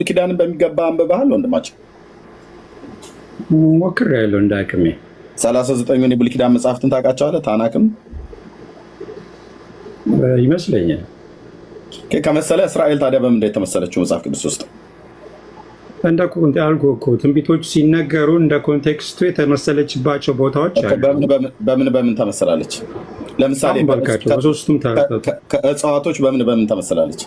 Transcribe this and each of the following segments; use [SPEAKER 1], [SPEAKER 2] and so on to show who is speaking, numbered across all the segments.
[SPEAKER 1] ኪዳንን በሚገባ አንብበሃል ወንድማችን?
[SPEAKER 2] ሞክሬያለሁ እንደ አቅሜ።
[SPEAKER 1] 39ን የብሉይ ኪዳን መጽሐፍትን ታውቃቸዋለህ? ታናክም
[SPEAKER 2] ይመስለኛል።
[SPEAKER 1] ከመሰለ እስራኤል ታዲያ በምን የተመሰለችው መጽሐፍ ቅዱስ ውስጥ?
[SPEAKER 2] እንደ አልኩህ እኮ ትንቢቶች ሲነገሩ እንደ ኮንቴክስቱ የተመሰለችባቸው ቦታዎች አሉ።
[SPEAKER 1] በምን ተመሰላለች? ለምሳሌ
[SPEAKER 2] በሶስቱም
[SPEAKER 1] ከእጽዋቶች በምን ተመሰላለች?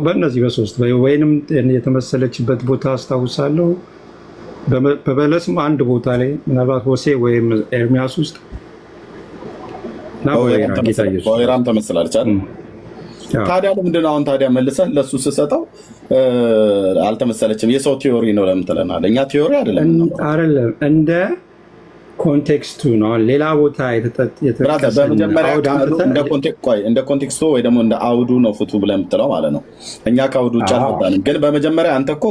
[SPEAKER 2] በእነዚህ በሶስት ወይንም የተመሰለችበት ቦታ አስታውሳለሁ። በበለስም አንድ ቦታ ላይ ምናልባት ሆሴ ወይም ኤርሚያስ ውስጥ
[SPEAKER 1] በወይራም ተመስላለች አይደል? ታዲያ ለምንድን ነው አሁን ታዲያ መልሰህ ለሱ ስሰጠው አልተመሰለችም? የሰው ቲዮሪ ነው ለምን ትለናለህ? እኛ ቲዮሪ አይደለም
[SPEAKER 2] እንደ ኮንቴክስቱ ነው። ሌላ ቦታ
[SPEAKER 1] እንደ ኮንቴክስቱ ወይ ደግሞ እንደ አውዱ ነው ፍቱ ብለህ የምትለው ማለት ነው። እኛ ከአውዱ ውጭ አልመጣንም። ግን በመጀመሪያ አንተ እኮ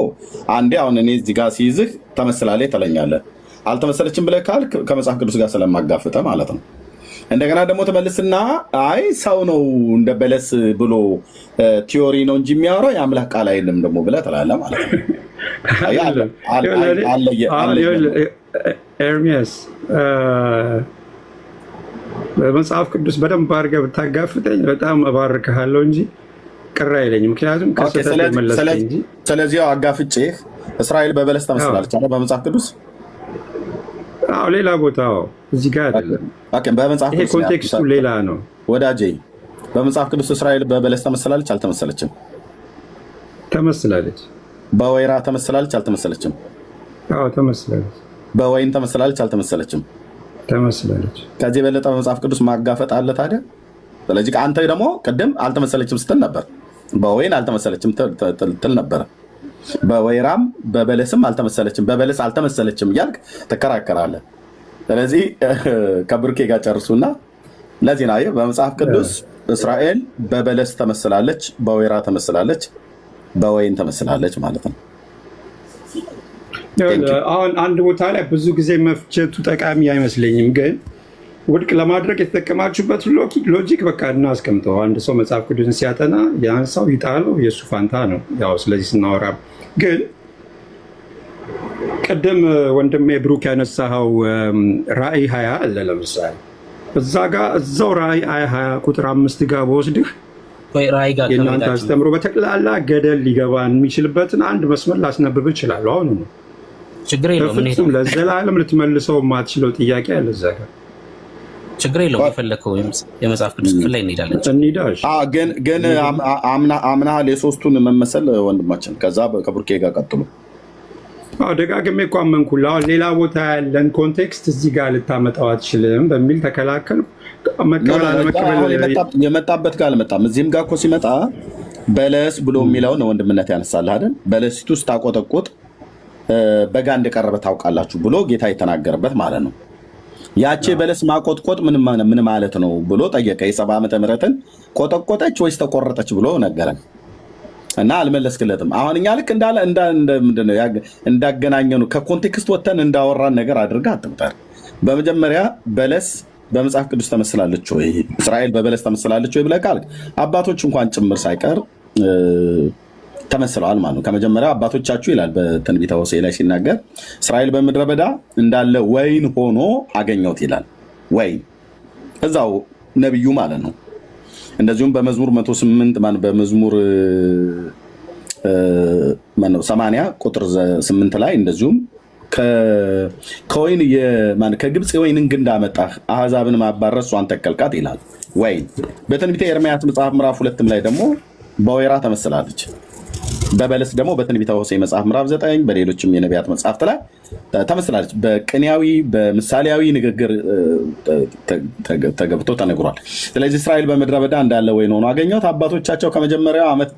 [SPEAKER 1] አንዴ አሁን እኔ እዚህ ጋር ሲይዝህ ተመስላለች ትለኛለህ። አልተመሰለችም ብለህ ካልክ ከመጽሐፍ ቅዱስ ጋር ስለማጋፍጠህ ማለት ነው። እንደገና ደግሞ ተመልስና አይ ሰው ነው እንደ በለስ ብሎ ቲዮሪ ነው እንጂ የሚያወራው የአምላክ ቃል አይደለም ደግሞ ብለህ ትላለህ ማለት ነው።
[SPEAKER 2] ኤርሚያስ በመጽሐፍ ቅዱስ በደንብ አድርገህ ብታጋፍጠኝ በጣም እባርክሃለሁ እንጂ ቅር አይለኝም። ምክንያቱም ከስህተት መለስከኝ እንጂ።
[SPEAKER 1] ስለዚህ አጋፍጬህ እስራኤል በበለስ ተመስላለች አይደል በመጽሐፍ ቅዱስ?
[SPEAKER 2] አዎ ሌላ ቦታ እዚህ ጋር አይደለም።
[SPEAKER 1] ይሄ
[SPEAKER 2] ኮንቴክስቱ ሌላ ነው
[SPEAKER 1] ወዳጄ። በመጽሐፍ ቅዱስ እስራኤል በበለስ ተመስላለች አልተመሰለችም?
[SPEAKER 2] ተመስላለች።
[SPEAKER 1] በወይራ ተመስላለች አልተመሰለችም?
[SPEAKER 2] አዎ ተመስላለች።
[SPEAKER 1] በወይን ተመስላለች አልተመሰለችም?
[SPEAKER 2] ተመስላለች።
[SPEAKER 1] ከዚህ የበለጠ በመጽሐፍ ቅዱስ ማጋፈጥ አለ ታዲያ? ስለዚህ አንተ ደግሞ ቅድም አልተመሰለችም ስትል ነበር፣ በወይን አልተመሰለችም ትል ነበረ። በወይራም በበለስም አልተመሰለችም፣ በበለስ አልተመሰለችም እያልክ ትከራከራለህ። ስለዚህ ከብሩኬ ጋር ጨርሱና ለዚህ ነው በመጽሐፍ ቅዱስ እስራኤል በበለስ ተመስላለች፣ በወይራ ተመስላለች፣ በወይን ተመስላለች ማለት ነው።
[SPEAKER 2] አሁን አንድ ቦታ ላይ ብዙ ጊዜ መፍጀቱ ጠቃሚ አይመስለኝም፣ ግን ውድቅ ለማድረግ የተጠቀማችሁበት ሎጂክ በቃ እናስቀምጠው። አንድ ሰው መጽሐፍ ቅዱስን ሲያጠና ያን ሰው ይጣለው የእሱ ፋንታ ነው። ያው ስለዚህ ስናወራ ግን ቅድም ወንድሜ ብሩክ ያነሳኸው ራእይ 20 አለ ለምሳሌ እዛ ጋር እዛው ራእይ 20 ቁጥር 5 ጋር በወስድህ የእናንተ አስተምሮ በጠቅላላ ገደል ሊገባ የሚችልበትን አንድ መስመር ላስነብብ እችላለሁ። አሁኑ ነው በፍጹም ለዘላለም ልትመልሰው የማትችለው ጥያቄ አለ እዛ ጋር።
[SPEAKER 3] ችግር የለውም። የፈለከው የመጽሐፍ ቅዱስ ክፍል ላይ እንሄዳለን።
[SPEAKER 1] ግን አምናሃል የሶስቱን መመሰል ወንድማችን። ከዛ ከብሩኬ ጋር ቀጥሉ።
[SPEAKER 2] ደጋግሜ እኮ አመንኩልህ። አሁን ሌላ ቦታ ያለን ኮንቴክስት እዚህ ጋር ልታመጣው አትችልም በሚል ተከላከል።
[SPEAKER 1] የመጣበት ጋር አልመጣም። እዚህም ጋር እኮ ሲመጣ በለስ ብሎ የሚለውን ወንድምነት ያነሳልህ አይደል? በለሲቱ ውስጥ ታቆጠቁጥ በጋ እንደቀረበ ታውቃላችሁ ብሎ ጌታ የተናገረበት ማለት ነው። ያቺ በለስ ማቆጥቆጥ ምን ማለት ነው ብሎ ጠየቀ። የ70 ዓመተ ምህረትን ቆጠቆጠች ወይስ ተቆረጠች ብሎ ነገረን እና አልመለስክለትም። አሁን እኛ ልክ እንዳገናኘኑ ከኮንቴክስት ወጥተን እንዳወራን ነገር አድርገህ አትቁጠር። በመጀመሪያ በለስ በመጽሐፍ ቅዱስ ተመስላለች ወይ እስራኤል በበለስ ተመስላለች ወይ ብለህ ካልክ አባቶች እንኳን ጭምር ሳይቀር ተመስለዋል ማለት ነው። ከመጀመሪያ አባቶቻችሁ ይላል በትንቢተ ሆሴዕ ላይ ሲናገር እስራኤል በምድረ በዳ እንዳለ ወይን ሆኖ አገኘሁት ይላል። ወይን እዛው ነብዩ ማለት ነው። እንደዚሁም በመዝሙር 108 በመዝሙር 80 ቁጥር 8 ላይ እንደዚሁም ከወይን ከግብፅ የወይንን ግንድ አመጣህ አሕዛብን ማባረር እሷን ተከልካት ይላል። ወይን በትንቢተ ኤርምያስ መጽሐፍ ምዕራፍ 2 ላይ ደግሞ በወይራ ተመስላለች። በበለስ ደግሞ በትንቢተ ሆሴዕ መጽሐፍ ምዕራፍ 9 በሌሎችም የነቢያት መጽሐፍት ላይ ተመስላለች። በቅኔያዊ በምሳሌያዊ ንግግር ተገብቶ ተነግሯል። ስለዚህ እስራኤል በምድረ በዳ እንዳለ ወይን ሆኖ አገኘሁት፣ አባቶቻቸው ከመጀመሪያው ዓመት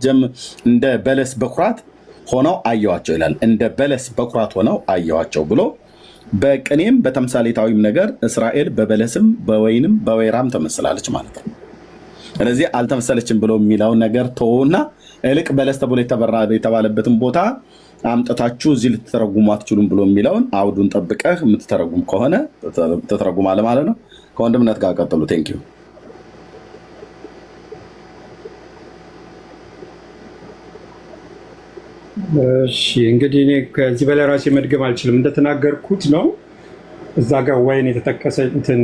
[SPEAKER 1] እንደ በለስ በኩራት ሆነው አየዋቸው ይላል። እንደ በለስ በኩራት ሆነው አየዋቸው ብሎ በቅኔም በተምሳሌታዊም ነገር እስራኤል በበለስም በወይንም በወይራም ተመስላለች ማለት ነው። ስለዚህ አልተመሰለችም ብሎ የሚለውን ነገር ተወውና እልቅ በለስ ተብሎ የተባለበትን ቦታ አምጥታችሁ እዚህ ልትተረጉሙ አትችሉም ብሎ የሚለውን አውዱን ጠብቀህ የምትተረጉም ከሆነ ትተረጉማለህ ማለት ነው። ከወንድምነት ጋር ቀጥሉ። ቴንኪዩ
[SPEAKER 2] እሺ እንግዲህ እኔ ከዚህ በላይ ራሴ መድገም አልችልም። እንደተናገርኩት ነው። እዛ ጋር ወይን የተጠቀሰ እንትን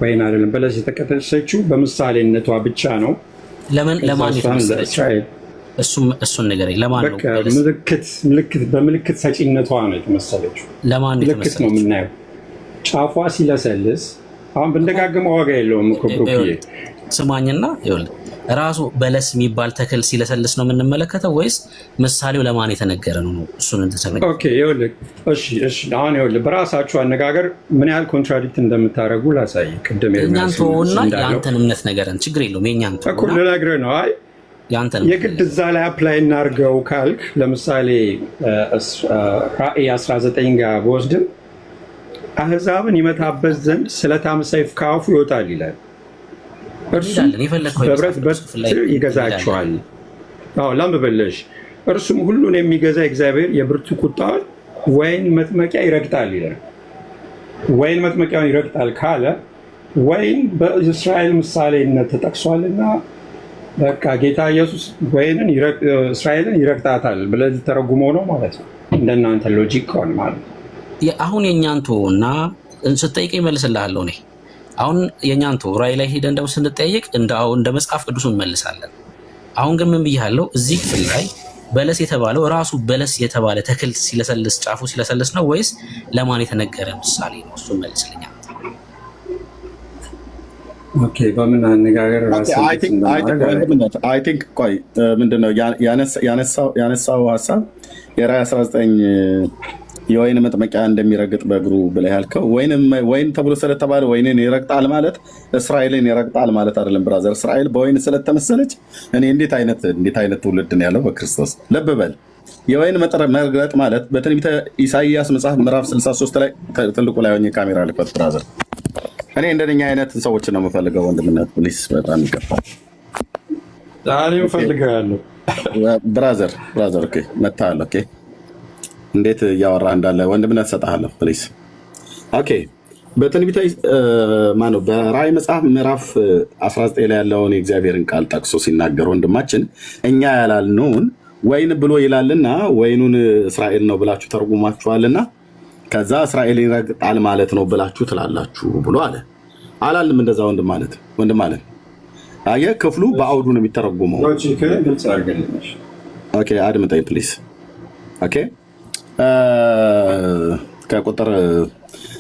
[SPEAKER 2] ወይን አይደለም በለስ የተጠቀሰችው በምሳሌነቷ ብቻ ነው።
[SPEAKER 3] ለማን የተመሰለችው? እሱን ንገረኝ። ለማን ነው?
[SPEAKER 2] በምልክት ሰጪነቷ ነው የተመሰለችው።
[SPEAKER 3] ለማን ነው
[SPEAKER 2] ምልክት ነው የምናየው። ጫፏ ሲለሰልስ አሁን ብንደጋግመው ዋጋ የለውም እኮ ብሩክዬ።
[SPEAKER 3] ስማኝና ይኸውልህ ራሱ በለስ የሚባል ተክል ሲለሰልስ ነው የምንመለከተው ወይስ ምሳሌው ለማን የተነገረ ነው? እሱን እንተሰለኝ።
[SPEAKER 2] ኦኬ ይኸውልህ፣ እሺ አሁን ይኸውልህ በራሳችሁ አነጋገር ምን ያህል ኮንትራዲክት እንደምታደርጉ ላሳይ። ቅድም
[SPEAKER 3] የእኛንተውና የአንተን እምነት ነገረን ችግር የለውም። የእኛንተው
[SPEAKER 2] እኮ ልነግርህ ነው። አይ የግድ እዛ ላይ አፕላይ እናድርገው ካልክ ለምሳሌ ራእይ 19 ጋር በወስድም አሕዛብን ይመታበት ዘንድ ስለታም ሰይፍ ከአፉ ይወጣል ይላል። እርሱም በብረት በትር ይገዛቸዋል። ላንብብልሽ። እርሱም ሁሉን የሚገዛ እግዚአብሔር የብርቱ ቁጣውን ወይን መጥመቂያ ይረግጣል ይላል። ወይን መጥመቂያውን ይረግጣል ካለ ወይን በእስራኤል ምሳሌነት ተጠቅሷልና በቃ ጌታ ኢየሱስ ወይንን እስራኤልን ይረግጣታል ብለህ ተረጉመው ነው ማለት ነው። እንደናንተ ሎጂክ ከሆነ ማለት ነው።
[SPEAKER 3] አሁን የእኛንቶ እና ስጠይቀኝ እመልስልሃለሁ እኔ አሁን የኛንቶ ራእይ ላይ ሄደን እንደው ስንጠይቅ እንደ መጽሐፍ ቅዱስ እንመልሳለን። አሁን ግን ምን ብያለሁ? እዚህ ክፍል ላይ በለስ የተባለው ራሱ በለስ የተባለ ተክል ሲለሰልስ ጫፉ ሲለሰልስ ነው ወይስ ለማን የተነገረ ምሳሌ ነው? እሱን መልስልኛ።
[SPEAKER 2] ኦኬ በምን አነጋገር
[SPEAKER 1] አይ ቲንክ ቆይ ምንድነው ያነሳው ሀሳብ የራእይ 19 የወይን መጥመቂያ እንደሚረግጥ በእግሩ ብለህ ያልከው ወይን ተብሎ ስለተባለ ወይንን ይረግጣል ማለት እስራኤልን ይረግጣል ማለት አይደለም ብራዘር። እስራኤል በወይን ስለተመሰለች እኔ እንዴት አይነት ትውልድ ነው ያለው በክርስቶስ። ልብ በል የወይን መርገጥ ማለት በትንቢተ ኢሳይያስ መጽሐፍ ምዕራፍ 63 ላይ ትልቁ ላይ ሆኜ ካሜራ ልክፈት ብራዘር። እኔ እንደኛ አይነት ሰዎች ነው የምፈልገው ወንድምነት ፕሊስ፣ በጣም ይገባል።
[SPEAKER 2] ዛሬ እፈልጋለሁ
[SPEAKER 1] ብራዘር። ኦኬ መታለሁ። ኦኬ እንዴት እያወራህ እንዳለ ወንድምነት ሰጣለሁ ፕሊስ። ኦኬ በትንቢተ ማነው በራእይ መጽሐፍ ምዕራፍ 19 ላይ ያለውን የእግዚአብሔርን ቃል ጠቅሶ ሲናገር ወንድማችን እኛ ያላልነውን ወይን ብሎ ይላልና ወይኑን እስራኤል ነው ብላችሁ ተርጉማችኋልና ከዛ እስራኤል ይረግጣል ማለት ነው ብላችሁ ትላላችሁ ብሎ አለ። አላልም እንደዛ ወንድም ማለት አየህ፣ ክፍሉ በአውዱ ነው የሚተረጉመው። ኦኬ አድምጠኝ ፕሊስ። ኦኬ ከቁጥር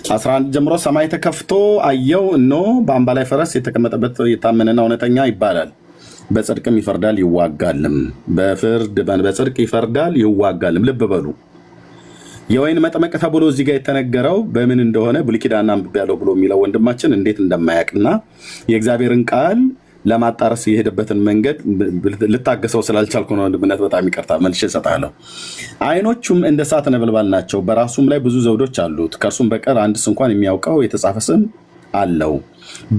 [SPEAKER 1] 11 ጀምሮ ሰማይ ተከፍቶ አየው፣ እነሆ በአምባ ላይ ፈረስ የተቀመጠበት የታመነና እውነተኛ ይባላል፣ በጽድቅም ይፈርዳል ይዋጋልም። በጽድቅ ይፈርዳል ይዋጋልም። ልብ በሉ የወይን መጥመቅ ተብሎ እዚህ ጋር የተነገረው በምን እንደሆነ ብሉይ ኪዳን አንብቤያለሁ ብሎ የሚለው ወንድማችን እንዴት እንደማያውቅና የእግዚአብሔርን ቃል ለማጣረስ የሄደበትን መንገድ ልታገሰው ስላልቻልኩ ነው ወንድምነት፣ በጣም ይቅርታ መልሼ እሰጥሃለሁ። አይኖቹም እንደ እሳት ነበልባል ናቸው፣ በራሱም ላይ ብዙ ዘውዶች አሉት፣ ከእርሱም በቀር አንድስ እንኳን የሚያውቀው የተጻፈ ስም አለው።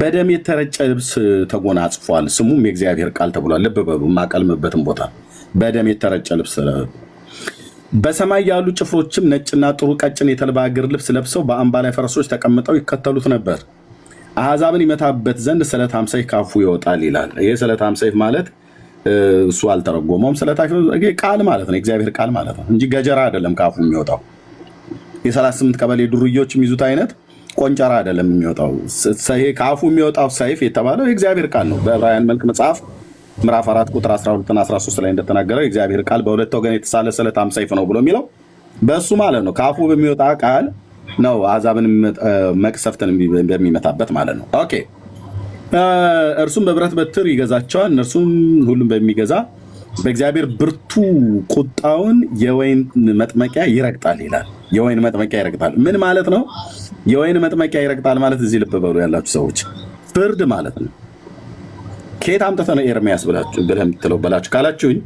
[SPEAKER 1] በደም የተረጨ ልብስ ተጎናጽፏል፣ ስሙም የእግዚአብሔር ቃል ተብሏል። ልብ በሉ የማቀልምበትን ቦታ በደም የተረጨ ልብስ። በሰማይ ያሉ ጭፍሮችም ነጭና ጥሩ ቀጭን የተልባ እግር ልብስ ለብሰው በአምባ ላይ ፈረሶች ተቀምጠው ይከተሉት ነበር። አሕዛብን ይመታበት ዘንድ ስለታም ሰይፍ ካፉ ይወጣል ይላል። ይሄ ስለታም ሰይፍ ማለት እሱ አልተረጎመውም። ስለታም ቃል ማለት ነው፣ የእግዚአብሔር ቃል ማለት ነው እንጂ ገጀራ አይደለም ካፉ የሚወጣው። የ38 ቀበሌ ዱርዮች የሚይዙት አይነት ቆንጨራ አይደለም የሚወጣው። ካፉ የሚወጣው ሰይፍ የተባለው የእግዚአብሔር ቃል ነው። በዕብራውያን መልክ መጽሐፍ ምዕራፍ 4 ቁጥር 12 እና 13 ላይ እንደተናገረው የእግዚአብሔር ቃል በሁለት ወገን የተሳለ ስለታም ሰይፍ ነው ብሎ የሚለው በእሱ ማለት ነው። ካፉ በሚወጣ ቃል ነው አሕዛብን መቅሰፍትን በሚመታበት ማለት ነው። ኦኬ እርሱም በብረት በትር ይገዛቸዋል፣ እነርሱም ሁሉም በሚገዛ በእግዚአብሔር ብርቱ ቁጣውን የወይን መጥመቂያ ይረግጣል ይላል። የወይን መጥመቂያ ይረግጣል ምን ማለት ነው? የወይን መጥመቂያ ይረግጣል ማለት እዚህ ልብ በሉ ያላችሁ ሰዎች ፍርድ ማለት ነው። ከየት አምጥተህ ነው ኤርምያስ ብለህ የምትለው በላችሁ ካላችሁኝ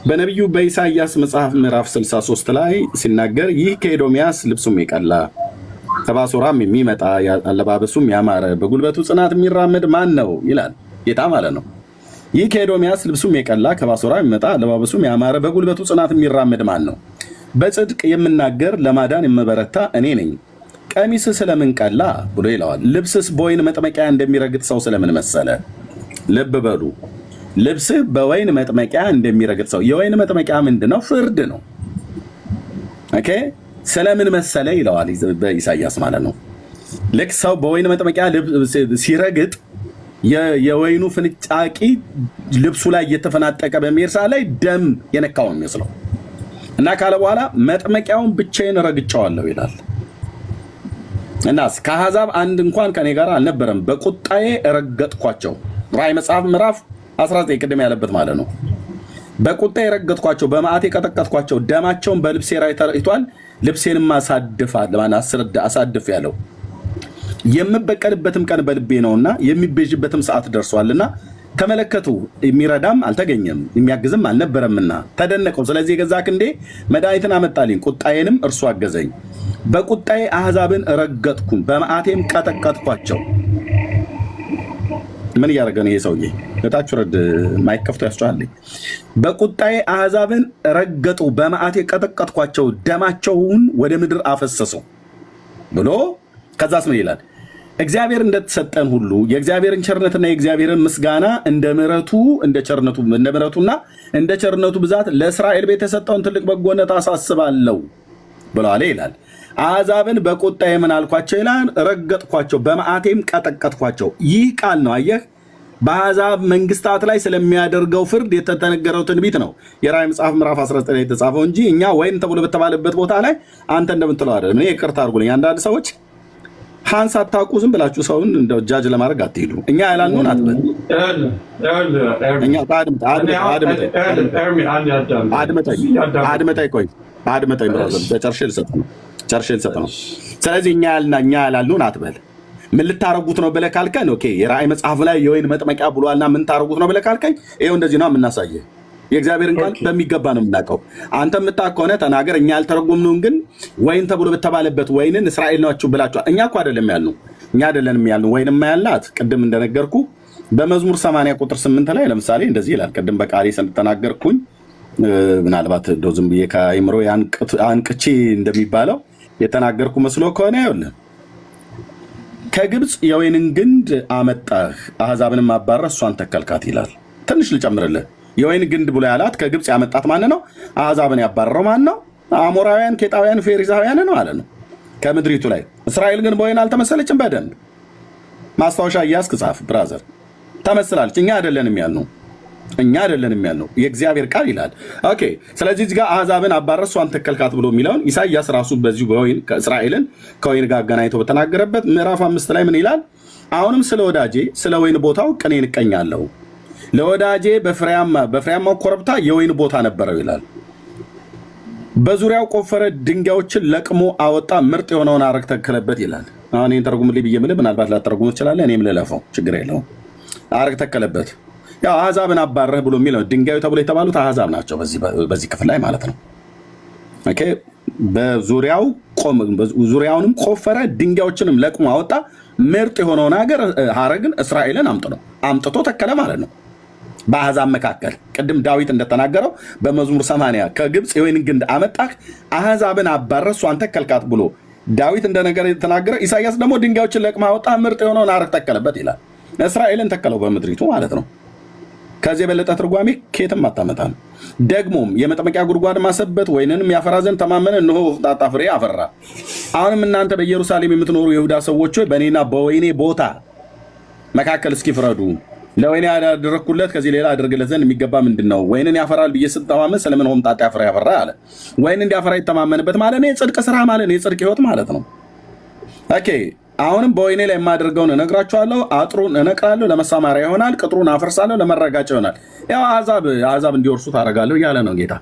[SPEAKER 1] በነቢዩ በኢሳይያስ መጽሐፍ ምዕራፍ 63 ላይ ሲናገር ይህ ከኤዶምያስ ልብሱም የቀላ ከባሶራም የሚመጣ አለባበሱም ያማረ በጉልበቱ ጽናት የሚራመድ ማን ነው ይላል ጌታ ማለት ነው። ይህ ከኤዶምያስ ልብሱም የቀላ ከባሶራ የሚመጣ አለባበሱም ያማረ በጉልበቱ ጽናት የሚራመድ ማን ነው? በጽድቅ የምናገር ለማዳን የምበረታ እኔ ነኝ። ቀሚስህ ስለምን ቀላ ብሎ ይለዋል። ልብስስ በወይን መጥመቂያ እንደሚረግጥ ሰው ስለምን መሰለ? ልብ በሉ ልብስህ በወይን መጥመቂያ እንደሚረግጥ ሰው። የወይን መጥመቂያ ምንድነው? ፍርድ ነው። ኦኬ ስለምን መሰለ ይለዋል በኢሳይያስ ማለት ነው። ልክ ሰው በወይን መጥመቂያ ሲረግጥ የወይኑ ፍንጫቂ ልብሱ ላይ እየተፈናጠቀ በሚሄድ ሰዓት ላይ ደም የነካው ነው የሚመስለው እና ካለ በኋላ መጥመቂያውን ብቻዬን ረግጫዋለሁ ይላል። እናስ ከአሕዛብ አንድ እንኳን ከኔ ጋር አልነበረም፣ በቁጣዬ ረገጥኳቸው። ራዕይ መጽሐፍ ምዕራፍ 19 ቅድም ያለበት ማለት ነው። በቁጣዬ ረገጥኳቸው፣ በመዓቴ ቀጠቀጥኳቸው፣ ደማቸውን በልብሴ ላይ ተረጭቷል፣ ልብሴንም አሳድፍ ያለው የምበቀልበትም ቀን በልቤ ነውና የሚቤዥበትም ሰዓት ደርሷልና ተመለከቱ፣ የሚረዳም አልተገኘም የሚያግዝም አልነበረምና ተደነቀው። ስለዚህ የገዛ ክንዴ መድኃኒትን አመጣልኝ፣ ቁጣዬንም እርሱ አገዘኝ። በቁጣዬ አሕዛብን ረገጥኩኝ፣ በመዓቴም ቀጠቀጥኳቸው። ምን እያደረገ ነው ይሄ ሰውዬ? ለታችሁ ረድ ማይከፍቶ ያስጨዋለኝ። በቁጣዬ አሕዛብን ረገጡ፣ በመዓቴ ቀጠቀጥኳቸው፣ ደማቸውን ወደ ምድር አፈሰሰው ብሎ ከዛስ ምን ይላል? እግዚአብሔር እንደተሰጠን ሁሉ የእግዚአብሔርን ቸርነትና የእግዚአብሔርን ምስጋና እንደ ምሕረቱና እንደ ቸርነቱ ብዛት ለእስራኤል ቤት የሰጠውን ትልቅ በጎነት አሳስባለሁ ብለዋል ይላል። አሕዛብን በቁጣዬ ምን አልኳቸው ይላል? ረገጥኳቸው፣ በመዓቴም ቀጠቀጥኳቸው። ይህ ቃል ነው አየህ፣ በአሕዛብ መንግስታት ላይ ስለሚያደርገው ፍርድ የተነገረው ትንቢት ነው። የራዕይ መጽሐፍ ምዕራፍ 19 ላይ የተጻፈው እንጂ እኛ ወይን ተብሎ በተባለበት ቦታ ላይ አንተ እንደምትለው አይደለም። እኔ ይቅርታ አድርጉልኝ። አንዳንድ ሰዎች ሃንስ አታውቁ፣ ዝም ብላችሁ ሰውን እንደው ጃጅ ለማድረግ አትሄዱ። እኛ ያላልነውን አትበል። አድመጠኝ ብራዘር፣ ጨርሼ ልሰጥ ነው። ስለዚህ እኛ ያላልነውን አትበል። ምን ልታረጉት ነው ብለህ ካልከን፣ ኦኬ የራዕይ መጽሐፍ ላይ የወይን መጥመቂያ ብሏልና ምን ታረጉት ነው ብለህ ካልከኝ፣ ይኸው እንደዚህ ነው የምናሳየህ። የእግዚአብሔርን ቃል በሚገባ ነው የምናውቀው። አንተ የምታውቅ ከሆነ ተናገር። እኛ ያልተረጎምነውን ግን ወይን ተብሎ በተባለበት ወይንን እስራኤል ናችሁ ብላችኋል። እኛ እኮ አይደለም ያልነው፣ እኛ አይደለንም ያልነው። ወይንማ ያላት ቅድም እንደነገርኩ በመዝሙር 80 ቁጥር 8 ላይ ለምሳሌ እንደዚህ ይላል። ቅድም በቃሌ እንደተናገርኩኝ ምናልባት እንደው ዝም ብዬ ከአይምሮ አንቅቼ እንደሚባለው የተናገርኩ መስሎ ከሆነ ይኸውልህ፣ ከግብፅ የወይንን ግንድ አመጣህ፣ አሕዛብንም አባረህ እሷን ተከልካት ይላል። ትንሽ ልጨምርልህ። የወይን ግንድ ብሎ ያላት ከግብፅ ያመጣት ማን ነው? አሕዛብን ያባረረው ማን ነው? አሞራውያን፣ ኬጣውያን፣ ፌሪዛውያን ነው ማለት ነው ከምድሪቱ ላይ። እስራኤል ግን በወይን አልተመሰለችም። በደንብ ማስታወሻ እያስክ ጻፍ ብራዘር። ተመስላለች። እኛ አይደለንም ያልነው የእግዚአብሔር ቃል ይላል። ኦኬ ስለዚህ እዚህ ጋር አሕዛብን አባረህ እሷን ተከልካት ብሎ የሚለውን ኢሳይያስ ራሱ በዚሁ በወይን እስራኤልን ከወይን ጋር አገናኝቶ በተናገረበት ምዕራፍ 5 ላይ ምን ይላል? አሁንም ስለ ወዳጄ ስለ ወይን ቦታው ቅኔን እቀኛለሁ፣ ለወዳጄ በፍሬያማው ኮረብታ የወይን ቦታ ነበረው ይላል። በዙሪያው ቆፈረ፣ ድንጋዮችን ለቅሞ አወጣ፣ ምርጥ የሆነውን አረግ ተከለበት ይላል። አሁን ይህን ተርጉምልኝ ብዬ ምልህ ምናልባት ላተረጉሙ ትችላለህ። እኔም ልለፈው ችግር የለውም። አረግ ተከለበት፣ ያው አሕዛብን አባረህ ብሎ የሚለው ድንጋዩ ተብሎ የተባሉት አሕዛብ ናቸው በዚህ ክፍል ላይ ማለት ነው። ኦኬ ዙሪያውንም ቆፈረ፣ ድንጋዮችንም ለቅሞ አወጣ፣ ምርጥ የሆነውን ሀረግን እስራኤልን አምጥቶ ተከለ ማለት ነው። በአሕዛብ መካከል ቅድም ዳዊት እንደተናገረው በመዝሙር 80 ከግብፅ የወይን ግንድ አመጣህ፣ አሕዛብን አባረህ እሷን ተከልካት ብሎ ዳዊት እንደነገር የተናገረ፣ ኢሳይያስ ደግሞ ድንጋዮችን ለቅማ አወጣ፣ ምርጥ የሆነውን አረግ ተከለበት ይላል። እስራኤልን ተከለው በምድሪቱ ማለት ነው። ከዚህ የበለጠ ትርጓሜ ከየትም አታመጣም። ደግሞም የመጥመቂያ ጉድጓድ ማሰበት፣ ወይንንም ያፈራ ዘንድ ተማመነ፣ እነሆ ጣጣ ፍሬ አፈራ። አሁንም እናንተ በኢየሩሳሌም የምትኖሩ የይሁዳ ሰዎች ሆይ በእኔና በወይኔ ቦታ መካከል እስኪ ፍረዱ። ለወይኔ ያደረግኩለት ከዚህ ሌላ አድርግለት ዘንድ የሚገባ ምንድን ነው? ወይንን ያፈራል ብዬ ስተማመን ስለምን ሆምጣጤ ፍሬ ያፈራ አለ። ወይን እንዲያፈራ የተማመንበት ማለት ነው የጽድቅ ስራ ማለት ነው፣ የጽድቅ ህይወት ማለት ነው። ኦኬ አሁንም በወይኔ ላይ የማደርገውን እነግራችኋለሁ። አጥሩን እነቅላለሁ፣ ለመሳማሪያ ይሆናል። ቅጥሩን አፈርሳለሁ፣ ለመረጋጫ ይሆናል። ያው አሕዛብ እንዲወርሱት አደርጋለሁ እያለ ነው ጌታ።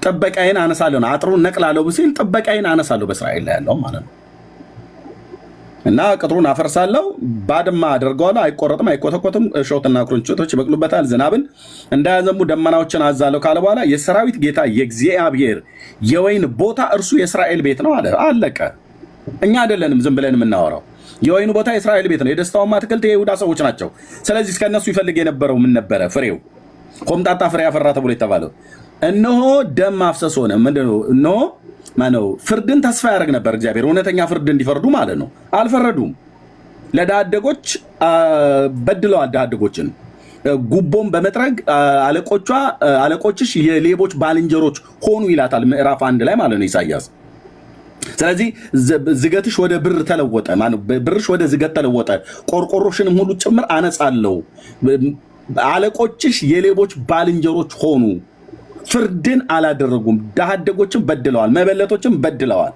[SPEAKER 1] ጥበቃዬን አነሳለሁ፣ አጥሩን እነቅላለሁ ሲል ጥበቃዬን አነሳለሁ በእስራኤል ላይ ያለው ማለት ነው። እና ቅጥሩን አፈርሳለሁ፣ ባድማ አደርገዋለሁ፣ አይቆረጥም፣ አይኮተኮትም፣ እሾህና ኩርንችቶች ይበቅሉበታል። ዝናብን እንዳያዘንቡ ደመናዎችን አዛለሁ ካለ በኋላ የሰራዊት ጌታ የእግዚአብሔር የወይን ቦታ እርሱ የእስራኤል ቤት ነው አለ። አለቀ። እኛ አይደለንም ዝም ብለን የምናወራው። የወይኑ ቦታ የእስራኤል ቤት ነው። የደስታውም አትክልት የይሁዳ ሰዎች ናቸው። ስለዚህ ከእነሱ ይፈልግ የነበረው ምን ነበረ? ፍሬው ኮምጣጣ ፍሬ ያፈራ ተብሎ የተባለው እነሆ ደም ማፍሰስ ሆነ። ምንድነው? እነሆ ማነው? ፍርድን ተስፋ ያደርግ ነበር እግዚአብሔር፣ እውነተኛ ፍርድ እንዲፈርዱ ማለት ነው። አልፈረዱም። ለድሃ አደጎች በድለዋል። ድሃ አደጎችን ጉቦም በመጥረግ አለቆችሽ የሌቦች ባልንጀሮች ሆኑ ይላታል ምዕራፍ 1 ላይ ማለት ነው ኢሳይያስ። ስለዚህ ዝገትሽ ወደ ብር ተለወጠ ማለት ብርሽ ወደ ዝገት ተለወጠ፣ ቆርቆሮሽንም ሁሉ ጭምር አነጻለሁ። አለቆችሽ የሌቦች ባልንጀሮች ሆኑ፣ ፍርድን አላደረጉም፣ ድሃ አደጎችን በድለዋል፣ መበለቶችን በድለዋል።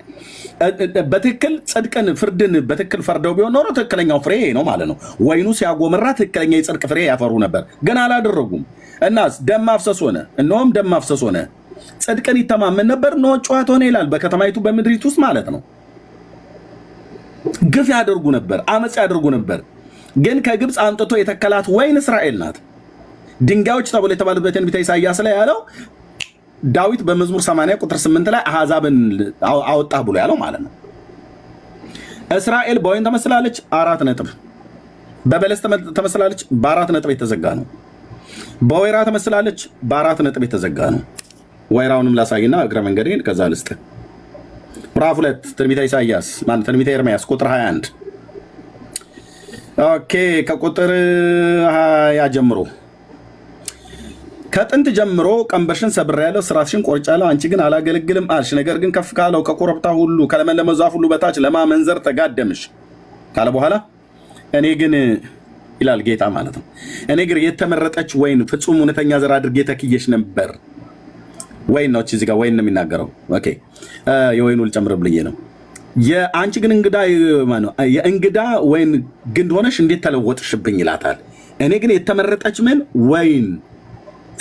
[SPEAKER 1] በትክክል ጽድቅን ፍርድን በትክክል ፈርደው ቢሆን ኖሮ ትክክለኛው ፍሬ ነው ማለት ነው። ወይኑ ሲያጎመራ ትክክለኛ የጽድቅ ፍሬ ያፈሩ ነበር፣ ግን አላደረጉም። እናስ ደም ማፍሰስ ሆነ፣ እነሆም ደም ማፍሰስ ሆነ። ጽድቅን ይተማመን ነበር፣ እነሆ ጩኸት ሆነ ይላል። በከተማይቱ በምድሪቱ ውስጥ ማለት ነው። ግፍ ያደርጉ ነበር፣ አመፅ ያደርጉ ነበር። ግን ከግብፅ አምጥቶ የተከላት ወይን እስራኤል ናት። ድንጋዮች ተብሎ የተባሉት በትንቢተ ኢሳይያስ ላይ ያለው ዳዊት በመዝሙር 80 ቁጥር 8 ላይ አሕዛብን አወጣህ ብሎ ያለው ማለት ነው። እስራኤል በወይን ተመስላለች፣ 4 ነጥብ። በበለስ ተመስላለች፣ በ4 ነጥብ የተዘጋ ነው። በወይራ ተመስላለች፣ በ4 ነጥብ የተዘጋ ነው። ወይራውንም ላሳይና እግረ መንገዴን ከዛ ልስጥ። ምዕራፍ 2 ትንቢተ ኢሳይያስ ማለት ትንቢተ ኤርምያስ ቁጥር 21 ኦኬ። ከቁጥር 20 ጀምሮ ከጥንት ጀምሮ ቀንበርሽን ሰብሬያለሁ፣ ስራሽን ቆርጫለሁ፣ አንቺ ግን አላገለግልም አልሽ። ነገር ግን ከፍ ካለው ከኮረብታ ሁሉ ከለመለመ ዛፍ ሁሉ በታች ለማመንዘር ተጋደምሽ ካለ በኋላ እኔ ግን ይላል ጌታ ማለት ነው፣ እኔ ግን የተመረጠች ወይን ፍጹም እውነተኛ ዘር አድርጌ ተክዬሽ ነበር። ወይን ነው እዚህ ጋር ወይን ነው የሚናገረው። ኦኬ የወይኑ ልጨምር ብዬ ነው። የአንቺ ግን እንግዳ የእንግዳ ወይን ግንድ ሆነሽ እንዴት ተለወጥሽብኝ ይላታል። እኔ ግን የተመረጠች ምን ወይን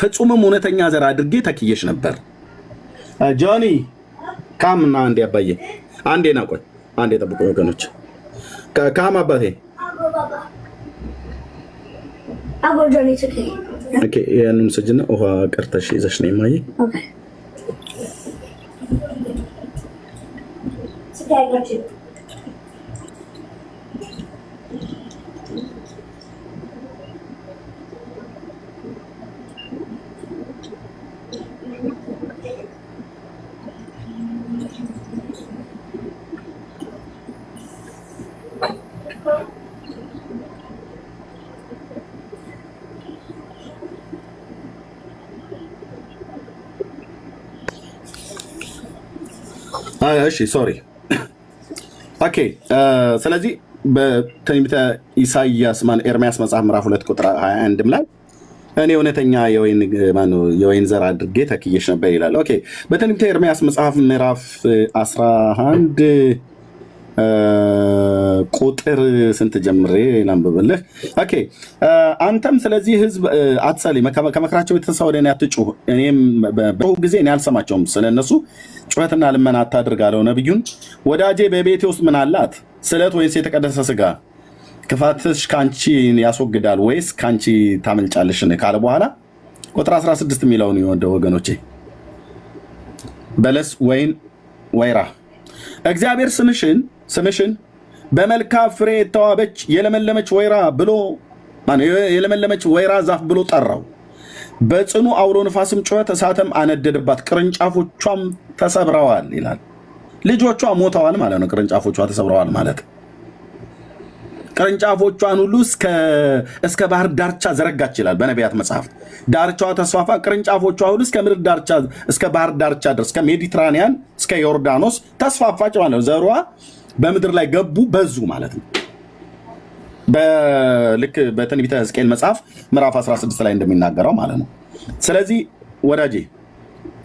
[SPEAKER 1] ፍጹምም እውነተኛ ዘር አድርጌ ተክዬሽ ነበር። ጆኒ ካምና አንዴ አባዬ አንዴ ና ቆይ አንዴ ጠብቁ ወገኖች። ካም አባቴ
[SPEAKER 4] አቦ ጆኒ ትከ
[SPEAKER 1] ኦኬ ያንን ሰጅና ውሃ ቀርተሽ ይዘሽ ነይ ማዬ።
[SPEAKER 4] ኦኬ ስካይጋቺ
[SPEAKER 1] እሺ ሶሪ ኦኬ። ስለዚህ በትንቢተ ኢሳይያስ ኤርምያስ መጽሐፍ ምዕራፍ 2 ቁጥር 21 ላይ እኔ እውነተኛ የወይን ዘር አድርጌ ተክዬሽ ነበር ይላል። ኦኬ በትንቢተ ኤርምያስ መጽሐፍ ምዕራፍ 11 ቁጥር ስንት ጀምሬ ላንብብልህ? ኦኬ አንተም ስለዚህ ህዝብ አትጸልይ፣ ከመከራቸው የተነሳ ወደ እኔ አትጩህ፣ እኔም በጮሁ ጊዜ እኔ አልሰማቸውም። ስለነሱ ጩኸትና ልመና አታድርግ አለው ነቢዩን። ወዳጄ በቤቴ ውስጥ ምን አላት? ስለት ወይስ የተቀደሰ ስጋ? ክፋትሽ ከአንቺ ያስወግዳል ወይስ ከአንቺ ታመልጫለሽን ካለ በኋላ ቁጥር 16 የሚለውን የወደ ወገኖቼ በለስ ወይን ወይራ እግዚአብሔር ስምሽን በመልካም ፍሬ የተዋበች የለመለመች ወይራ ብሎ የለመለመች ወይራ ዛፍ ብሎ ጠራው። በጽኑ አውሎ ነፋስም ጩኸት እሳትም አነደደባት፣ ቅርንጫፎቿም ተሰብረዋል ይላል። ልጆቿ ሞተዋል ማለት ነው። ቅርንጫፎቿ ተሰብረዋል ማለት ቅርንጫፎቿን ሁሉ እስከ ባህር ዳርቻ ዘረጋች ይላል በነቢያት መጽሐፍ። ዳርቻዋ ተስፋፋ፣ ቅርንጫፎቿ ሁሉ እስከ ምድር ዳርቻ እስከ ባህር ዳርቻ ድረስ እስከ ሜዲትራኒያን እስከ ዮርዳኖስ ተስፋፋች ማለት ነው። ዘሯ በምድር ላይ ገቡ በዙ ማለት ነው። ልክ በትንቢተ ሕዝቅኤል መጽሐፍ ምዕራፍ 16 ላይ እንደሚናገረው ማለት ነው። ስለዚህ ወዳጄ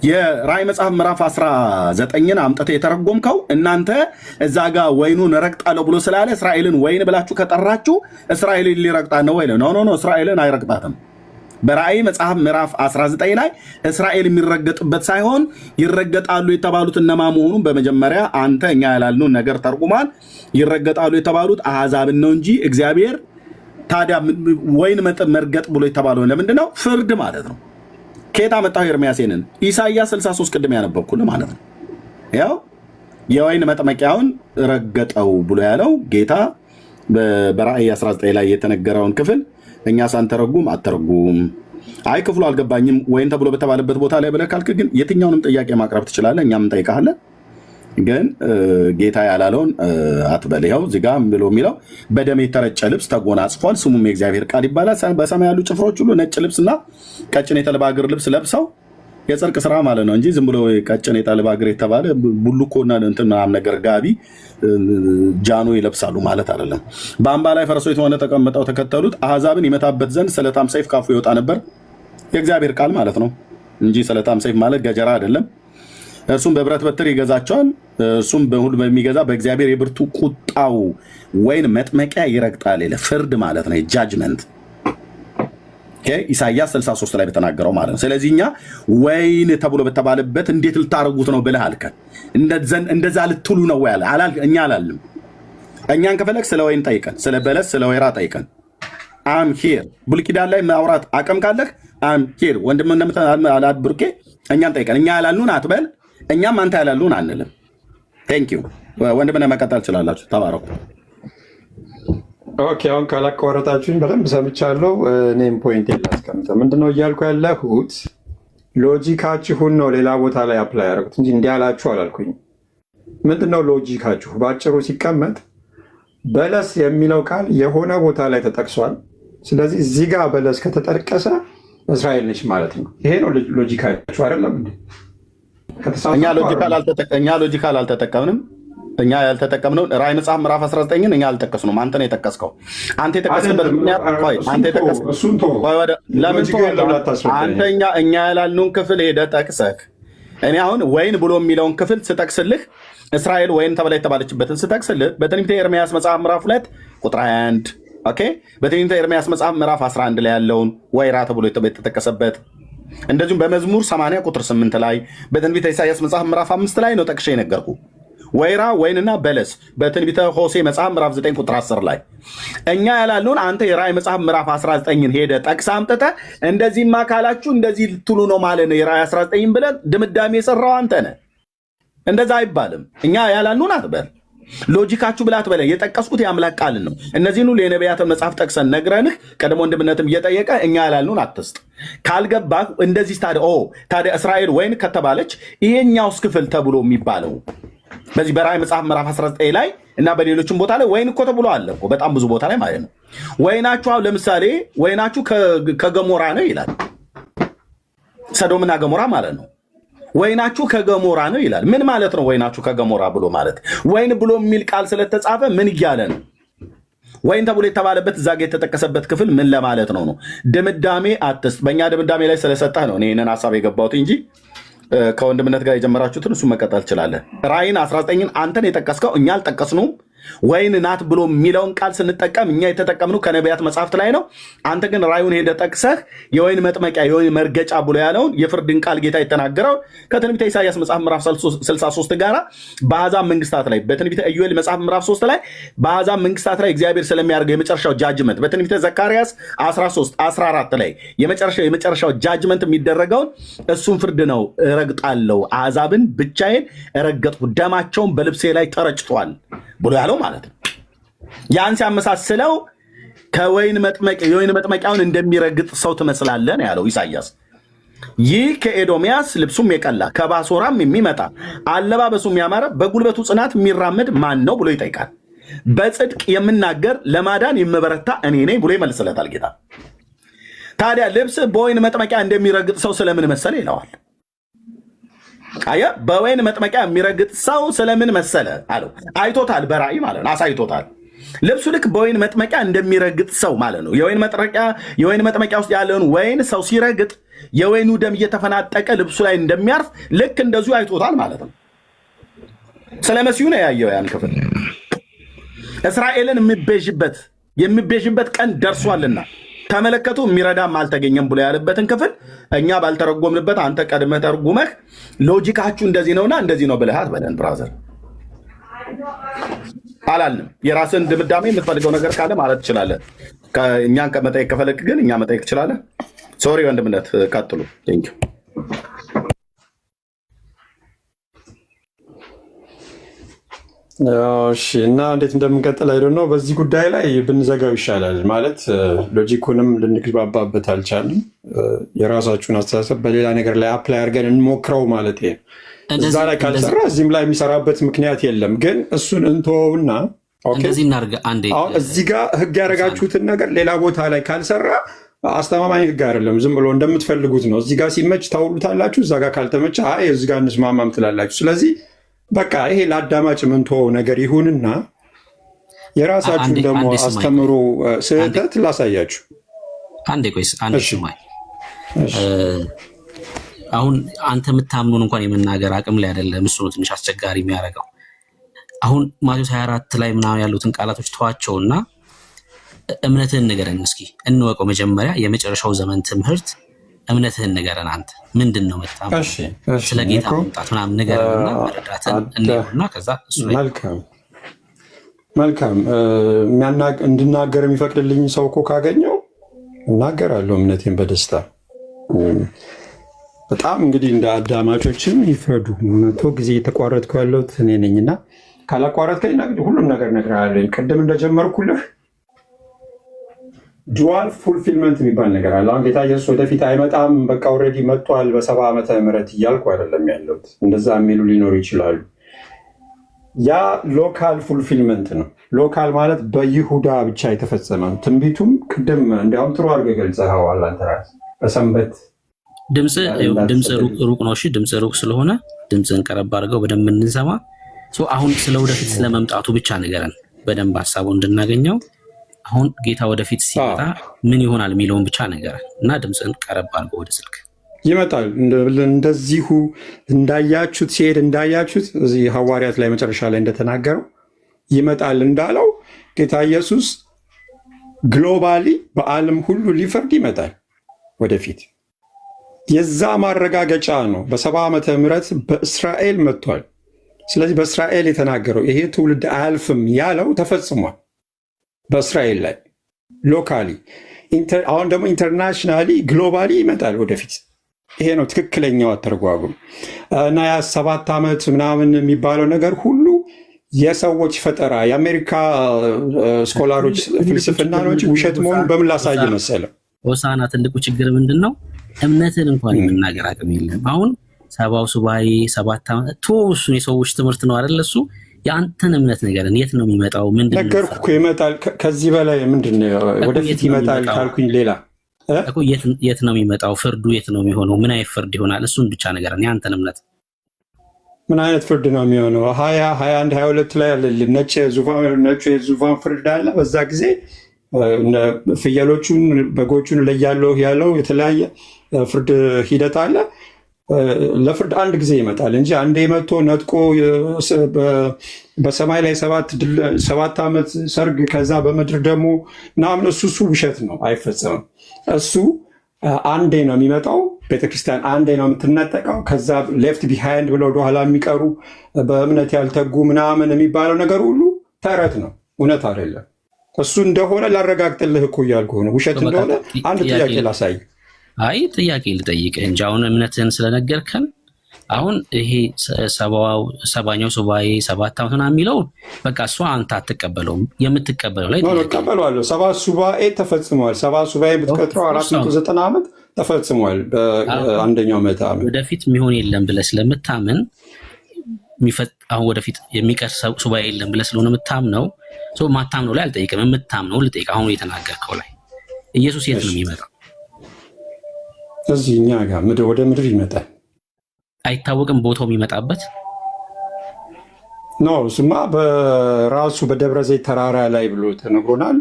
[SPEAKER 1] የራእይ መጽሐፍ ምዕራፍ 19ን አምጥተህ የተረጎምከው እናንተ እዛ ጋር ወይኑን ረግጣለሁ ብሎ ስላለ እስራኤልን ወይን ብላችሁ ከጠራችሁ እስራኤልን ሊረግጣ ነው ወይ? ኖ እስራኤልን አይረግጣትም። በራእይ መጽሐፍ ምዕራፍ 19 ላይ እስራኤል የሚረገጥበት ሳይሆን ይረገጣሉ የተባሉት እነማ መሆኑን በመጀመሪያ አንተ እኛ ያላልነውን ነገር ተርጉሟል። ይረገጣሉ የተባሉት አሕዛብን ነው እንጂ እግዚአብሔር ታዲያ ወይን መርገጥ ብሎ የተባለው ለምንድን ነው? ፍርድ ማለት ነው። ከየት አመጣሁ ኤርምያስን? ኢሳይያስ 63 ቅድም ያነበብኩልህ ማለት ነው። ያው የወይን መጥመቂያውን ረገጠው ብሎ ያለው ጌታ በራእይ 19 ላይ የተነገረውን ክፍል እኛ ሳንተረጉም አተረጉም። አይ ክፍሉ አልገባኝም ወይን ተብሎ በተባለበት ቦታ ላይ ብለህ ካልክ ግን የትኛውንም ጥያቄ ማቅረብ ትችላለህ፣ እኛም እንጠይቃለን። ግን ጌታ ያላለውን አትበል። ይኸው እዚህ ጋር ብሎ የሚለው በደም የተረጨ ልብስ ተጎናጽፏል፣ ስሙም የእግዚአብሔር ቃል ይባላል። በሰማይ ያሉ ጭፍሮች ሁሉ ነጭ ልብስና ቀጭን የተልባ እግር ልብስ ለብሰው የጽድቅ ስራ ማለት ነው እንጂ ዝም ብሎ ቀጭን የተልባ እግር የተባለ ቡልኮና እንትን ምናምን ነገር ጋቢ ጃኖ ይለብሳሉ ማለት አይደለም። በአምባ ላይ ፈረሶች ሆነ ተቀምጠው ተከተሉት፣ አሕዛብን ይመታበት ዘንድ ስለታም ሰይፍ ካፉ ይወጣ ነበር። የእግዚአብሔር ቃል ማለት ነው እንጂ ስለታም ሰይፍ ማለት ገጀራ አይደለም። እርሱም በብረት በትር ይገዛቸዋል። እርሱም በሁሉ በሚገዛ በእግዚአብሔር የብርቱ ቁጣው ወይን መጥመቂያ ይረግጣል ይላል። ፍርድ ማለት ነው፣ ጃጅመንት። ኢሳይያስ 63 ላይ በተናገረው ማለት ነው። ስለዚህ እኛ ወይን ተብሎ በተባለበት እንዴት ልታረጉት ነው ብለህ አልከን። እንደዛ ልትሉ ነው ወይ አለ። እኛ አላልም። እኛን ከፈለግ ስለ ወይን ጠይቀን፣ ስለ በለስ፣ ስለ ወይራ ጠይቀን። አም ሂር ብሉይ ኪዳን ላይ ማውራት አቅም ካለህ አም ሂር ወንድም እንደምታላድ ብሩኬ እኛን ጠይቀን። እኛ ያላልኑን አትበል፣ እኛም አንተ ያላልኑን አንልም። ቴንክ ዩ ወንድምና መቀጠል ትችላላችሁ። ተባረኩ።
[SPEAKER 2] ኦኬ፣ አሁን ካላቋረጣችሁኝ በደንብ ሰምቻለሁ። እኔም ፖይንት ላስቀምጠ። ምንድነው እያልኩ ያለሁት ሎጂካችሁን ነው ሌላ ቦታ ላይ አፕላይ ያደረጉት እንጂ እንዲህ አላችሁ አላልኩኝ። ምንድነው ሎጂካችሁ? በአጭሩ ሲቀመጥ በለስ የሚለው ቃል የሆነ ቦታ ላይ ተጠቅሷል። ስለዚህ እዚህ ጋር በለስ ከተጠቀሰ እስራኤል ነች ማለት ነው። ይሄ ነው ሎጂካችሁ አይደለም እንዴ?
[SPEAKER 1] እኛ ሎጂካል አልተጠቀምንም። እኛ ያልተጠቀምነው ራዕይ መጽሐፍ ምዕራፍ 19ን እኛ አልጠቀስነውም። አንተ ነው የጠቀስከው። አንተ የጠቀስክበት ምክንያት እኛ ያላልነውን ክፍል ሄደህ ጠቅሰህ እኔ አሁን ወይን ብሎ የሚለውን ክፍል ስጠቅስልህ እስራኤል ወይን ተብላ የተባለችበትን ስጠቅስልህ በትንቢተ ኤርምያስ መጽሐፍ ምዕራፍ 2 ቁጥር 21 ኦኬ፣ በትንቢተ ኤርምያስ መጽሐፍ ምዕራፍ 11 ላይ ያለውን ወይራ ተብሎ የተጠቀሰበት እንደዚሁም በመዝሙር 80 ቁጥር 8 ላይ በትንቢተ ኢሳይያስ መጽሐፍ ምዕራፍ 5 ላይ ነው ጠቅሼ የነገርኩ። ወይራ ወይንና በለስ በትንቢተ ሆሴ መጽሐፍ ምዕራፍ 9 ቁጥር 10 ላይ እኛ ያላልነውን አንተ የራዕይ መጽሐፍ ምዕራፍ 19ን ሄደህ ጠቅሰህ አምጥተህ እንደዚህማ ካላችሁ እንደዚህ ልትሉ ነው ማለት ነው የራዕይ 19 ብለህ ድምዳሜ የሰራው አንተ ነህ። እንደዛ አይባልም። እኛ ያላልነውን አትበል፣ ሎጂካችሁ ብላ አትበል። የጠቀስኩት የአምላክ ቃልን ነው። እነዚህን ሁሉ የነቢያትን መጽሐፍ ጠቅሰን ነግረንህ ቀድሞ ወንድምነትም እየጠየቀ እኛ ያላልነውን አትስጥ። ካልገባህ እንደዚህ ታዲያ እስራኤል ወይን ከተባለች ይሄኛውስ ክፍል ተብሎ የሚባለው በዚህ በራዕይ መጽሐፍ ምዕራፍ 19 ላይ እና በሌሎችም ቦታ ላይ ወይን እኮ ተብሎ አለ እኮ በጣም ብዙ ቦታ ላይ ማለት ነው። ወይናችሁ አሁን ለምሳሌ ወይናችሁ ከገሞራ ነው ይላል። ሰዶምና ገሞራ ማለት ነው። ወይናችሁ ከገሞራ ነው ይላል። ምን ማለት ነው ወይናችሁ ከገሞራ ብሎ ማለት? ወይን ብሎ የሚል ቃል ስለተጻፈ ምን እያለ ነው? ወይን ተብሎ የተባለበት እዛ ጋ የተጠቀሰበት ክፍል ምን ለማለት ነው? ድምዳሜ አትስጥ። በእኛ ድምዳሜ ላይ ስለሰጠህ ነው እኔ ይህንን ሀሳብ የገባሁት እንጂ ከወንድምነት ጋር የጀመራችሁትን እሱ መቀጠል ትችላለን። ራዕይን 19ን አንተን የጠቀስከው እኛ አልጠቀስነውም። ወይን ናት ብሎ የሚለውን ቃል ስንጠቀም እኛ የተጠቀምነው ከነቢያት መጽሐፍት ላይ ነው። አንተ ግን ራዕዩን ሄደህ ጠቅሰህ የወይን መጥመቂያ የወይን መርገጫ ብሎ ያለውን የፍርድን ቃል ጌታ የተናገረው ከትንቢተ ኢሳይያስ መጽሐፍ ምዕራፍ 63 ጋር በአሕዛብ መንግስታት ላይ በትንቢተ ኢዮኤል መጽሐፍ ምዕራፍ 3 ላይ በአሕዛብ መንግስታት ላይ እግዚአብሔር ስለሚያደርገው የመጨረሻው ጃጅመንት በትንቢተ ዘካርያስ 13-14 ላይ የመጨረሻው ጃጅመንት የሚደረገውን እሱን ፍርድ ነው። እረግጣለሁ፣ አሕዛብን ብቻዬን እረገጥኩ፣ ደማቸውን በልብሴ ላይ ተረጭቷል ብሎ ያለው ማለት ነው። ያን ሲያመሳስለው የወይን መጥመቂያውን እንደሚረግጥ ሰው ትመስላለህ ነው ያለው ኢሳይያስ። ይህ ከኤዶምያስ ልብሱም የቀላ ከባሶራም የሚመጣ አለባበሱም ያማረ በጉልበቱ ጽናት የሚራመድ ማን ነው ብሎ ይጠይቃል። በጽድቅ የምናገር ለማዳን የምበረታ እኔ ነኝ ብሎ ይመልስለታል ጌታ። ታዲያ ልብስ በወይን መጥመቂያ እንደሚረግጥ ሰው ስለምን መሰለ ይለዋል። አየህ፣ በወይን መጥመቂያ የሚረግጥ ሰው ስለምን መሰለ አለው። አይቶታል፣ በራእይ ማለት ነው፣ አሳይቶታል። ልብሱ ልክ በወይን መጥመቂያ እንደሚረግጥ ሰው ማለት ነው። የወይን መጥመቂያ ውስጥ ያለውን ወይን ሰው ሲረግጥ የወይኑ ደም እየተፈናጠቀ ልብሱ ላይ እንደሚያርፍ ልክ እንደዚሁ አይቶታል ማለት ነው። ስለ መሲሁ ነው ያየው ያን ክፍል። እስራኤልን የሚቤዥበት ቀን ደርሷልና ተመለከቱ የሚረዳም አልተገኘም ብሎ ያለበትን ክፍል እኛ ባልተረጎምንበት አንተ ቀድመህ ተርጉመህ ሎጂካችሁ እንደዚህ ነውና እንደዚህ ነው ብለህ አትበለን ብራዘር። አላልንም። የራስን ድምዳሜ የምትፈልገው ነገር ካለ ማለት ትችላለህ። እኛን ከመጠየቅ ከፈለግ ግን እኛ መጠየቅ ትችላለህ። ሶሪ ወንድምነት፣ ቀጥሉ። ቴንኪው።
[SPEAKER 2] እሺ እና እንዴት እንደምንቀጥል አይደል ነው። በዚህ ጉዳይ ላይ ብንዘጋው ይሻላል። ማለት ሎጂኩንም ልንግባባበት አልቻልንም። የራሳችሁን አስተሳሰብ በሌላ ነገር ላይ አፕላይ አድርገን እንሞክረው ማለት ነው። እዛ ላይ ካልሰራ እዚህም ላይ የሚሰራበት ምክንያት የለም። ግን እሱን እንተወውና
[SPEAKER 3] እንደዚህ እናድርግ። አንዴ
[SPEAKER 2] አሁን እዚህ ጋር ህግ ያደረጋችሁትን ነገር ሌላ ቦታ ላይ ካልሰራ አስተማማኝ ህግ አይደለም። ዝም ብሎ እንደምትፈልጉት ነው። እዚህ ጋር ሲመች ታውሉታላችሁ፣ እዛ ጋር ካልተመች አይ እዚህ ጋር እንስማማም ትላላችሁ። ስለዚህ በቃ ይሄ ለአዳማጭ ምንተወው ነገር ይሁንና የራሳችሁን ደግሞ አስተምሮ ስህተት ላሳያችሁ።
[SPEAKER 3] አንዴ ቆይስ፣ አንዴ ስማኝ። አሁን አንተ የምታምኑን እንኳን የመናገር አቅም ላይ አይደለም። እሱ ነው ትንሽ አስቸጋሪ የሚያደርገው። አሁን ማቴዎስ 24 ላይ ምናምን ያሉትን ቃላቶች ተዋቸውና እምነትህን ንገረን እስኪ እንወቀው። መጀመሪያ የመጨረሻው ዘመን ትምህርት እምነትህን ንገረን። አንተ ምንድን ነው መጣም ስለ ጌታ መምጣት ምናምን ንገረንና መረዳትን እንየውና ከዛ እሱ ላይ
[SPEAKER 2] መልካም እንድናገር የሚፈቅድልኝ ሰው እኮ ካገኘው እናገራለሁ እምነቴን በደስታ። በጣም እንግዲህ እንደ አዳማጮችም ይፍረዱ። 100 ጊዜ የተቋረጥኩ ያለሁት እኔ ነኝና ካላቋረጥከኝ ሁሉም ነገር እነግርሃለሁ። ቅድም እንደጀመርኩልህ ዱዋል ፉልፊልመንት የሚባል ነገር አለ። አሁን ጌታ ኢየሱስ ወደፊት አይመጣም፣ በቃ ኦልሬዲ መጥቷል በ70 ዓመተ ምህረት እያልኩ አይደለም ያለሁት። እንደዛ የሚሉ ሊኖሩ ይችላሉ። ያ ሎካል ፉልፊልመንት ነው። ሎካል ማለት በይሁዳ ብቻ የተፈጸመ ነው። ትንቢቱም ቅድም እንዲያውም ጥሩ አድርገህ ገልጸኸዋል አንተ ራስህ በሰንበት።
[SPEAKER 3] ድምፅ ሩቅ ነው። እሺ ድምፅ ሩቅ ስለሆነ ድምፅን ቀረብ አድርገው በደንብ እንሰማ። አሁን ስለ ወደፊት ስለመምጣቱ ብቻ ንገረን በደንብ ሀሳቡ እንድናገኘው። አሁን ጌታ ወደፊት ሲመጣ ምን ይሆናል የሚለውን ብቻ ንገረን እና ድምፅን ቀረብ አድርገው ወደ ስልክ።
[SPEAKER 2] ይመጣል እንደዚሁ እንዳያችሁት ሲሄድ እንዳያችሁት እዚህ ሐዋርያት ላይ መጨረሻ ላይ እንደተናገረው ይመጣል እንዳለው ጌታ ኢየሱስ ግሎባሊ በዓለም ሁሉ ሊፈርድ ይመጣል ወደፊት። የዛ ማረጋገጫ ነው። በ70 ዓመተ ምህረት በእስራኤል መጥቷል። ስለዚህ በእስራኤል የተናገረው ይሄ ትውልድ አያልፍም ያለው ተፈጽሟል በእስራኤል ላይ ሎካሊ። አሁን ደግሞ ኢንተርናሽናሊ ግሎባሊ ይመጣል ወደፊት። ይሄ ነው ትክክለኛው አተረጓጉም እና ያ 7 ዓመት ምናምን የሚባለው ነገር ሁሉ የሰዎች ፈጠራ የአሜሪካ ስኮላሮች ፍልስፍና ነው እንጂ ውሸት መሆኑን በምን ላሳይ መሰለው?
[SPEAKER 3] ሆሳና ትልቁ ችግር ምንድን ነው? እምነትን እንኳን የመናገር አቅም የለም። አሁን 70 ሱባኤ 7 ዓመት እሱን የሰዎች ትምህርት ነው አይደል? እሱ የአንተን እምነት ነገርን የት ነው የሚመጣው? ምንድን ነው
[SPEAKER 2] ነገርኩ እኮ ይመጣል። ከዚህ በላይ ምንድን ነው ወደፊት ይመጣል ካልኩኝ ሌላ
[SPEAKER 3] እኮ የት ነው የሚመጣው? ፍርዱ የት ነው የሚሆነው? ምን አይነት ፍርድ ይሆናል? እሱን ብቻ ነገርን የአንተን እምነት።
[SPEAKER 2] ምን አይነት ፍርድ ነው የሚሆነው? 20 21 22 ላይ አለ ነጭ የዙፋን ፍርድ አለ። በዛ ጊዜ ፍየሎቹን በጎቹን ለያለው ያለው የተለያየ ፍርድ ሂደት አለ። ለፍርድ አንድ ጊዜ ይመጣል እንጂ አንዴ መጥቶ ነጥቆ በሰማይ ላይ 7 ዓመት ሰርግ ከዛ በምድር ደግሞ ምናምን እሱ ውሸት ነው፣ አይፈጸምም። እሱ አንዴ ነው የሚመጣው። ቤተክርስቲያን አንዴ ነው የምትነጠቀው። ከዛ ሌፍት ቢሃይንድ ብለው ወደኋላ የሚቀሩ በእምነት ያልተጉ ምናምን የሚባለው ነገር ሁሉ ተረት ነው፣ እውነት አይደለም። እሱ እንደሆነ ላረጋግጥልህ እኮ እያልኩህ ነው። ውሸት እንደሆነ አንድ ጥያቄ ላሳይ።
[SPEAKER 3] አይ ጥያቄ ልጠይቅህ እንጂ አሁን እምነትህን ስለነገርከን አሁን ይሄ 70ኛው ሱባኤ 7 ዓመት ምናምን የሚለው በቃ እሷ አንተ አትቀበለውም። የምትቀበለው ላይ
[SPEAKER 2] እቀበለዋለሁ። 7 ሱባኤ ተፈጽሟል። 7 ሱባኤ ብትቀጥረው 490 ዓመት ተፈጽሟል። በአንደኛው ምዕተ ዓመት
[SPEAKER 3] ወደፊት የሚሆን የለም ብለህ ስለምታምን አሁን ወደፊት የሚቀር ሱባኤ የለም ብለህ ስለሆነ የምታምነው ማታምነው ላይ አልጠይቅም። የምታምነው ልጠይቅ። አሁን የተናገርከው ላይ ኢየሱስ የት ነው የሚመጣው?
[SPEAKER 2] እዚህ እኛ ጋር ወደ ምድር ይመጣል።
[SPEAKER 3] አይታወቅም ቦታው የሚመጣበት
[SPEAKER 2] ነው። እሱማ በራሱ በደብረ ዘይት ተራራ ላይ ብሎ ተነግሮናል።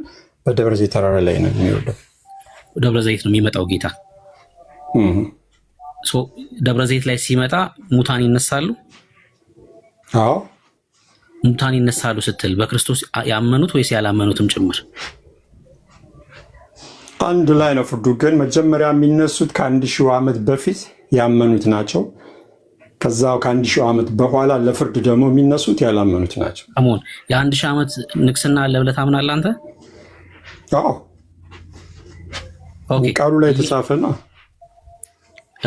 [SPEAKER 2] በደብረ ዘይት ተራራ ላይ ነው የሚወርደው።
[SPEAKER 3] ደብረ ዘይት ነው የሚመጣው ጌታ። ደብረ ዘይት ላይ ሲመጣ ሙታን ይነሳሉ።
[SPEAKER 2] አዎ
[SPEAKER 3] ሙታን ይነሳሉ ስትል በክርስቶስ ያመኑት ወይስ ያላመኑትም ጭምር?
[SPEAKER 2] አንድ ላይ ነው ፍርዱ። ግን መጀመሪያ የሚነሱት ከ1000 ዓመት በፊት ያመኑት ናቸው። ከዛው ከ1000 ዓመት በኋላ ለፍርድ ደግሞ የሚነሱት ያላመኑት ናቸው።
[SPEAKER 3] አሞን የ1000 ዓመት ንግስና አለ ብለህ ታምናለህ አንተ?
[SPEAKER 2] አዎ ኦኬ፣ ቃሉ ላይ የተጻፈ ነው።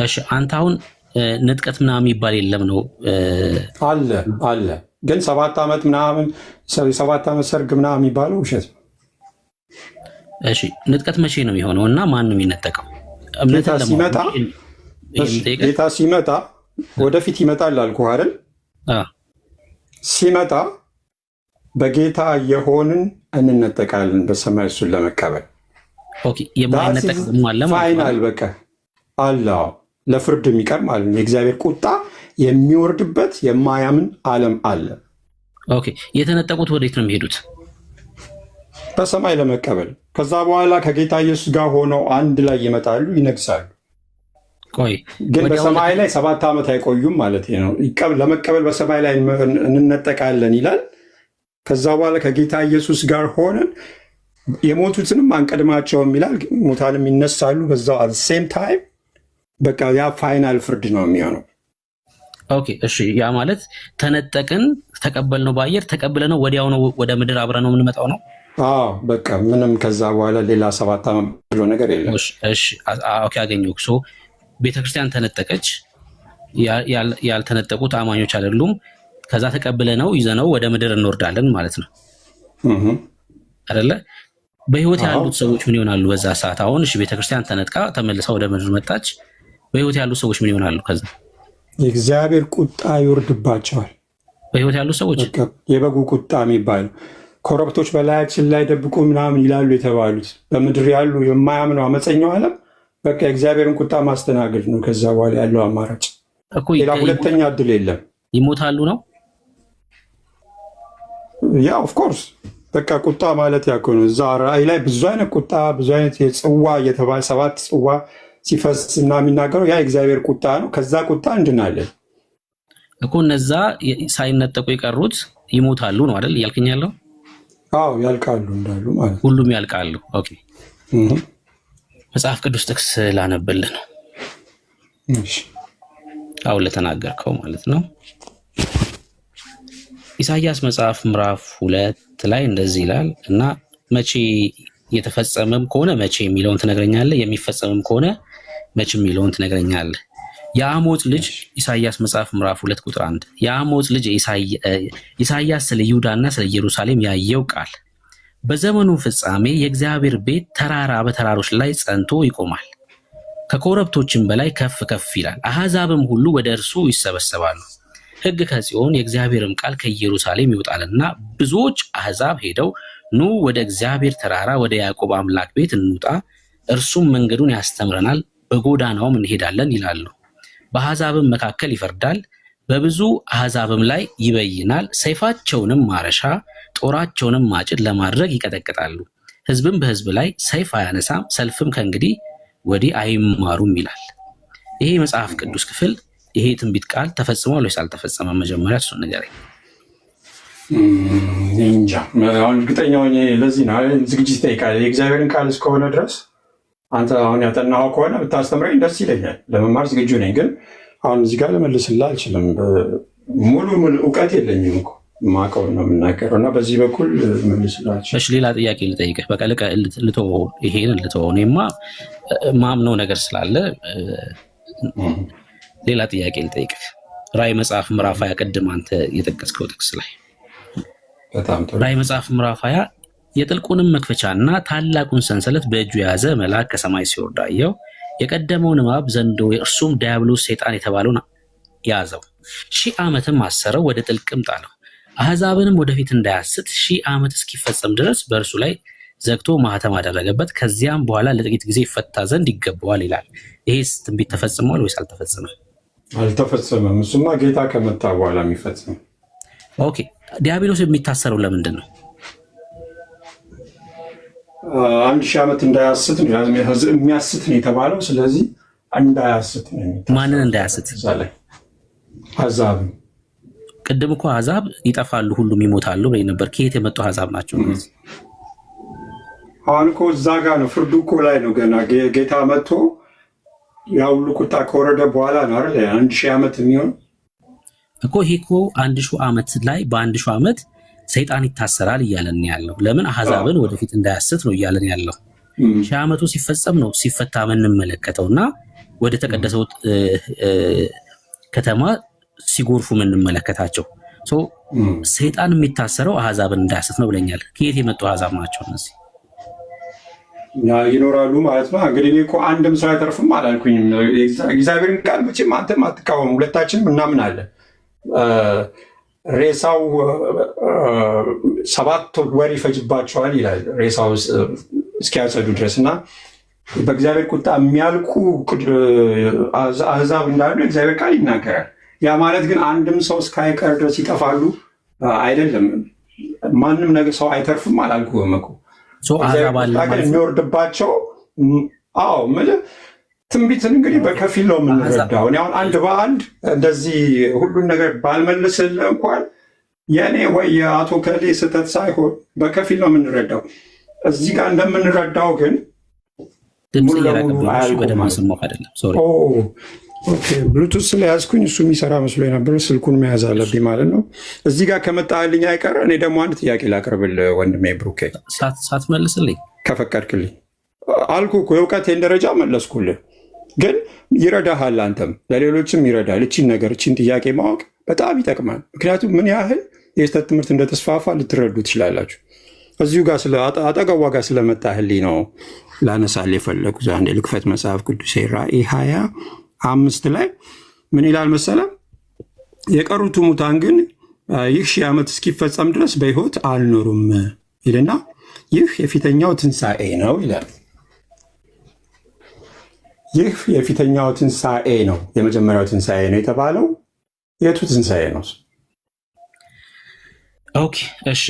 [SPEAKER 3] እሺ አንተ አሁን ንጥቀት ምናምን የሚባል የለም ነው?
[SPEAKER 2] አለ ግን 7 ዓመት ምናምን 7 ዓመት ሰርግ ምናምን የሚባለው ውሸት ነው።
[SPEAKER 3] እሺ ንጥቀት መቼ ነው የሚሆነው እና ማን ነው የሚነጠቀው?
[SPEAKER 2] ጌታ ሲመጣ ወደፊት ይመጣል አልኩህ አይደል? ሲመጣ በጌታ የሆንን እንነጠቃለን በሰማይ እሱን ለመቀበል። ፋይናል በቃ አለ ለፍርድ የሚቀር ማለት ነው። የእግዚአብሔር ቁጣ የሚወርድበት የማያምን ዓለም አለ።
[SPEAKER 3] የተነጠቁት ወዴት ነው የሚሄዱት?
[SPEAKER 2] በሰማይ ለመቀበል። ከዛ በኋላ ከጌታ ኢየሱስ ጋር ሆነው አንድ ላይ ይመጣሉ፣ ይነግሳሉ። ግን በሰማይ ላይ 7 ዓመት አይቆዩም ማለት ነው። ለመቀበል በሰማይ ላይ እንነጠቃለን ይላል። ከዛ በኋላ ከጌታ ኢየሱስ ጋር ሆነን የሞቱትንም አንቀድማቸውም ይላል። ሙታንም ይነሳሉ በዛው አት ሴም ታይም። በቃ ያ ፋይናል ፍርድ ነው የሚሆነው።
[SPEAKER 3] እሺ ያ ማለት ተነጠቅን፣ ተቀበልነው፣ በአየር ተቀብለነው ወዲያው ነው ወደ ምድር አብረን ነው የምንመጣው ነው።
[SPEAKER 2] በቃ ምንም ከዛ በኋላ ሌላ 7 ዓመት ብሎ ነገር የለም።
[SPEAKER 3] እሺ አገኘሁ። ቤተክርስቲያን ተነጠቀች፣ ያልተነጠቁት አማኞች አይደሉም። ከዛ ተቀብለነው ይዘነው ወደ ምድር እንወርዳለን ማለት ነው አይደለ? በህይወት ያሉት ሰዎች ምን ይሆናሉ በዛ ሰዓት? አሁን እሺ ቤተክርስቲያን ተነጥቃ ተመልሳ ወደ ምድር መጣች። በህይወት ያሉት ሰዎች ምን ይሆናሉ? ከዛ
[SPEAKER 2] የእግዚአብሔር ቁጣ ይወርድባቸዋል።
[SPEAKER 3] በህይወት ያሉት ሰዎች
[SPEAKER 2] የበጉ ቁጣ የሚባለው ኮረብቶች በላያችን ላይ ደብቁ ምናምን ይላሉ የተባሉት በምድር ያሉ የማያምነው አመፀኛው ዓለም በቃ የእግዚአብሔርን ቁጣ ማስተናገድ ነው። ከዛ በኋላ ያለው አማራጭ ሌላ ሁለተኛ እድል የለም።
[SPEAKER 3] ይሞታሉ ነው
[SPEAKER 2] ያ ኦፍኮርስ በቃ ቁጣ ማለት ያኮ ነው። እዛ ራእይ ላይ ብዙ አይነት ቁጣ ብዙ አይነት የጽዋ እየተባለ 7 ጽዋ ሲፈስ እና የሚናገረው ያ የእግዚአብሔር ቁጣ ነው። ከዛ ቁጣ እንድናለን
[SPEAKER 3] እኮ። እነዛ ሳይነጠቁ የቀሩት ይሞታሉ ነው አይደል እያልከኝ ያለው?
[SPEAKER 2] ያልቃሉ እንዳሉ ማለት
[SPEAKER 3] ሁሉም ያልቃሉ። መጽሐፍ ቅዱስ ጥቅስ ላነብልህ ነው አሁን ለተናገርከው ማለት ነው። ኢሳይያስ መጽሐፍ ምዕራፍ 2 ላይ እንደዚህ ይላል እና መቼ የተፈጸመም ከሆነ መቼ የሚለውን ትነግረኛለህ፣ የሚፈጸምም ከሆነ መቼ የሚለውን ትነግረኛለህ። የአሞጽ ልጅ ኢሳይያስ መጽሐፍ ምዕራፍ 2 ቁጥር 1 የአሞጽ ልጅ ኢሳይያስ ስለ ይሁዳና ስለ ኢየሩሳሌም ያየው ቃል በዘመኑ ፍጻሜ የእግዚአብሔር ቤት ተራራ በተራሮች ላይ ጸንቶ ይቆማል፣ ከኮረብቶችም በላይ ከፍ ከፍ ይላል፣ አሕዛብም ሁሉ ወደ እርሱ ይሰበሰባሉ። ሕግ ከጽዮን የእግዚአብሔርም ቃል ከኢየሩሳሌም ይወጣልና ብዙዎች አሕዛብ ሄደው ኑ ወደ እግዚአብሔር ተራራ ወደ ያዕቆብ አምላክ ቤት እንውጣ፣ እርሱም መንገዱን ያስተምረናል፣ በጎዳናውም እንሄዳለን ይላሉ። በአሕዛብም መካከል ይፈርዳል፣ በብዙ አሕዛብም ላይ ይበይናል። ሰይፋቸውንም ማረሻ ጦራቸውንም ማጭድ ለማድረግ ይቀጠቅጣሉ። ሕዝብም በሕዝብ ላይ ሰይፍ አያነሳም፣ ሰልፍም ከእንግዲህ ወዲህ አይማሩም ይላል። ይሄ መጽሐፍ ቅዱስ ክፍል ይሄ ትንቢት ቃል ተፈጽሟል ወይስ አልተፈጸመም? መጀመሪያ እሱን ንገረኝ።
[SPEAKER 2] እንጃ አሁን እርግጠኛ ሆኜ ለዚህ ነው ዝግጅት ይጠይቃል። የእግዚአብሔርን ቃል እስከሆነ ድረስ አንተ አሁን ያጠናኸው ከሆነ ብታስተምረኝ ደስ ይለኛል። ለመማር ዝግጁ ነኝ፣ ግን አሁን እዚህ ጋር ልመልስልህ አልችልም። ሙሉ እውቀት የለኝም እኮ የማውቀውን ነው የምናገረው እና በዚህ በኩል ልመልስልህ አልችልም።
[SPEAKER 3] እሺ ሌላ ጥያቄ ልጠይቅህ። በቃ ልተወው፣ ይሄን ልተወው። እኔማ ማምነው ነገር ስላለ ሌላ ጥያቄ ልጠይቅህ። ራዕይ መጽሐፍ ምዕራፍ 20 ቅድም አንተ የጠቀስከው ጥቅስ ላይ ራዕይ መጽሐፍ ምዕራፍ 20 የጥልቁንም መክፈቻና ታላቁን ሰንሰለት በእጁ የያዘ መልአክ ከሰማይ ሲወርድ አየሁ። የቀደመውን እባብ ዘንዶ እርሱም ዲያብሎስ ሰይጣን የተባለውን ያዘው፣ 1000 ዓመትም አሰረው፣ ወደ ጥልቅም ጣለው። አሕዛብንም ወደፊት እንዳያስት 1000 ዓመት እስኪፈጸም ድረስ በእርሱ ላይ ዘግቶ ማህተም አደረገበት። ከዚያም በኋላ ለጥቂት ጊዜ ይፈታ ዘንድ ይገባዋል ይላል። ይሄስ ትንቢት ተፈጽሟል ወይስ አልተፈጸመም?
[SPEAKER 2] አልተፈጸመም። እሱማ ጌታ ከመጣ በኋላ የሚፈጸም።
[SPEAKER 3] ኦኬ ዲያብሎስ የሚታሰረው ለምንድን ነው?
[SPEAKER 2] 1000 ዓመት እንዳያስት ነው የሚያስት ነው የተባለው። ስለዚህ እንዳያስት ነው የሚታሰረው።
[SPEAKER 3] ማንን እንዳያስት?
[SPEAKER 2] አሕዛብ።
[SPEAKER 3] ቅድም እኮ አሕዛብ ይጠፋሉ ሁሉም ይሞታሉ ብለኝ ነበር። ከየት የመጡ አሕዛብ ናቸው?
[SPEAKER 2] አሁን እኮ እዛ ጋር ነው ፍርዱ እኮ ላይ ነው። ገና ጌታ መጥቶ ያ ሁሉ ቁጣ ከወረደ በኋላ ነው አይደል 1000 ዓመት የሚሆን
[SPEAKER 3] እኮ። ይሄ እኮ 1000 ዓመት ላይ በ1000 ዓመት ሰይጣን ይታሰራል እያለን ያለው። ለምን? አሕዛብን ወደፊት እንዳያስት ነው እያለን ያለው። 1000 ዓመቱ ሲፈጸም ነው ሲፈታ የምንመለከተውና ወደ ተቀደሰው ከተማ ሲጎርፉ የምንመለከታቸው። ሰይጣን የሚታሰረው አሕዛብን እንዳያስት ነው ብለኛል። ከየት የመጡ አሕዛብ ናቸው እነዚህ?
[SPEAKER 2] ይኖራሉ ማለት ነው። እንግዲህ እኔ እኮ አንድም ሰው አይተርፍም አላልኩኝም። እግዚአብሔርን ቃል መቼም አንተም አትቃወም፣ ሁለታችንም እናምናለን። ሬሳው 7 ወር ይፈጅባቸዋል ይላል ሬሳው እስኪያጸዱ ድረስ እና በእግዚአብሔር ቁጣ የሚያልቁ አሕዛብ እንዳሉ እግዚአብሔር ቃል ይናገራል። ያ ማለት ግን አንድም ሰው እስካይቀር ድረስ ይጠፋሉ አይደለም። ማንም ነገር ሰው አይተርፍም አላልኩም እኮ የሚወርድባቸው። አዎ ትንቢትን እንግዲህ በከፊል ነው የምንረዳው። አሁን አንድ በአንድ እንደዚህ ሁሉን ነገር ባልመልስልህ እንኳን የእኔ ወይ የአቶ ከሌ ስህተት ሳይሆን በከፊል ነው የምንረዳው። እዚህ ጋር እንደምንረዳው ግን ብሉቱዝ ስለያዝኩኝ እሱ የሚሰራ መስሎ የነበረ ስልኩን መያዝ አለብኝ ማለት ነው። እዚህ ጋር ከመጣልኝ አይቀር እኔ ደግሞ አንድ ጥያቄ ላቅርብልህ ወንድሜ ብሩኬ፣
[SPEAKER 3] ሳትመልስልኝ
[SPEAKER 2] ከፈቀድክልኝ። አልኩ እኮ የእውቀቴን ደረጃ መለስኩልህ፣ ግን ይረዳሃል፣ አንተም ለሌሎችም ይረዳል። እቺን ነገር እቺን ጥያቄ ማወቅ በጣም ይጠቅማል። ምክንያቱም ምን ያህል የስህተት ትምህርት እንደተስፋፋ ልትረዱ ትችላላችሁ። እዚሁ ጋር አጠገቧ ጋር ስለመጣህልኝ ነው ላነሳል የፈለጉት። አንዴ ልክፈት መጽሐፍ ቅዱስ ራዕይ 25 ላይ ምን ይላል መሰለ? የቀሩት ሙታን ግን ይህ 1000 ዓመት እስኪፈጸም ድረስ በሕይወት አልኖሩም ይልና ይህ የፊተኛው ትንሣኤ ነው ይላል። ይህ የፊተኛው ትንሣኤ ነው፣ የመጀመሪያው ትንሣኤ ነው የተባለው የቱ ትንሣኤ ነው?
[SPEAKER 3] ኦኬ እሺ፣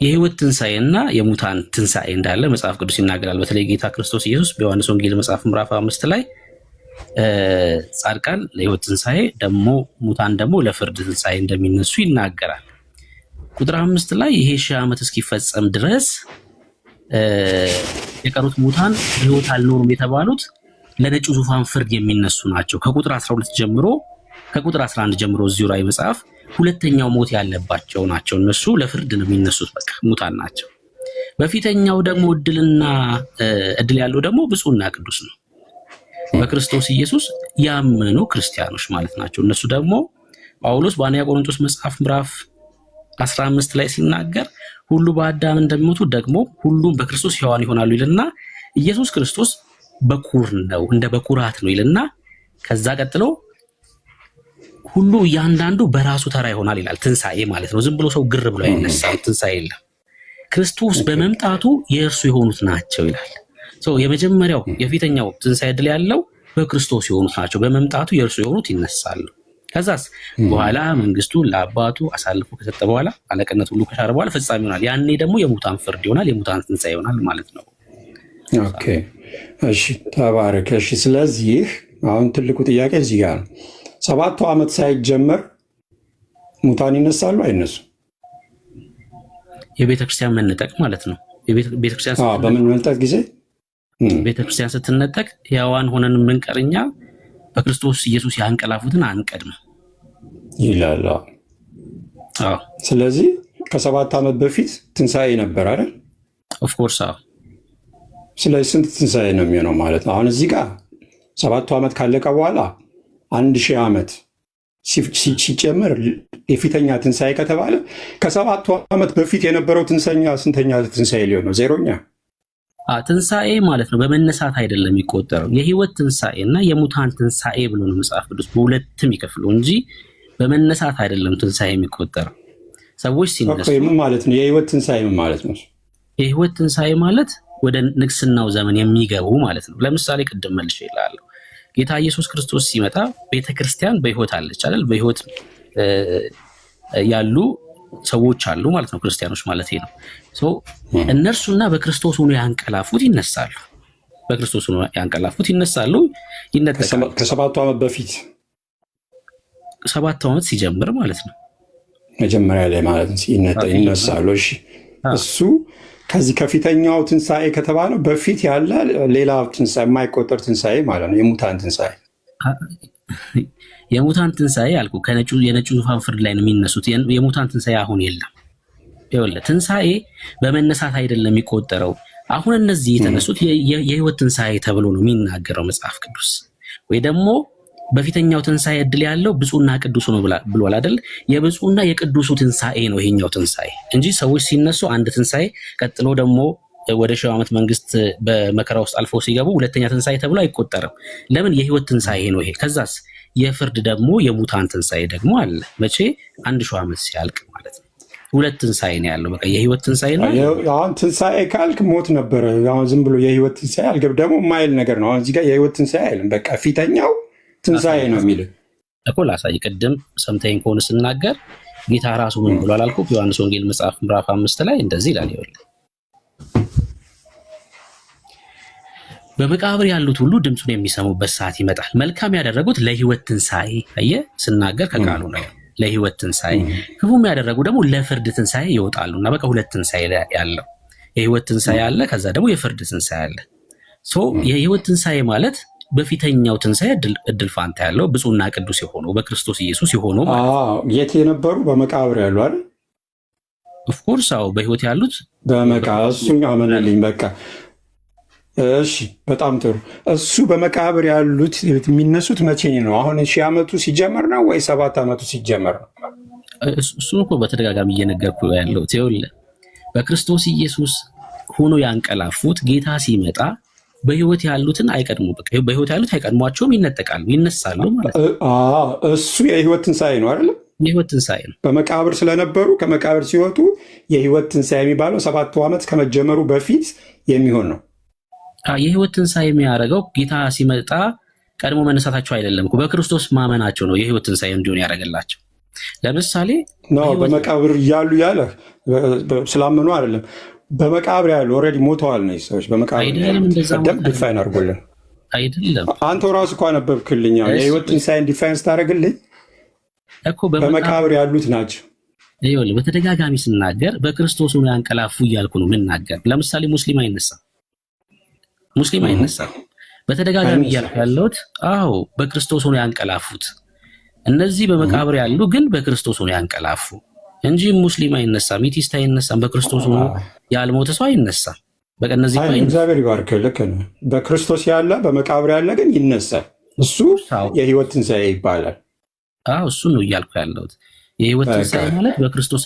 [SPEAKER 3] የህይወት ትንሣኤና የሙታን ትንሣኤ እንዳለ መጽሐፍ ቅዱስ ይናገራል። በተለይ ጌታ ክርስቶስ ኢየሱስ በዮሐንስ ወንጌል መጽሐፍ ምዕራፍ 5 ላይ ጻድቃን ለህይወት ትንሣኤ ደግሞ ሙታን ደግሞ ለፍርድ ትንሣኤ እንደሚነሱ ይናገራል። ቁጥር 5 ላይ ይሄ 1000 ዓመት እስኪፈጸም ድረስ የቀሩት ሙታን በህይወት አልኖሩም የተባሉት ለነጩ ዙፋን ፍርድ የሚነሱ ናቸው። ከቁጥር 12 ጀምሮ ከቁጥር 11 ጀምሮ እዚሁ ራዕይ መጽሐፍ ሁለተኛው ሞት ያለባቸው ናቸው። እነሱ ለፍርድ ነው የሚነሱት፣ በቃ ሙታን ናቸው። በፊተኛው ደግሞ እድል ያለው ደግሞ ብፁዕና ቅዱስ ነው፣ በክርስቶስ ኢየሱስ ያመኑ ክርስቲያኖች ማለት ናቸው። እነሱ ደግሞ ጳውሎስ በአንደኛ ቆሮንቶስ መጽሐፍ ምዕራፍ 15 ላይ ሲናገር ሁሉ በአዳም እንደሚሞቱ ደግሞ ሁሉም በክርስቶስ ሕያዋን ይሆናሉ ይልና ኢየሱስ ክርስቶስ በኩር ነው፣ እንደ በኩራት ነው ይልና ከዛ ቀጥሎ ሁሉ እያንዳንዱ በራሱ ተራ ይሆናል ይላል። ትንሣኤ ማለት ነው። ዝም ብሎ ሰው ግር ብሎ አይነሳም። ትንሣኤ የለም። ክርስቶስ በመምጣቱ የእርሱ የሆኑት ናቸው ይላል። የመጀመሪያው የፊተኛው ትንሣኤ ዕድል ያለው በክርስቶስ የሆኑት ናቸው። በመምጣቱ የእርሱ የሆኑት ይነሳሉ። ከዛስ በኋላ መንግስቱን ለአባቱ አሳልፎ ከሰጠ በኋላ አለቅነት ሁሉ ከሻረ በኋላ ፍጻሜ ይሆናል። ያኔ ደግሞ የሙታን ፍርድ ይሆናል፣ የሙታን ትንሣኤ ይሆናል ማለት ነው።
[SPEAKER 2] ኦኬ እሺ፣ ተባረክ። እሺ፣ ስለዚህ አሁን ትልቁ ጥያቄ እዚህ ጋር ነው። 7ቱ ዓመት ሳይጀመር ሙታን ይነሳሉ አይነሱም?
[SPEAKER 3] የቤተክርስቲያን መነጠቅ ማለት ነው። ቤተክርስቲያን
[SPEAKER 2] በምን መንጠቅ ጊዜ
[SPEAKER 3] ቤተክርስቲያን ስትነጠቅ ሕያዋን ሆነን የምንቀርኛ በክርስቶስ ኢየሱስ ያንቀላፉትን አንቀድም
[SPEAKER 2] ይላል። ስለዚህ ከ7 ዓመት በፊት ትንሣኤ ነበር አይደል?
[SPEAKER 3] ኦፍኮርስ።
[SPEAKER 2] ስለዚህ ስንት ትንሣኤ ነው የሚሆነው ማለት ነው? አሁን እዚህ ጋር 7ቱ ዓመት ካለቀ በኋላ 1000 ዓመት ሲጨምር የፊተኛ ትንሣኤ ከተባለ ከ7ቱ ዓመት በፊት የነበረው ትንሣኤ ስንተኛ ትንሣኤ ሊሆን ነው? ዜሮኛ
[SPEAKER 3] ትንሣኤ ማለት ነው። በመነሳት አይደለም የሚቆጠረው። የህይወት ትንሣኤ እና የሙታን ትንሣኤ ብሎ ነው መጽሐፍ ቅዱስ በሁለትም ይከፍለው እንጂ በመነሳት አይደለም ትንሣኤ የሚቆጠረው። ሰዎች ሲነሱ
[SPEAKER 2] ምን ማለት ነው? የህይወት ትንሣኤ ምን ማለት ነው?
[SPEAKER 3] የህይወት ትንሣኤ ማለት ወደ ንግስናው ዘመን የሚገቡ ማለት ነው። ለምሳሌ ቅድም መልሼ እላለሁ፣ ጌታ ኢየሱስ ክርስቶስ ሲመጣ ቤተክርስቲያን በህይወት አለች አይደል? በህይወት ያሉ ሰዎች አሉ ማለት ነው፣ ክርስቲያኖች ማለት ነው። እነርሱና በክርስቶስ ሆኖ ያንቀላፉት ይነሳሉ። በክርስቶስ ሆኖ ያንቀላፉት ይነሳሉ፣ ይነጠቃሉ።
[SPEAKER 2] ከ7ቱ ዓመት በፊት
[SPEAKER 3] 7 ዓመት ሲጀምር ማለት ነው፣
[SPEAKER 2] መጀመሪያ ላይ ማለት ነው ይነሳሉ። እሺ፣ እሱ ከዚህ ከፊተኛው ትንሣኤ ከተባለው በፊት ያለ ሌላ ትንሣኤ የማይቆጠር ትንሣኤ ማለት ነው። የሙታን ትንሣኤ
[SPEAKER 3] የሙታን ትንሣኤ አልኩ። የነጩ ዙፋን ፍርድ ላይ ነው የሚነሱት። የሙታን ትንሣኤ አሁን የለም። ይኸውልህ ትንሣኤ በመነሳት አይደለም የሚቆጠረው። አሁን እነዚህ የተነሱት የህይወት ትንሣኤ ተብሎ ነው የሚናገረው መጽሐፍ ቅዱስ። ወይ ደግሞ በፊተኛው ትንሣኤ እድል ያለው ብፁዕና ቅዱሱ ነው ብሏል አይደል? የብፁዕና የቅዱሱ ትንሣኤ ነው ይሄኛው ትንሣኤ እንጂ ሰዎች ሲነሱ አንድ ትንሣኤ ቀጥሎ ደግሞ ወደ ሺህ ዓመት መንግስት በመከራ ውስጥ አልፎ ሲገቡ ሁለተኛ ትንሣኤ ተብሎ አይቆጠርም። ለምን? የህይወት ትንሣኤ ነው ይሄ። ከዛስ የፍርድ ደግሞ የሙታን ትንሣኤ ደግሞ አለ። መቼ? 1000 ዓመት ሲያልቅ ማለት ነው። ሁለት ትንሣኤ ነው ያለው። በቃ የህይወት ትንሣኤ ነው።
[SPEAKER 2] አሁን ትንሣኤ ካልክ ሞት ነበረ። አሁን ዝም ብሎ የህይወት ትንሣኤ አልገብ ደግሞ ማይል ነገር ነው። አሁን እዚህ ጋር የህይወት ትንሣኤ አይልም። በቃ ፊተኛው ትንሣኤ ነው የሚል
[SPEAKER 3] እኮ ላሳይ። ቅድም ሰምተኝ ከሆነ ስናገር ጌታ ራሱ ምን ብሏል አልኩ? ዮሐንስ ወንጌል መጽሐፍ ምዕራፍ 5 ላይ እንደዚህ ይላል። ይኸውልህ በመቃብር ያሉት ሁሉ ድምፁን የሚሰሙበት ሰዓት ይመጣል። መልካም ያደረጉት ለህይወት ትንሣኤ፣ አየህ ስናገር ከቃሉ ነው ለህይወት ትንሣኤ፣ ክፉም ያደረጉ ደግሞ ለፍርድ ትንሣኤ ይወጣሉ። እና በቃ ሁለት ትንሣኤ ያለው የህይወት ትንሣኤ አለ፣ ከዛ ደግሞ የፍርድ ትንሣኤ አለ። የህይወት ትንሣኤ ማለት በፊተኛው ትንሣኤ እድል ፋንታ ያለው ብፁዕና ቅዱስ የሆነው በክርስቶስ ኢየሱስ የሆነው
[SPEAKER 2] የት የነበሩ በመቃብር ያሉ አይደል?
[SPEAKER 3] ኦፍኮርስ አዎ፣ በህይወት ያሉት
[SPEAKER 2] በመቃብር እሱኛ አመነልኝ። በቃ እሺ፣ በጣም ጥሩ። እሱ በመቃብር ያሉት የሚነሱት መቼ ነው? አሁን 1000 ዓመቱ ሲጀመር ነው ወይ 7 ዓመቱ ሲጀመር ነው?
[SPEAKER 3] እሱን እኮ በተደጋጋሚ እየነገርኩ ያለው ይኸውልህ፣ በክርስቶስ ኢየሱስ ሆኖ ያንቀላፉት ጌታ ሲመጣ በህይወት ያሉትን አይቀድሙ። በቃ በህይወት ያሉት አይቀድሟቸውም፣ ይነጠቃሉ፣ ይነሳሉ ማለት ነው።
[SPEAKER 2] እሱ የህይወት ትንሣኤ ነው አይደል?
[SPEAKER 3] የህይወት ትንሣኤ ነው።
[SPEAKER 2] በመቃብር ስለነበሩ ከመቃብር ሲወጡ የህይወት ትንሣኤ የሚባለው 7ቱ ዓመት ከመጀመሩ በፊት የሚሆን ነው።
[SPEAKER 3] የህይወት ትንሣኤ የሚያደርገው ጌታ ሲመጣ ቀድሞ መነሳታቸው አይደለም እኮ በክርስቶስ ማመናቸው ነው የህይወት ትንሣኤ እንዲሆን ያደረገላቸው። ለምሳሌ
[SPEAKER 2] በመቃብር እያሉ ያለ ስላመኑ አይደለም። በመቃብር ያሉ ኦልሬዲ ሞተዋል ነው ሰዎች። በመቃብር ዲፋይን አድርጎልን
[SPEAKER 3] አይደለም።
[SPEAKER 2] አንተው ራሱ እኮ አነበብክልኝ። የህይወት ትንሣኤን ዲፋይን ስታደርግልኝ እኮ በመቃብር ያሉት ናቸው።
[SPEAKER 3] ይኸውልህ በተደጋጋሚ ስናገር በክርስቶስ ነው ያንቀላፉ እያልኩ ነው የምናገር። ለምሳሌ ሙስሊም አይነሳም። በተደጋጋሚ እያልኩ ያለሁት አዎ በክርስቶስ ነው ያንቀላፉት። እነዚህ በመቃብር ያሉ ግን በክርስቶስ ነው ያንቀላፉ እንጂ ሙስሊም አይነሳም፣ ሚቲስት አይነሳም። በክርስቶስ ነው ያልሞተ ሰው አይነሳም። በቃ እነዚህ
[SPEAKER 2] እግዚአብሔር ይባርክ። ልክ ነው። በክርስቶስ ያለ በመቃብር ያለ ግን ይነሳል። እሱ የህይወት ትንሣኤ ይባላል።
[SPEAKER 3] አዎ እሱ ነው እያልኩ ያለሁት። የህይወት ትንሣኤ ማለት በክርስቶስ።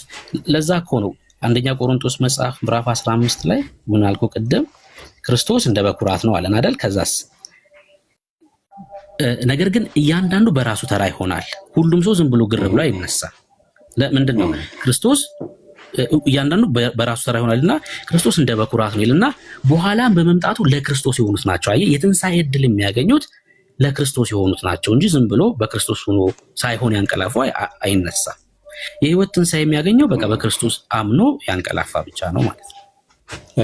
[SPEAKER 3] ለዛ እኮ ነው አንደኛ ቆሮንቶስ መጽሐፍ ምዕራፍ 15 ላይ ምን አልኩ ቅድም? ክርስቶስ እንደ በኩራት ነው አለን አይደል? ከዛስ ነገር ግን እያንዳንዱ በራሱ ተራ ይሆናል። ሁሉም ሰው ዝም ብሎ ግር ብሎ አይነሳም። ለምንድን ነው? ክርስቶስ እያንዳንዱ በራሱ ተራ ይሆናልና ክርስቶስ እንደ በኩራት ነው ይልና በኋላም በመምጣቱ ለክርስቶስ የሆኑት ናቸው። አየህ፣ የትንሣኤ ዕድል የሚያገኙት ለክርስቶስ የሆኑት ናቸው እንጂ ዝም ብሎ በክርስቶስ ሆኖ ሳይሆን ያንቀላፋ አይነሳም። የህይወት ትንሣኤ የሚያገኘው በቃ በክርስቶስ አምኖ ያንቀላፋ ብቻ ነው ማለት ነው።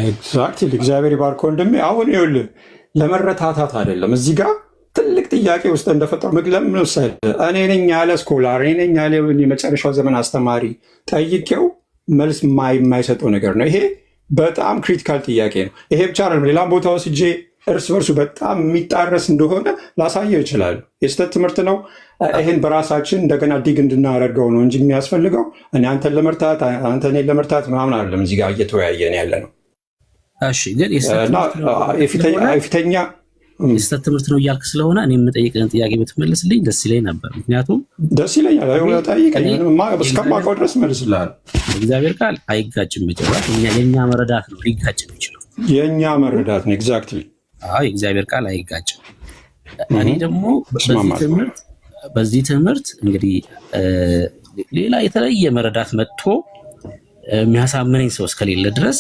[SPEAKER 2] ኤግዛክትሊ። እግዚአብሔር ይባርክ ወንድሜ። አሁን ይኸውልህ ለመረታታት አይደለም እዚህ ጋር ትልቅ ጥያቄ ውስጥ እንደፈጠሩ ምግለም መሰል እኔ ነኝ ያለ ስኮላር እኔ ነኝ ያለ የመጨረሻው ዘመን አስተማሪ ጠይቄው መልስ የማይሰጠው ነገር ነው። ይሄ በጣም ክሪቲካል ጥያቄ ነው። ይሄ ብቻ አይደለም። ሌላም ቦታ ወስጄ እርስ በርሱ በጣም የሚጣረስ እንደሆነ ላሳየው ይችላሉ። የስህተት ትምህርት ነው። ይህን በራሳችን እንደገና ዲግ እንድናደርገው ነው እንጂ የሚያስፈልገው እኔ አንተን ለመርታት አንተ እኔን ለመርታት ምናምን አይደለም። እዚህ ጋር እየተወያየን ያለ ነው።
[SPEAKER 3] እሺ፣ ግን
[SPEAKER 2] የፊተኛ
[SPEAKER 3] የስህተት ትምህርት ነው እያልክ ስለሆነ እኔ የምጠይቅህን ጥያቄ ብትመልስልኝ ደስ ይለኝ ነበር። ምክንያቱም
[SPEAKER 2] ደስ ይለኛል። ጠይቀኝ፣ እስከማውቀው ድረስ መልስልሃል።
[SPEAKER 3] እግዚአብሔር ቃል አይጋጭም። መጨረሻ የእኛ መረዳት ነው ሊጋጭ የሚችለው።
[SPEAKER 2] የእኛ መረዳት ነው። ኤግዛክትሊ።
[SPEAKER 3] የእግዚአብሔር ቃል አይጋጭም። እኔ ደግሞ በዚህ ትምህርት እንግዲህ ሌላ የተለየ መረዳት መጥቶ የሚያሳምነኝ ሰው እስከሌለ ድረስ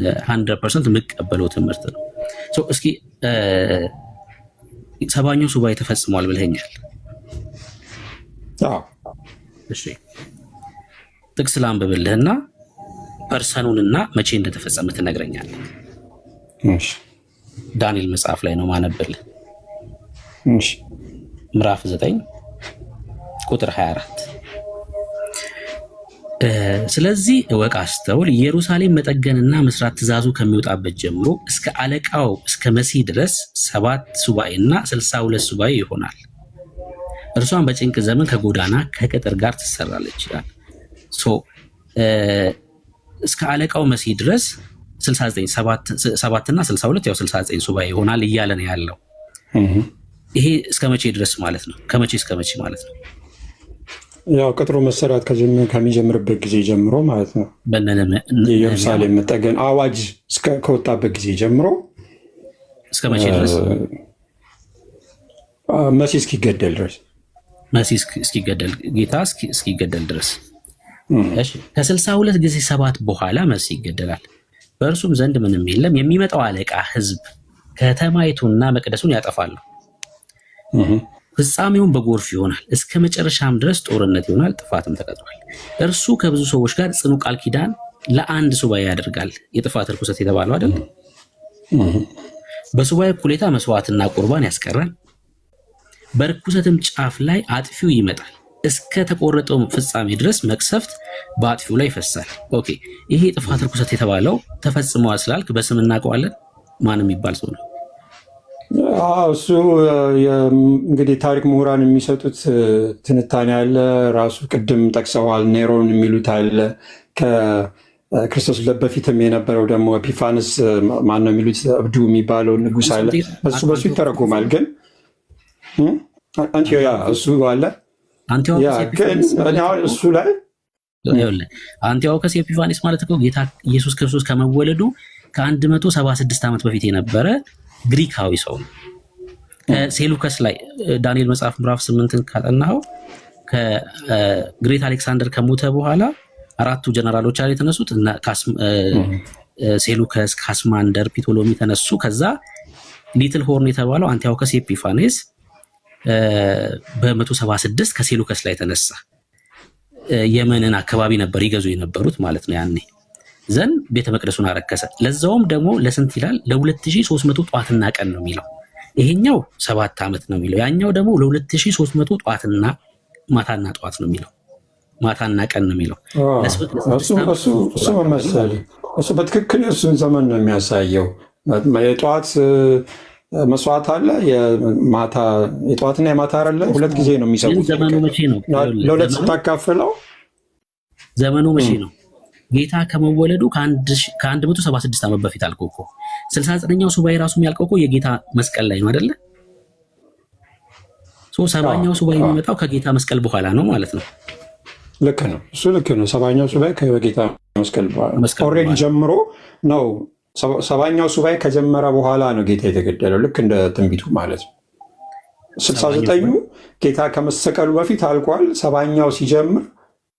[SPEAKER 3] 100% የምቀበለው ትምህርት ነው። እስኪ 70ኛው ሱባኤ ተፈጽሟል ብለኸኛል። እሺ ጥቅስ ላንብብልህና ፐርሰኑንና መቼ እንደተፈጸመ ትነግረኛለህ። ዳንኤል መጽሐፍ ላይ ነው ማነብልህ። ምዕራፍ 9 ቁጥር 24 ስለዚህ እወቅ አስተውል፣ ኢየሩሳሌም መጠገንና መስራት ትእዛዙ ከሚወጣበት ጀምሮ እስከ አለቃው እስከ መሲህ ድረስ 7 ሱባኤና 62 ሱባኤ ይሆናል። እርሷን በጭንቅ ዘመን ከጎዳና ከቅጥር ጋር ትሰራለች ይላል። እስከ አለቃው መሲህ ድረስ 69 7 እና 62 ያው 69 ሱባኤ ይሆናል እያለ ነው ያለው። ይሄ እስከ መቼ ድረስ ማለት ነው? ከመቼ እስከ መቼ ማለት ነው?
[SPEAKER 2] ያው ቅጥሩ መሰራት ከሚጀምርበት ጊዜ ጀምሮ ማለት ነው። የኢየሩሳሌም መጠገን አዋጅ ከወጣበት ጊዜ ጀምሮ
[SPEAKER 3] እስከ መቼ ድረስ?
[SPEAKER 2] መሲህ እስኪገደል ድረስ።
[SPEAKER 3] መሲህ እስኪገደል፣ ጌታ እስኪገደል ድረስ። እሺ፣ ከ62 ጊዜ 7 በኋላ መሲህ ይገደላል። በእርሱም ዘንድ ምንም የለም። የሚመጣው አለቃ ሕዝብ ከተማይቱና መቅደሱን ያጠፋሉ። ፍጻሜውን በጎርፍ ይሆናል። እስከ መጨረሻም ድረስ ጦርነት ይሆናል። ጥፋትም ተቀጥሯል። እርሱ ከብዙ ሰዎች ጋር ጽኑ ቃል ኪዳን ለአንድ ሱባኤ ያደርጋል። የጥፋት ርኩሰት የተባለው አይደል? በሱባኤ እኩሌታ መስዋዕትና ቁርባን ያስቀራል። በርኩሰትም ጫፍ ላይ አጥፊው ይመጣል። እስከ ተቆረጠው ፍጻሜ ድረስ መቅሰፍት በአጥፊው ላይ ይፈሳል። ኦኬ፣ ይሄ የጥፋት ርኩሰት የተባለው ተፈጽመዋል ስላልክ በስም እናውቀዋለን። ማንም የሚባል ሰው ነው?
[SPEAKER 2] እሱ እንግዲህ ታሪክ ምሁራን የሚሰጡት ትንታኔ አለ። ራሱ ቅድም ጠቅሰዋል፣ ኔሮን የሚሉት አለ። ከክርስቶስ በፊትም የነበረው ደግሞ ኤፒፋንስ ማን ነው የሚሉት እብዱ የሚባለው ንጉሥ አለ። በሱ ይተረጎማል። ግን አንቲዮያ እሱ አለ። እሱ ላይ
[SPEAKER 3] አንቲዮኮስ ኤፒፋኒስ ማለት እኮ ጌታ ኢየሱስ ክርስቶስ ከመወለዱ ከ176 ዓመት በፊት የነበረ ግሪካዊ ሰው ነው። ከሴሉከስ ላይ ዳንኤል መጽሐፍ ምዕራፍ 8ን ካጠናኸው ከግሬት አሌክሳንደር ከሞተ በኋላ 4ቱ ጀነራሎች አለ የተነሱት እና ሴሉከስ፣ ካስማንደር፣ ፒቶሎሚ ተነሱ። ከዛ ሊትል ሆርን የተባለው አንቲዮኮስ ኤፒፋኔስ በ176 ከሴሉከስ ላይ ተነሳ። የመንን አካባቢ ነበር ይገዙ የነበሩት ማለት ነው ያኔ። ዘን ቤተ መቅደሱን አረከሰ። ለዛውም ደግሞ ለስንት ይላል? ለ2300 ጧትና ቀን ነው የሚለው። ይሄኛው 7 ዓመት ነው የሚለው፣ ያኛው ደግሞ ለ2300 ጧትና ማታና ጧት ነው የሚለው፣ ማታና ቀን ነው የሚለው።
[SPEAKER 2] እሱ መሰለኝ እሱ በትክክል የእሱን ዘመን ነው የሚያሳየው። የጠዋት መስዋዕት አለ፣ የጠዋትና የማታ አለ። ሁለት ጊዜ ነው የሚሰሩት።
[SPEAKER 3] ዘመኑ መቼ ነው?
[SPEAKER 2] ለሁለት ስታካፍለው
[SPEAKER 3] ዘመኑ መቼ ነው? ጌታ ከመወለዱ ከ176 ዓመት በፊት አልከው እኮ። 69ኛው ሱባኤ ራሱ የሚያልቀው እኮ የጌታ መስቀል ላይ ነው አይደለ? 70ኛው ሱባኤ የሚመጣው ከጌታ መስቀል በኋላ ነው ማለት ነው።
[SPEAKER 2] ልክ ነው፣ እሱ ልክ ነው። 70ኛው ሱባኤ ከጌታ መስቀል በኋላ ኦልሬዲ ጀምሮ ነው። 70ኛው ሱባኤ ከጀመረ በኋላ ነው ጌታ የተገደለው፣ ልክ እንደ ትንቢቱ ማለት ነው። 69ኙ ጌታ ከመሰቀሉ በፊት አልቋል። 70ኛው ሲጀምር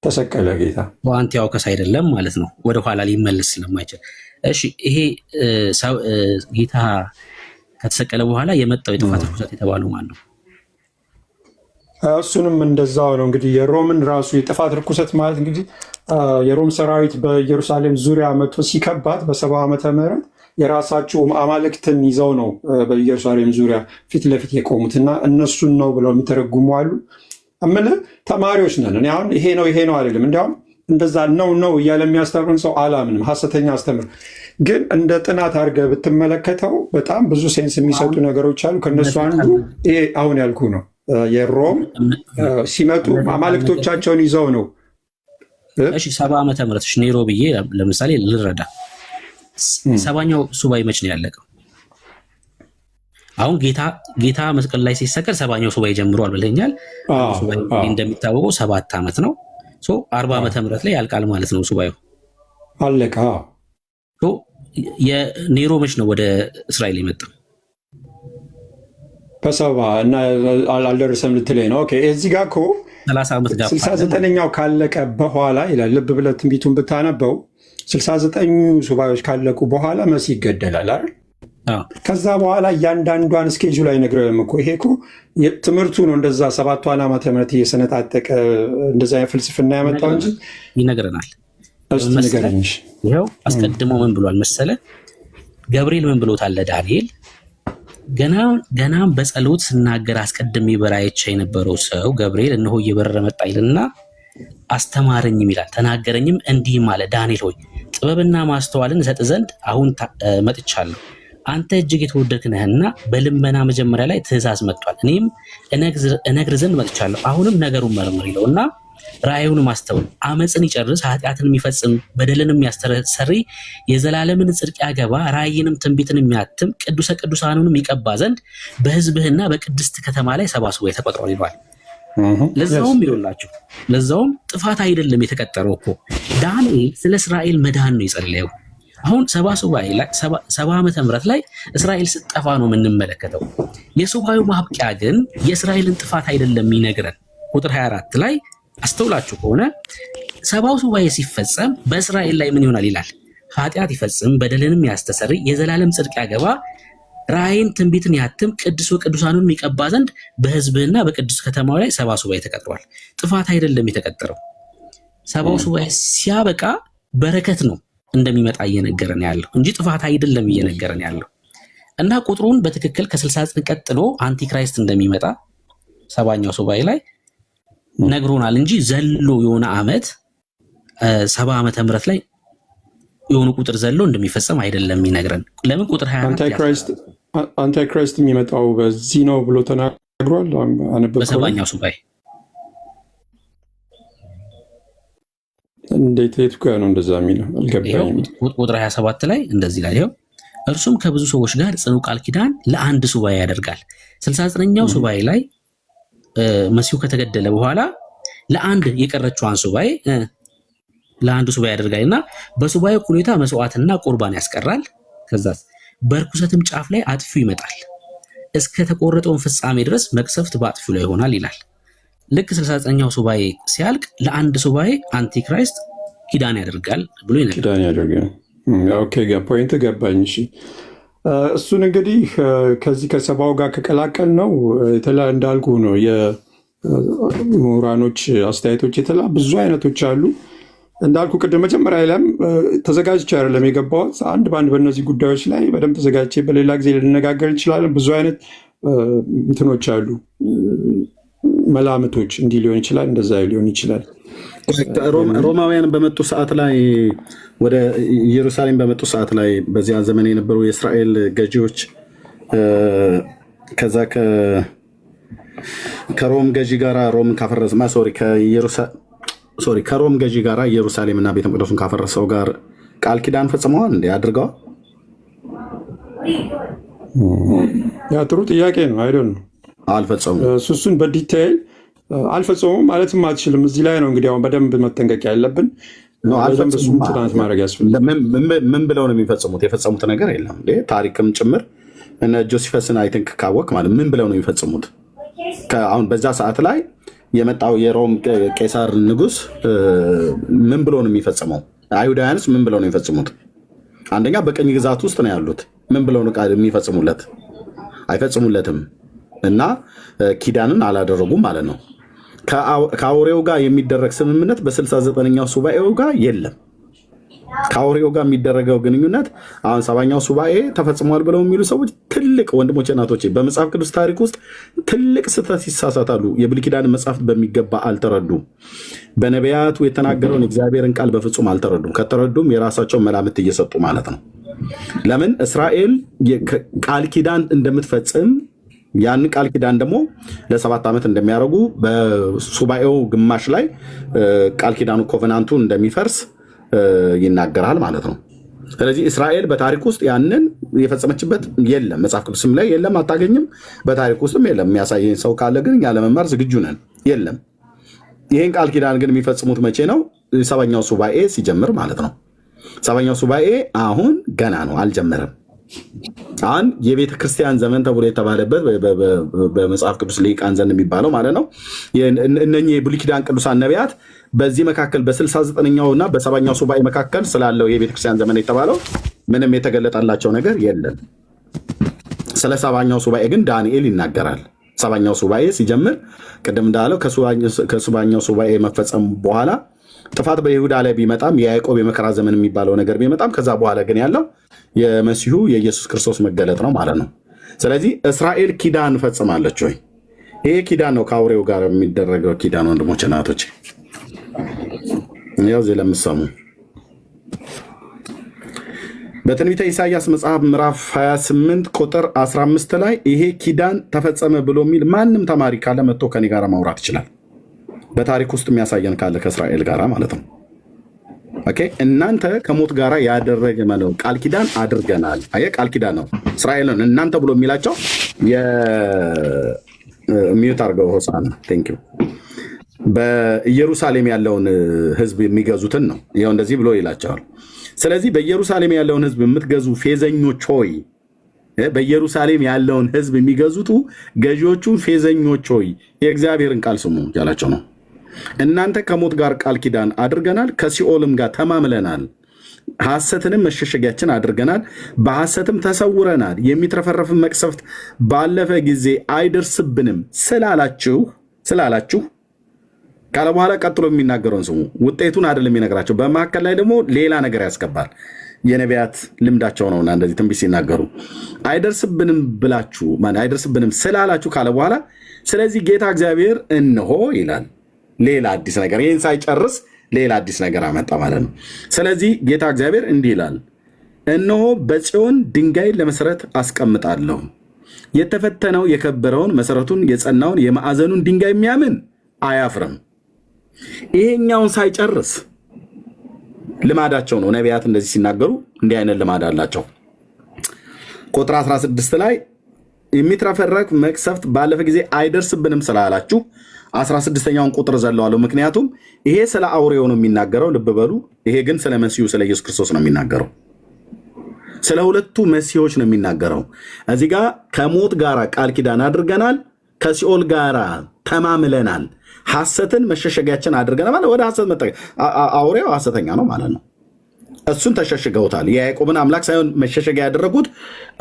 [SPEAKER 2] ተሰቀለ ጌታ።
[SPEAKER 3] አንቲዮኮስ አይደለም ማለት ነው፣ ወደኋላ ሊመለስ ስለማይችል። እሺ፣ ይሄ ጌታ ከተሰቀለ በኋላ የመጣው የጥፋት ርኩሰት የተባለው ማን ነው?
[SPEAKER 2] እሱንም እንደዛው ነው እንግዲህ የሮምን ራሱ የጥፋት ርኩሰት ማለት እንግዲህ የሮም ሰራዊት በኢየሩሳሌም ዙሪያ መጥቶ ሲከባት በ70 ዓመተ ምህረት የራሳቸው አማልክትን ይዘው ነው በኢየሩሳሌም ዙሪያ ፊት ለፊት የቆሙት እና እነሱን ነው ብለው የሚተረጉሙ አሉ። እምልህ ተማሪዎች ነን። እኔ አሁን ይሄ ነው አይደለም፣ እንዲያውም እንደዛ ነው እያለ የሚያስተምርን ሰው አላምንም። ሐሰተኛ አስተምር ግን እንደ ጥናት አድርገህ ብትመለከተው በጣም ብዙ ሴንስ የሚሰጡ ነገሮች አሉ። ከነሱ አንዱ ይሄ አሁን ያልኩ ነው። የሮም ሲመጡ አማልክቶቻቸውን ይዘው ነው።
[SPEAKER 3] እሺ 70 ዓመተ ምህረት ኔሮ ብዬ ለምሳሌ ልረዳ። 70ኛው ሱባኤ መች ነው ያለቀው? አሁን ጌታ መስቀል ላይ ሲሰቀል 70ኛው ሱባኤ ጀምሯል ብለኛል። ሱባኤ እንደሚታወቀው 7 ዓመት ነው። 40 ዓመተ ምህረት ላይ ያልቃል ማለት ነው ሱባኤው
[SPEAKER 2] አለቀ።
[SPEAKER 3] የኔሮ መች ነው ወደ እስራኤል የመጣው?
[SPEAKER 2] በሰባ እና አልደረሰም ልትለኝ ነው? ኦኬ፣ እዚህ ጋር እኮ
[SPEAKER 3] 30 ዓመት ጋር
[SPEAKER 2] 69ኛው ካለቀ በኋላ ይላል። ልብ ብለህ ትንቢቱን ብታነበው 69 ሱባኤዎች ካለቁ በኋላ መሲህ ይገደላል አይደል? ከዛ በኋላ እያንዳንዷን ስኬጁል አይነግረንም እኮ። ይሄ እኮ ትምህርቱ ነው እንደዛ 7 ዓመተ ምህረት እየሰነጣጠቀ እንደዛ ፍልስፍና ያመጣው እንጂ
[SPEAKER 3] ይነግረናል።
[SPEAKER 2] እስቲ ንገረኝ።
[SPEAKER 3] ይኸው አስቀድሞ ምን ብሏል መሰለ? ገብርኤል ምን ብሎታል ለዳንኤል? ገና በጸሎት ስናገር አስቀድሜ በራእይ የነበረው ሰው ገብርኤል እነሆ እየበረረ መጣ ይልና አስተማረኝም ይላል። ተናገረኝም እንዲህም አለ፣ ዳንኤል ሆይ ጥበብና ማስተዋልን እሰጥ ዘንድ አሁን መጥቻለሁ። አንተ እጅግ የተወደድክ ነህና በልመና መጀመሪያ ላይ ትእዛዝ መጥቷል። እኔም እነግር ዘንድ መጥቻለሁ። አሁንም ነገሩን መርምር ይለውና ራእዩን ማስተውል አመፅን ይጨርስ ኃጢአትን የሚፈጽም በደልን የሚያስተሰሪ የዘላለምን ጽድቅ ያገባ ራእይንም ትንቢትን የሚያትም ቅዱሰ ቅዱሳኑንም ይቀባ ዘንድ በሕዝብህና በቅድስት ከተማ ላይ 70 ሱባዔ ተቆጥሯል ይሏል። ለዛውም ይሉላችሁ ለዛውም ጥፋት አይደለም የተቀጠረው እኮ ዳንኤል ስለ እስራኤል መዳን ነው የጸለየው። አሁን 70 ሱባዔ ላይ 70 ዓመተ ምህረት ላይ እስራኤል ስትጠፋ ነው የምንመለከተው። የሱባዔው ማብቂያ ግን የእስራኤልን ጥፋት አይደለም የሚነግረን። ቁጥር 24 ላይ አስተውላችሁ ከሆነ 70 ሱባዔ ሲፈጸም በእስራኤል ላይ ምን ይሆናል ይላል? ኃጢአት ይፈጽም በደልንም ያስተሰርይ የዘላለም ጽድቅ ያገባ ራእይን ትንቢትን ያትም ቅዱስ ቅዱሳኑን የሚቀባ ዘንድ በሕዝብህና በቅዱስ ከተማው ላይ 70 ሱባዔ ተቀጥሯል። ጥፋት አይደለም የተቀጠረው። 70 ሱባዔ ሲያበቃ በረከት ነው እንደሚመጣ እየነገረን ያለው እንጂ ጥፋት አይደለም እየነገረን ያለው። እና ቁጥሩን በትክክል ከ69 ቀጥሎ አንቲክራይስት እንደሚመጣ 70ኛው ሱባዔ ላይ ነግሮናል እንጂ ዘሎ የሆነ ዓመት 70 ዓመተ ምህረት ላይ የሆኑ ቁጥር ዘሎ እንደሚፈጸም አይደለም የሚነግረን። ለምን ቁጥር 24
[SPEAKER 2] አንቲክራይስት የሚመጣው በዚህ ነው ብሎ ተናግሯል።
[SPEAKER 3] በ70ኛው ሱባዔ
[SPEAKER 2] እንዴት የቱ ጋር ነው እንደዛ የሚለው አልገባኝም።
[SPEAKER 3] ቁጥር 27 ላይ እንደዚህ ላይ ይኸው እርሱም ከብዙ ሰዎች ጋር ጽኑ ቃል ኪዳን ለአንድ ሱባዔ ያደርጋል። 69ኛው ሱባዔ ላይ መሲሁ ከተገደለ በኋላ ለአንድ የቀረችዋን ሱባዔ ለአንድ ሱባዔ ያደርጋል እና በሱባዔው ሁኔታ መስዋዕትና ቁርባን ያስቀራል። ከዛስ በርኩሰትም ጫፍ ላይ አጥፊው ይመጣል እስከ ተቆረጠውን ፍጻሜ ድረስ መቅሰፍት በአጥፊው ላይ ይሆናል ይላል። ልክ 69ኛው ሱባዔ ሲያልቅ ለአንድ ሱባዔ አንቲክራይስት ኪዳን ያደርጋል ብሎ ይነግራል።
[SPEAKER 2] ኪዳን ያደርጋል። ኦኬ ፖይንት ገባኝ። እሺ እሱን እንግዲህ ከዚህ ከ70ው ጋር ከቀላቀል ነው እንዳልኩ ነው የምሁራኖች አስተያየቶች ብዙ አይነቶች አሉ። እንዳልኩ ቅድም መጀመሪያ ላይም ተዘጋጅቼ አይደለም የገባሁት። አንድ በአንድ በእነዚህ ጉዳዮች ላይ በደንብ ተዘጋጅቼ በሌላ ጊዜ ልነጋገር እንችላለን። ብዙ አይነት እንትኖች አሉ፣ መላምቶች። እንዲህ ሊሆን ይችላል፣ እንደዛ ሊሆን ይችላል።
[SPEAKER 1] ሮማውያን በመጡ ሰዓት ላይ ወደ ኢየሩሳሌም በመጡ ሰዓት ላይ በዚያ ዘመን የነበሩ የእስራኤል ገዢዎች ከዛ ከሮም ገዢ ጋራ ሮምን ካፈረሰ ከሮም ገዢ ጋራ ኢየሩሳሌምና ቤተ መቅደሱን ካፈረሰው ጋር ቃል ኪዳን ፈጽመዋል እንዴ? አድርገዋል?
[SPEAKER 2] ያ ጥሩ ጥያቄ ነው። አይደል ነው
[SPEAKER 1] አልፈጸሙም።
[SPEAKER 2] እሱን በዲቴይል አልፈጸሙም ማለትም አትችልም። እዚህ ላይ ነው እንግዲህ አሁን በደንብ መጠንቀቅ ያለብን። እሱም ጥናት ማድረግ ያስፈልጋል።
[SPEAKER 1] ምን ብለው ነው የሚፈጽሙት? የፈጸሙት ነገር የለም። ታሪክም ጭምር እነ ጆሲፈስን አይ ቲንክ ካወቅ ማለት ምን ብለው ነው የሚፈጽሙት? አሁን በዛ ሰዓት ላይ የመጣው የሮም ቄሳር ንጉስ ምን ብሎ ነው የሚፈጽመው? አይሁዳውያንስ ምን ብለው ነው የሚፈጽሙት? አንደኛ በቀኝ ግዛት ውስጥ ነው ያሉት። ምን ብለው ነው የሚፈጽሙለት? አይፈጽሙለትም። እና ኪዳንን አላደረጉም ማለት ነው። ከአውሬው ጋር የሚደረግ ስምምነት በ69ኛው ሱባዔው ጋር የለም። ከአውሬው ጋር የሚደረገው ግንኙነት አሁን 70ኛው ሱባዔ ተፈጽሟል ብለው የሚሉ ሰዎች ትልቅ ወንድሞቼ እናቶቼ፣ በመጽሐፍ ቅዱስ ታሪክ ውስጥ ትልቅ ስህተት ይሳሳታሉ። የብሉይ ኪዳን መጽሐፍት በሚገባ አልተረዱም። በነቢያቱ የተናገረውን እግዚአብሔርን ቃል በፍጹም አልተረዱም። ከተረዱም የራሳቸውን መላምት እየሰጡ ማለት ነው። ለምን እስራኤል ቃል ኪዳን እንደምትፈጽም ያን ቃል ኪዳን ደግሞ ለ7 ዓመት እንደሚያደርጉ በሱባኤው ግማሽ ላይ ቃል ኪዳኑ ኮቨናንቱ እንደሚፈርስ ይናገራል ማለት ነው። ስለዚህ እስራኤል በታሪክ ውስጥ ያንን የፈጸመችበት የለም። መጽሐፍ ቅዱስም ላይ የለም፣ አታገኝም። በታሪክ ውስጥም የለም። የሚያሳየን ሰው ካለ ግን እኛ ለመማር ዝግጁ ነን። የለም። ይህን ቃል ኪዳን ግን የሚፈጽሙት መቼ ነው? 70ኛው ሱባኤ ሲጀምር ማለት ነው። 70ኛው ሱባኤ አሁን ገና ነው፣ አልጀመረም። አሁን የቤተ ክርስቲያን ዘመን ተብሎ የተባለበት በመጽሐፍ ቅዱስ ሊቃን ዘንድ የሚባለው ማለት ነው። እነኚህ የብሉይ ኪዳን ቅዱሳን ነቢያት በዚህ መካከል በ69ኛው እና በ70ኛው ሱባኤ መካከል ስላለው የቤተ ክርስቲያን ዘመን የተባለው ምንም የተገለጠላቸው ነገር የለም። ስለ 70ኛው ሱባኤ ግን ዳንኤል ይናገራል። 70ኛው ሱባኤ ሲጀምር ቅድም እንዳለው ከ70ኛው ሱባኤ መፈጸም በኋላ ጥፋት በይሁዳ ላይ ቢመጣም የያዕቆብ የመከራ ዘመን የሚባለው ነገር ቢመጣም ከዛ በኋላ ግን ያለው የመሲሁ የኢየሱስ ክርስቶስ መገለጥ ነው ማለት ነው። ስለዚህ እስራኤል ኪዳን ፈጽማለች ወይ? ይሄ ኪዳን ነው ከአውሬው ጋር የሚደረገው ኪዳን። ወንድሞች እናቶች፣ ያው እዚህ ለምሰሙ በትንቢተ ኢሳይያስ መጽሐፍ ምዕራፍ 28 ቁጥር 15 ላይ ይሄ ኪዳን ተፈጸመ ብሎ የሚል ማንም ተማሪ ካለ መጥቶ ከኔ ጋር ማውራት ይችላል። በታሪክ ውስጥ የሚያሳየን ካለ ከእስራኤል ጋር ማለት ነው። ኦኬ እናንተ ከሞት ጋር ያደረገ ማለት ቃል ኪዳን አድርገናል። አየ ቃል ኪዳን ነው እስራኤልን እናንተ ብሎ የሚላቸው የሚዩት አድርገው ሆሳና ቴንክ ዩ በኢየሩሳሌም ያለውን ህዝብ የሚገዙትን ነው። ይኸው እንደዚህ ብሎ ይላቸዋል። ስለዚህ በኢየሩሳሌም ያለውን ህዝብ የምትገዙ ፌዘኞች ሆይ፣ በኢየሩሳሌም ያለውን ህዝብ የሚገዙቱ ገዢዎቹን ፌዘኞች ሆይ የእግዚአብሔርን ቃል ስሙ ያላቸው ነው። እናንተ ከሞት ጋር ቃል ኪዳን አድርገናል፣ ከሲኦልም ጋር ተማምለናል፣ ሐሰትንም መሸሸጊያችን አድርገናል፣ በሐሰትም ተሰውረናል፣ የሚትረፈረፍን መቅሰፍት ባለፈ ጊዜ አይደርስብንም ስላላችሁ ካለ በኋላ ቀጥሎ የሚናገረውን ስሙ። ውጤቱን አይደለም የሚነግራቸው፣ በመካከል ላይ ደግሞ ሌላ ነገር ያስገባል። የነቢያት ልምዳቸው ነውና እንደዚህ ትንቢት ሲናገሩ አይደርስብንም ብላችሁ አይደርስብንም ስላላችሁ ካለ በኋላ ስለዚህ ጌታ እግዚአብሔር እነሆ ይላል። ሌላ አዲስ ነገር፣ ይህን ሳይጨርስ ሌላ አዲስ ነገር አመጣ ማለት ነው። ስለዚህ ጌታ እግዚአብሔር እንዲህ ይላል፣ እነሆ በጽዮን ድንጋይን ለመሰረት አስቀምጣለሁ፣ የተፈተነው የከበረውን መሰረቱን የጸናውን የማዕዘኑን ድንጋይ የሚያምን አያፍርም። ይሄኛውን ሳይጨርስ ልማዳቸው ነው። ነቢያት እንደዚህ ሲናገሩ እንዲህ አይነት ልማድ አላቸው። ቁጥር 16 ላይ የሚትረፈረክ መቅሰፍት ባለፈ ጊዜ አይደርስብንም ስላላችሁ 16ኛውን ቁጥር ዘለዋለሁ። ምክንያቱም ይሄ ስለ አውሬው ነው የሚናገረው፣ ልብ በሉ። ይሄ ግን ስለ መሲሁ ስለ ኢየሱስ ክርስቶስ ነው የሚናገረው። ስለ ሁለቱ መሲሆች ነው የሚናገረው። እዚህ ጋር ከሞት ጋር ቃል ኪዳን አድርገናል፣ ከሲኦል ጋር ተማምለናል፣ ሐሰትን መሸሸጊያችን አድርገናል ማለት ወደ ሐሰት አውሬው ሐሰተኛ ነው ማለት ነው። እሱን ተሸሽገውታል። የያዕቆብን አምላክ ሳይሆን መሸሸጊያ ያደረጉት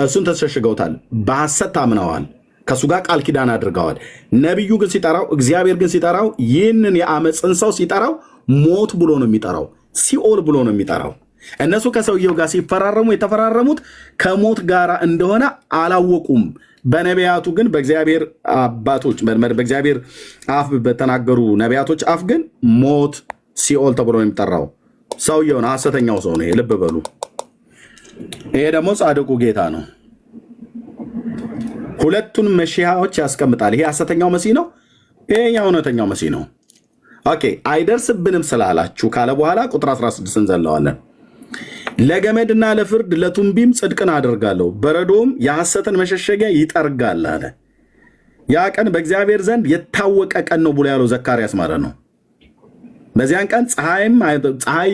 [SPEAKER 1] እሱን ተሸሽገውታል። በሐሰት ታምነዋል፣ ከእሱ ጋር ቃል ኪዳን አድርገዋል። ነቢዩ ግን ሲጠራው፣ እግዚአብሔር ግን ሲጠራው፣ ይህንን የአመፅን ሰው ሲጠራው ሞት ብሎ ነው የሚጠራው፣ ሲኦል ብሎ ነው የሚጠራው። እነሱ ከሰውየው ጋር ሲፈራረሙ የተፈራረሙት ከሞት ጋር እንደሆነ አላወቁም። በነቢያቱ ግን በእግዚአብሔር አባቶች በእግዚአብሔር አፍ በተናገሩ ነቢያቶች አፍ ግን ሞት ሲኦል ተብሎ ነው የሚጠራው። ሰውየውን ሐሰተኛው ሰው ነው። ልብ በሉ። ይሄ ደግሞ ጻድቁ ጌታ ነው። ሁለቱን መሲሐዎች ያስቀምጣል። ይሄ ሐሰተኛው መሲህ ነው፣ ይሄኛው እውነተኛው መሲህ ነው። ኦኬ አይደርስብንም ስላላችሁ ካለ በኋላ ቁጥር 16 እንዘለዋለን። ለገመድና ለፍርድ ለቱንቢም ጽድቅን አደርጋለሁ፣ በረዶም የሐሰትን መሸሸጊያ ይጠርጋል አለ። ያ ቀን በእግዚአብሔር ዘንድ የታወቀ ቀን ነው ብሎ ያለው ዘካርያስ ማለት ነው። በዚያን ቀን ፀሐይ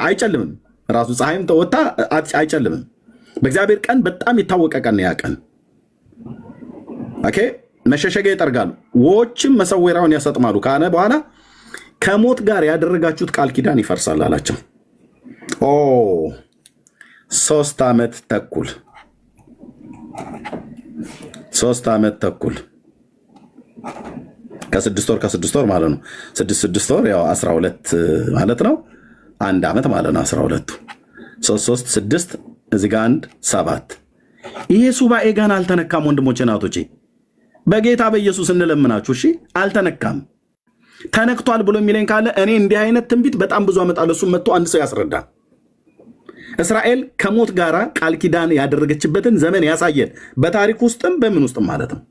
[SPEAKER 1] አይጨልምም፣ ራሱ ፀሐይም ተወታ አይጨልምም። በእግዚአብሔር ቀን በጣም የታወቀ ቀን ያ ቀን። ኦኬ መሸሸጊያ ይጠርጋሉ፣ ውኆችም መሰወሪያውን ያሰጥማሉ ካለ በኋላ ከሞት ጋር ያደረጋችሁት ቃል ኪዳን ይፈርሳል አላቸው። 3 ዓመት ተኩል 3 ዓመት ተኩል ከ6 ወር ማለት ነው። 6 ወር ያው 12 ማለት ነው። 1 ዓመት ማለት ነው። 12 3 6 እዚህ ጋር 1 7 ይሄ ሱባኤ ጋር አልተነካም። ወንድሞቼ እናቶቼ በጌታ በኢየሱስ እንለምናችሁ እሺ፣ አልተነካም። ተነክቷል ብሎ የሚለኝ ካለ እኔ እንዲህ አይነት ትንቢት በጣም ብዙ አመጣለሁ። እሱም መጥቶ አንድ ሰው ያስረዳ። እስራኤል ከሞት ጋር ቃል ኪዳን ያደረገችበትን ዘመን ያሳየን፣ በታሪክ ውስጥም በምን ውስጥም ማለት ነው።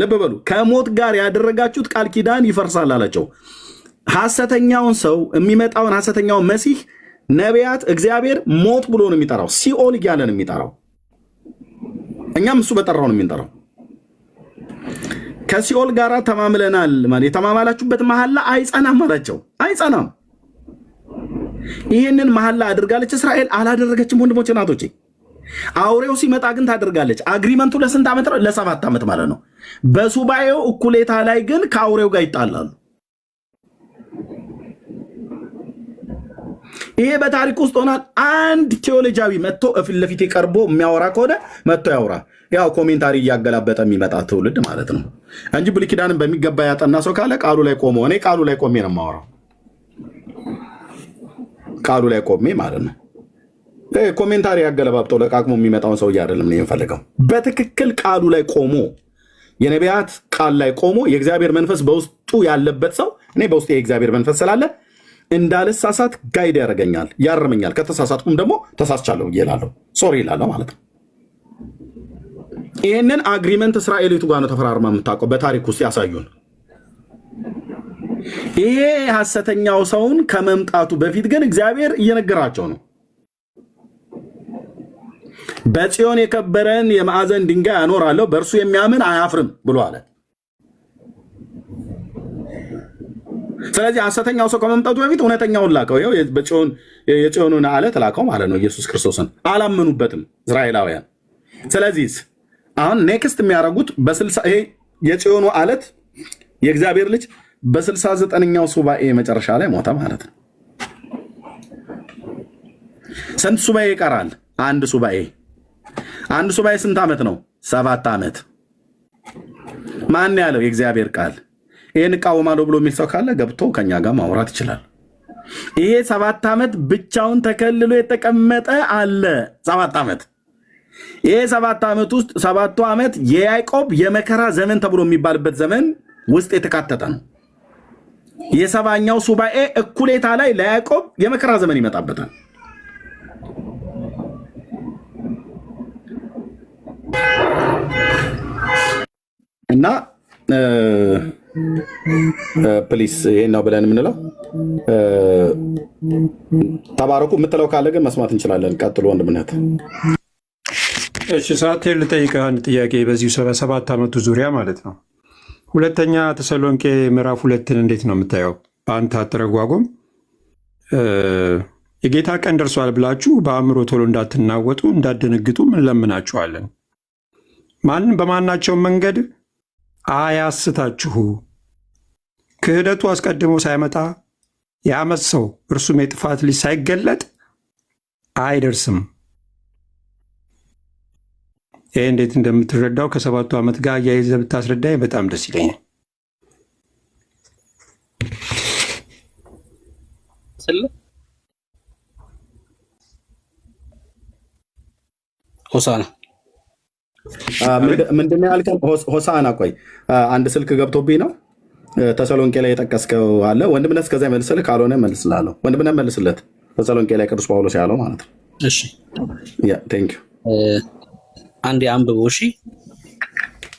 [SPEAKER 1] ልብ በሉ። ከሞት ጋር ያደረጋችሁት ቃል ኪዳን ይፈርሳል አላቸው። ሐሰተኛውን ሰው የሚመጣውን ሐሰተኛውን መሲህ ነቢያት እግዚአብሔር ሞት ብሎ ነው የሚጠራው፣ ሲኦል እያለ ነው የሚጠራው። እኛም እሱ በጠራው ነው የሚጠራው። ከሲኦል ጋር ተማምለናል ማለት የተማማላችሁበት መሐላ አይጸናም አላቸው። አይጸናም። ይህንን መሐላ አድርጋለች እስራኤል፣ አላደረገችም። ወንድሞቼ እናቶቼ፣ አውሬው ሲመጣ ግን ታደርጋለች። አግሪመንቱ ለስንት ዓመት ነው? ለ7 ዓመት ማለት ነው። በሱባኤው እኩሌታ ላይ ግን ከአውሬው ጋር ይጣላሉ። ይሄ በታሪክ ውስጥ ሆኗል። አንድ ቴዎሎጂያዊ መጥቶ ፊት ለፊት ቀርቦ የሚያወራ ከሆነ መጥቶ ያወራ። ያው ኮሜንታሪ እያገላበጠ የሚመጣ ትውልድ ማለት ነው እንጂ ብሉይ ኪዳንን በሚገባ ያጠና ሰው ካለ ቃሉ ላይ ቆሞ፣ እኔ ቃሉ ላይ ቆሜ ነው የማወራው። ቃሉ ላይ ቆሜ ማለት ነው። ኮሜንታሪ ያገለባብጠው ለቃቅሞ የሚመጣውን ሰው አይደለም ነው የምፈልገው። በትክክል ቃሉ ላይ ቆሞ የነቢያት ቃል ላይ ቆሞ የእግዚአብሔር መንፈስ በውስጡ ያለበት ሰው፣ እኔ በውስጤ የእግዚአብሔር መንፈስ ስላለ እንዳልሳሳት ጋይድ ያደርገኛል፣ ያርመኛል። ከተሳሳትኩም ደግሞ ተሳስቻለሁ እላለሁ፣ ሶሪ እላለሁ ማለት ነው። ይህንን አግሪመንት እስራኤሊቱ ጋር ነው ተፈራርማ የምታውቀው። በታሪክ ውስጥ ያሳዩን። ይሄ ሐሰተኛው ሰውን ከመምጣቱ በፊት ግን እግዚአብሔር እየነገራቸው ነው። በጽዮን የከበረን የማዕዘን ድንጋይ አኖራለሁ፣ በእርሱ የሚያምን አያፍርም ብሎ አለ። ስለዚህ ሐሰተኛው ሰው ከመምጣቱ በፊት እውነተኛውን ላከው። ይኸው የጽዮኑን አለት ላከው ማለት ነው። ኢየሱስ ክርስቶስን አላመኑበትም እስራኤላውያን። ስለዚህ አሁን ኔክስት የሚያደርጉት ይሄ የጽዮኑ አለት የእግዚአብሔር ልጅ በ69ኛው ሱባኤ መጨረሻ ላይ ሞተ ማለት ነው። ስንት ሱባኤ ይቀራል? አንድ ሱባኤ ስንት ዓመት ነው? 7 ዓመት። ማን ያለው? የእግዚአብሔር ቃል። ይህን እቃወማለሁ ብሎ የሚል ሰው ካለ ገብቶ ከኛ ጋር ማውራት ይችላል። ይሄ 7 ዓመት ብቻውን ተከልሎ የተቀመጠ አለ። 7 ዓመት። ይሄ 7 ዓመት ውስጥ 7ቱ ዓመት የያዕቆብ የመከራ ዘመን ተብሎ የሚባልበት ዘመን ውስጥ የተካተተ ነው። የ70ኛው ሱባኤ እኩሌታ ላይ ለያዕቆብ የመከራ ዘመን ይመጣበታል። እና ፕሊስ ይሄን ነው ብለን የምንለው። ተባረኩ የምትለው ካለ ግን መስማት እንችላለን። ቀጥሎ ወንድምነት።
[SPEAKER 2] እሺ ሳቴል ልጠይቅህ አንድ ጥያቄ በዚሁ 7 ዓመቱ ዙሪያ ማለት ነው። ሁለተኛ ተሰሎንቄ ምዕራፍ 2ን እንዴት ነው የምታየው? በአንተ አተረጓጎም የጌታ ቀን ደርሷል ብላችሁ በአእምሮ ቶሎ እንዳትናወጡ እንዳትደነግጡ እንለምናችኋለን። ማንም በማናቸውም መንገድ አያስታችሁ። ክህደቱ አስቀድሞ ሳይመጣ የዓመፅ ሰው እርሱም የጥፋት ልጅ ሳይገለጥ አይደርስም። ይህ እንዴት እንደምትረዳው ከ7ቱ ዓመት ጋር አያይዘህ ብታስረዳኝ በጣም ደስ ይለኛል።
[SPEAKER 3] ሆሳና
[SPEAKER 1] ምንድን ያልከን? ሆሳና ቆይ አንድ ስልክ ገብቶብኝ ነው። ተሰሎንቄ ላይ የጠቀስከው አለ ወንድምነት፣ እስከዛ መልስልህ፣ ካልሆነ መልስላለሁ። ወንድምነት መልስለት። ተሰሎንቄ ላይ ቅዱስ ጳውሎስ ያለው ማለት ነው።
[SPEAKER 3] እሺ
[SPEAKER 1] ቴንክ ዩ።
[SPEAKER 3] አንድ አንብበው። እሺ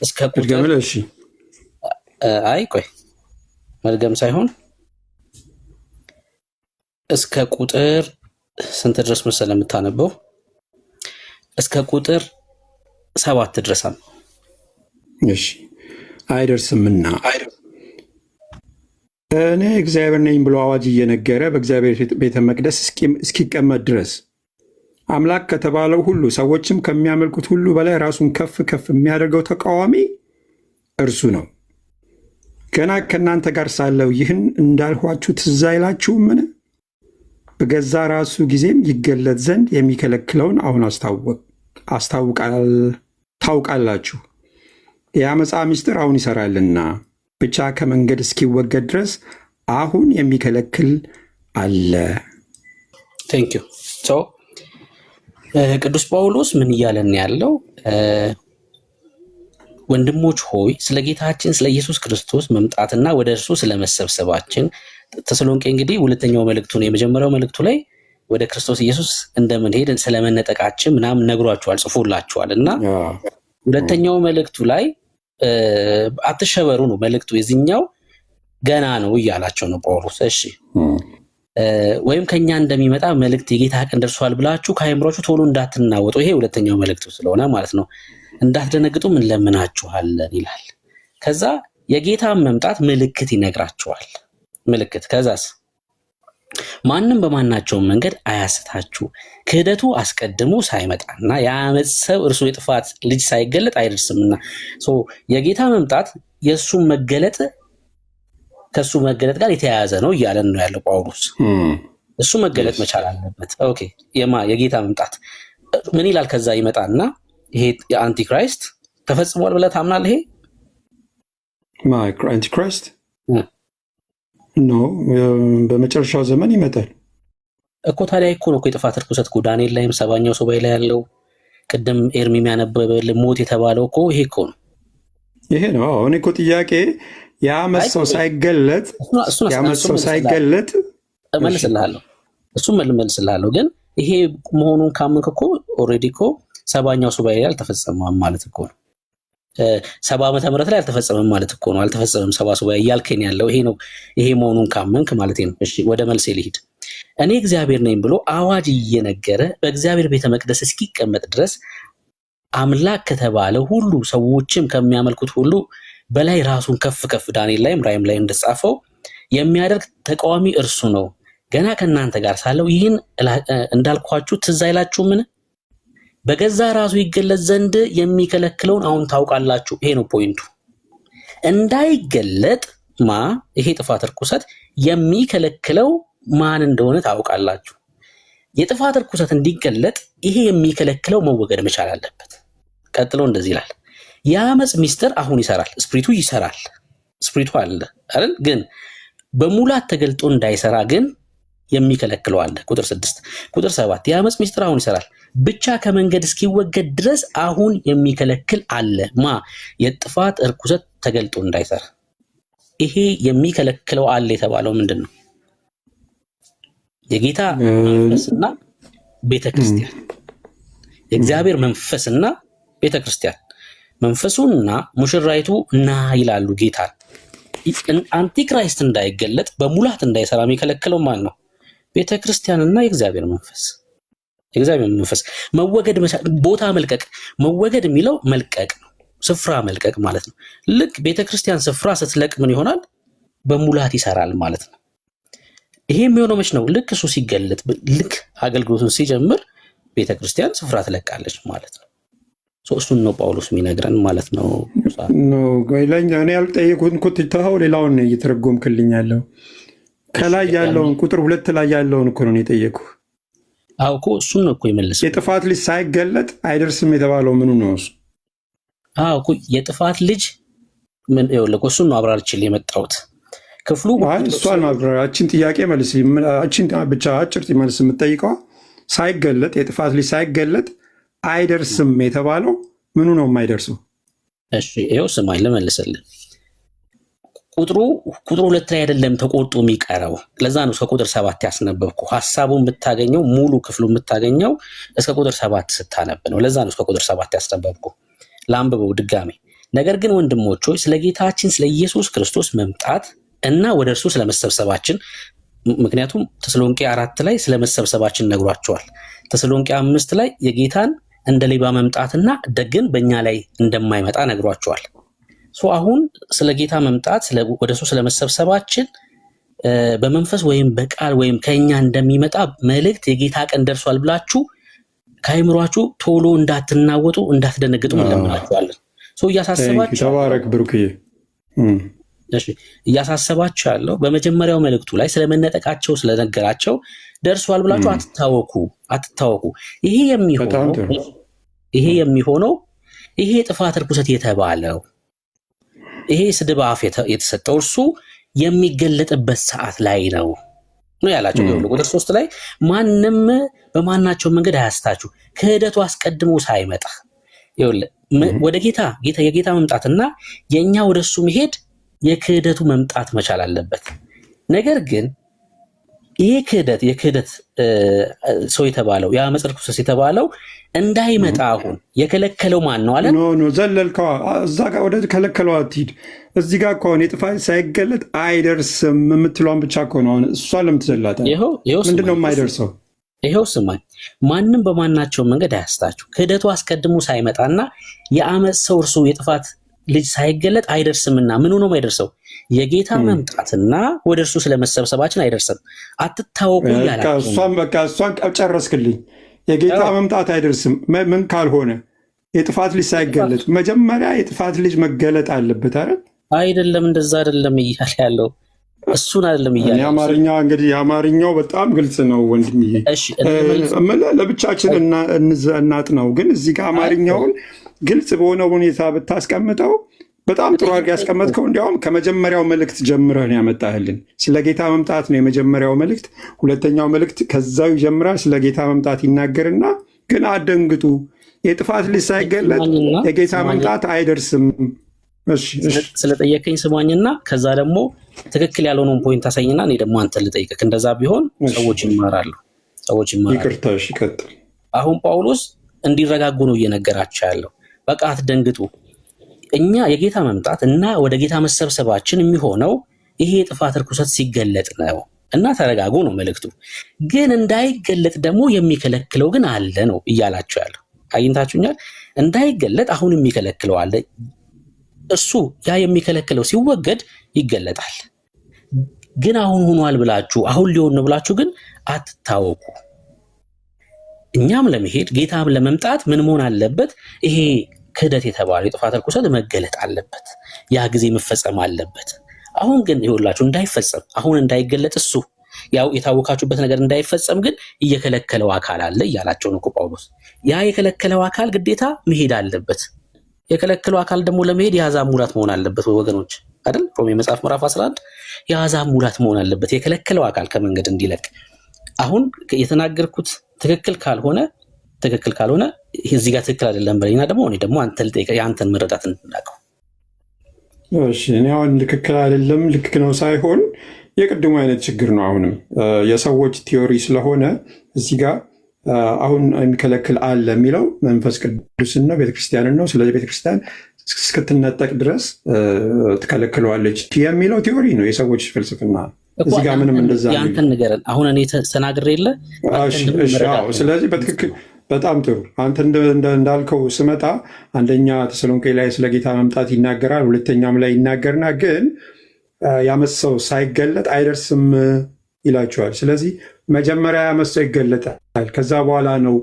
[SPEAKER 3] እስከ ቁጥር
[SPEAKER 2] እሺ
[SPEAKER 3] አይ ቆይ መድገም ሳይሆን እስከ ቁጥር ስንት ድረስ መሰለህ የምታነበው? እስከ ቁጥር 7 ድረሳም።
[SPEAKER 2] እሺ አይደርስምና እኔ እግዚአብሔር ነኝ ብሎ አዋጅ እየነገረ በእግዚአብሔር ቤተ መቅደስ እስኪቀመጥ ድረስ አምላክ ከተባለው ሁሉ ሰዎችም ከሚያመልኩት ሁሉ በላይ ራሱን ከፍ ከፍ የሚያደርገው ተቃዋሚ እርሱ ነው። ገና ከእናንተ ጋር ሳለው ይህን እንዳልኋችሁ ትዝ አይላችሁምን? በገዛ ራሱ ጊዜም ይገለጥ ዘንድ የሚከለክለውን አሁን ታውቃላችሁ። የዓመፃ ምስጢር አሁን ይሰራልና ብቻ ከመንገድ እስኪወገድ ድረስ አሁን የሚከለክል አለ።
[SPEAKER 3] ቴንክ ዩ። ቅዱስ ጳውሎስ ምን እያለን ያለው? ወንድሞች ሆይ ስለ ጌታችን ስለ ኢየሱስ ክርስቶስ መምጣትና ወደ እርሱ ስለመሰብሰባችን ተሰሎንቄ እንግዲህ ሁለተኛው መልእክቱ ነው። የመጀመሪያው መልእክቱ ላይ ወደ ክርስቶስ ኢየሱስ እንደምንሄድ ስለመነጠቃችን ምናምን ነግሯቸዋል፣ ጽፎላቸዋል። እና ሁለተኛው መልእክቱ ላይ አትሸበሩ ነው መልእክቱ። የዚህኛው ገና ነው እያላቸው ነው ጳውሎስ። እሺ ወይም ከኛ እንደሚመጣ መልእክት የጌታ ቀን ደርሷል ብላችሁ ከአእምሯችሁ ቶሎ እንዳትናወጡ፣ ይሄ ሁለተኛው መልእክቱ ስለሆነ ማለት ነው። እንዳትደነግጡም እንለምናችኋለን ይላል። ከዛ የጌታ መምጣት ምልክት ይነግራችኋል። ምልክት ከዛስ ማንም በማናቸውም መንገድ አያስታችሁ፣ ክህደቱ አስቀድሞ ሳይመጣና የዓመፅ ሰው እርሱ የጥፋት ልጅ ሳይገለጥ አይደርስምና። የጌታ መምጣት የእሱ መገለጥ ከእሱ መገለጥ ጋር የተያያዘ ነው እያለን ነው ያለው ጳውሎስ። እሱ መገለጥ መቻል አለበት። ኦኬ የጌታ መምጣት ምን ይላል? ከዛ ይመጣና ይሄ የአንቲክራይስት ተፈጽሟል ብለህ ታምናለህ? ይሄ
[SPEAKER 2] አንቲክራይስት ኖ በመጨረሻው ዘመን ይመጣል
[SPEAKER 3] እኮ። ታዲያ እኮ ነው የጥፋት ርኩሰት እኮ ዳንኤል ላይም 7ኛው ሱባኤ ላይ ያለው ቅድም ኤርሚ የሚያነበበልህ ሞት የተባለው እኮ ይሄ እኮ ነው።
[SPEAKER 2] ይሄ ነው አሁን እኮ ጥያቄ የዓመፅ ሰው ሳይገለጥ
[SPEAKER 3] እመልስልሃለሁ። እሱም እመልስልሃለሁ። ግን ይሄ መሆኑን ካመንክ እኮ ኦልሬዲ እኮ 7ኛው ሱባኤ ላይ አልተፈጸመም ማለት እኮ ነው። 70 ዓመተ ምህረት ላይ አልተፈጸመም ማለት እኮ ነው። አልተፈጸመም 70 ሱባኤ እያልከኝ ያለው ይሄ ነው። ይሄ መሆኑን ካመንክ ማለት ነው። እሺ ወደ መልሴ ልሂድ። እኔ እግዚአብሔር ነኝ ብሎ አዋጅ እየነገረ በእግዚአብሔር ቤተ መቅደስ እስኪቀመጥ ድረስ አምላክ ከተባለ ሁሉ ሰዎችም ከሚያመልኩት ሁሉ በላይ ራሱን ከፍ ከፍ ዳንኤል ላይም ራእይም ላይ እንደጻፈው የሚያደርግ ተቃዋሚ እርሱ ነው። ገና ከእናንተ ጋር ሳለው ይህን እንዳልኳችሁ ትዝ አይላችሁምን? በገዛ ራሱ ይገለጽ ዘንድ የሚከለክለውን አሁን ታውቃላችሁ። ይሄ ነው ፖይንቱ። እንዳይገለጥ ይሄ ጥፋት ርኩሰት የሚከለክለው ማን እንደሆነ ታውቃላችሁ። የጥፋት ርኩሰት እንዲገለጥ ይሄ የሚከለክለው መወገድ መቻል አለበት። ቀጥሎ እንደዚህ ይላል፣ የአመፅ ሚስጥር አሁን ይሰራል። ስፕሪቱ ይሰራል፣ ስፕሪቱ አለ አይደል? ግን በሙላት ተገልጦ እንዳይሰራ ግን የሚከለክለው አለ። ቁጥር 6 ቁጥር 7 የአመፅ ሚስጥር አሁን ይሰራል፣ ብቻ ከመንገድ እስኪወገድ ድረስ አሁን የሚከለክል አለ። የጥፋት ርኩሰት ተገልጦ እንዳይሰራ። ይሄ የሚከለክለው አለ የተባለው ምንድን ነው? የጌታ መንፈስና ቤተክርስቲያን፣ የእግዚአብሔር መንፈስና ቤተክርስቲያን። መንፈሱና ሙሽራይቱ ና ይላሉ ጌታን። አንቲክራይስት እንዳይገለጥ በሙላት እንዳይሰራ የሚከለክለው ማን ነው? ቤተክርስቲያንና የእግዚአብሔር መንፈስ። የእግዚአብሔር መንፈስ መወገድ ቦታ መልቀቅ። መወገድ የሚለው መልቀቅ ነው፣ ስፍራ መልቀቅ ማለት ነው። ልክ ቤተክርስቲያን ስፍራ ስትለቅ ምን ይሆናል? በሙላት ይሰራል ማለት ነው። ይሄ የሚሆነው መች ነው? ልክ እሱ ሲገለጥ፣ ልክ አገልግሎቱን ሲጀምር ቤተክርስቲያን ስፍራ ትለቃለች ማለት ነው። እሱን ነው ጳውሎስ የሚነግረን ማለት ነው።
[SPEAKER 2] እኔ ያልጠየቁን ኩትታው ሌላውን እየተረጎምክልኝ ያለው ከላይ ያለውን ቁጥር 2 ላይ ያለውን እኮ ነው የጠየቁህ።
[SPEAKER 3] አዎ እኮ እሱን ነው እኮ የመለሰው።
[SPEAKER 2] የጥፋት ልጅ ሳይገለጥ አይደርስም የተባለው ምኑ ነው እሱ?
[SPEAKER 3] አዎ እኮ የጥፋት ልጅ ምን ይኸውልህ፣ እሱን ነው አብራርችልህ የመጣሁት። ክፍሉ
[SPEAKER 2] እሷን ማብራራችን ጥያቄ መልስ። አችን ብቻ አጭር መልስ የምትጠይቀዋ ሳይገለጥ የጥፋት ልጅ ሳይገለጥ አይደርስም የተባለው ምኑ ነው የማይደርሰው?
[SPEAKER 3] እሺ ይኸው ስማኝ ልመልስልህ። ቁጥሩ 2 ላይ አይደለም ተቆርጦ የሚቀረው። ለዛ ነው እስከ ቁጥር 7 ያስነበብኩ። ሐሳቡን የምታገኘው ሙሉ ክፍሉ የምታገኘው እስከ ቁጥር 7 ስታነብ ነው። ለዛ ነው እስከ ቁጥር 7 ያስነበብኩ። ላንብበው ድጋሜ። ነገር ግን ወንድሞች ሆይ ስለ ጌታችን ስለ ኢየሱስ ክርስቶስ መምጣት እና ወደ እርሱ ስለመሰብሰባችን፣ ምክንያቱም ተሰሎንቄ 4 ላይ ስለመሰብሰባችን ነግሯቸዋል። ተሰሎንቄ 5 ላይ የጌታን እንደ ሌባ መምጣትና ደግን በእኛ ላይ እንደማይመጣ ነግሯቸዋል። አሁን ስለ ጌታ መምጣት ወደ እሱ ስለመሰብሰባችን በመንፈስ ወይም በቃል ወይም ከኛ እንደሚመጣ መልእክት የጌታ ቀን ደርሷል ብላችሁ ከአይምሯችሁ ቶሎ እንዳትናወጡ እንዳትደነግጡ እንለምናችኋለን። እያሳሰባችሁ
[SPEAKER 2] ተባረክ ብሩክዬ።
[SPEAKER 3] እሺ እያሳሰባችሁ ያለው በመጀመሪያው መልእክቱ ላይ ስለመነጠቃቸው ስለነገራቸው ደርሷል ብላችሁ አትታወኩ። ይሄ የሚሆነው ይሄ ጥፋት ርኩሰት የተባለው ይሄ ስድብ አፍ የተሰጠው እርሱ የሚገለጥበት ሰዓት ላይ ነው ያላቸው። ቁጥር 3 ላይ ማንም በማናቸው መንገድ አያስታችሁ ክህደቱ አስቀድሞ ሳይመጣ ወደ የጌታ መምጣትና የኛ ወደሱ መሄድ የክህደቱ መምጣት መቻል አለበት። ነገር ግን ይሄ የክህደት ሰው የተባለው የአመፅ ርኩሰት የተባለው እንዳይመጣ አሁን የከለከለው ማን ነው አለ?
[SPEAKER 2] ኖ ዘለልከዋ። እዛ ጋር ወደ ከለከለው አትሂድ። እዚህ ጋር ከሆነ የጥፋት ሳይገለጥ አይደርስም የምትለዋን ብቻ ከሆነ አሁን እሷ ለምትዘላታል። ምንድን ነው የማይደርሰው?
[SPEAKER 3] ይኸው ስማኝ፣ ማንም በማናቸው መንገድ አያስታችሁ ክህደቱ አስቀድሞ ሳይመጣና የአመፅ ሰው እርሱ የጥፋት ልጅ ሳይገለጥ አይደርስምና። ምኑ ነው የማይደርሰው? የጌታ መምጣትና ወደ እርሱ ስለመሰብሰባችን አይደርስም። አትታወቁ ይላል።
[SPEAKER 2] እሷን ጨረስክልኝ። የጌታ መምጣት አይደርስም ምን ካልሆነ የጥፋት ልጅ ሳይገለጥ መጀመሪያ የጥፋት ልጅ መገለጥ አለበት አይደል?
[SPEAKER 3] አይደለም፣ እንደዛ አይደለም እያለ ያለው እሱን አይደለም እያለ።
[SPEAKER 2] የአማርኛው በጣም ግልጽ ነው ወንድምዬ። ለብቻችን እናጥነው። ግን እዚህ ጋር አማርኛውን ግልጽ በሆነ ሁኔታ ብታስቀምጠው በጣም ጥሩ አድርገህ ያስቀመጥከው። እንዲያውም ከመጀመሪያው መልእክት ጀምረህ ነው ያመጣህልን። ስለ ጌታ መምጣት ነው የመጀመሪያው መልእክት። ሁለተኛው መልእክት ከዛው ይጀምራል፣ ስለ ጌታ መምጣት ይናገርና ግን አደንግጡ የጥፋት ልጅ ሳይገለጥ የጌታ መምጣት አይደርስም።
[SPEAKER 3] ስለጠየቀኝ ስማኝና ከዛ ደግሞ ትክክል ያልሆነውን ፖይንት አሳኝና እኔ ደግሞ አንተን ልጠይቅህ። እንደዛ ቢሆን ሰዎች ይማራሉ።
[SPEAKER 2] ይቅርታ፣ እሺ ቀጥል።
[SPEAKER 3] አሁን ጳውሎስ እንዲረጋጉ ነው እየነገራቸው ያለው። በቃ አትደንግጡ። እኛ የጌታ መምጣት እና ወደ ጌታ መሰብሰባችን የሚሆነው ይሄ የጥፋት ርኩሰት ሲገለጥ ነው። እና ተረጋጉ ነው መልእክቱ። ግን እንዳይገለጥ ደግሞ የሚከለክለው ግን አለ ነው እያላችሁ ያለው። አግኝታችሁኛል? እንዳይገለጥ አሁን የሚከለክለው አለ። እሱ ያ የሚከለክለው ሲወገድ ይገለጣል። ግን አሁን ሆኗል ብላችሁ አሁን ሊሆን ነው ብላችሁ ግን አትታወቁ። እኛም ለመሄድ ጌታም ለመምጣት ምን መሆን አለበት? ይሄ ክህደት የተባለው የጥፋት ርኩሰት መገለጥ አለበት። ያ ጊዜ መፈጸም አለበት። አሁን ግን ይኸውላችሁ እንዳይፈጸም አሁን እንዳይገለጥ እሱ ያው የታወካችሁበት ነገር እንዳይፈጸም ግን እየከለከለው አካል አለ እያላቸው ነው ጳውሎስ። ያ የከለከለው አካል ግዴታ መሄድ አለበት። የከለከለው አካል ደግሞ ለመሄድ የአሕዛብ ሙላት መሆን አለበት ወገኖች አይደል? ሮሜ መጽሐፍ ምዕራፍ 11 የአሕዛብ ሙላት መሆን አለበት የከለከለው አካል ከመንገድ እንዲለቅ። አሁን የተናገርኩት ትክክል ካልሆነ እዚህ ጋር ትክክል አይደለም በለኝና ደግሞ አንተ ልጠይቅ የአንተን መረዳት እንድናውቀው።
[SPEAKER 2] እሺ እኔ አሁን ትክክል አይደለም ልክ ነው ሳይሆን የቅድሙ አይነት ችግር ነው። አሁንም የሰዎች ቲዮሪ ስለሆነ እዚህ ጋር አሁን የሚከለክል አለ የሚለው መንፈስ ቅዱስን ነው፣ ቤተክርስቲያንን ነው። ስለዚህ ቤተክርስቲያን እስክትነጠቅ ድረስ ትከለክለዋለች የሚለው ቲዮሪ ነው፣ የሰዎች ፍልስፍና። እዚህ ጋር ምንም እንደዛ
[SPEAKER 3] ያንተን ንገረን። አሁን እኔ ተናግሬ የለ።
[SPEAKER 2] ስለዚህ በትክክል በጣም ጥሩ። አንተ እንዳልከው ስመጣ አንደኛ ተሰሎንቄ ላይ ስለ ጌታ መምጣት ይናገራል፣ ሁለተኛም ላይ ይናገርና ግን ያመሰው ሳይገለጥ አይደርስም ይላቸዋል። ስለዚህ መጀመሪያ ያመሰው ይገለጣል፣ ከዛ በኋላ ነው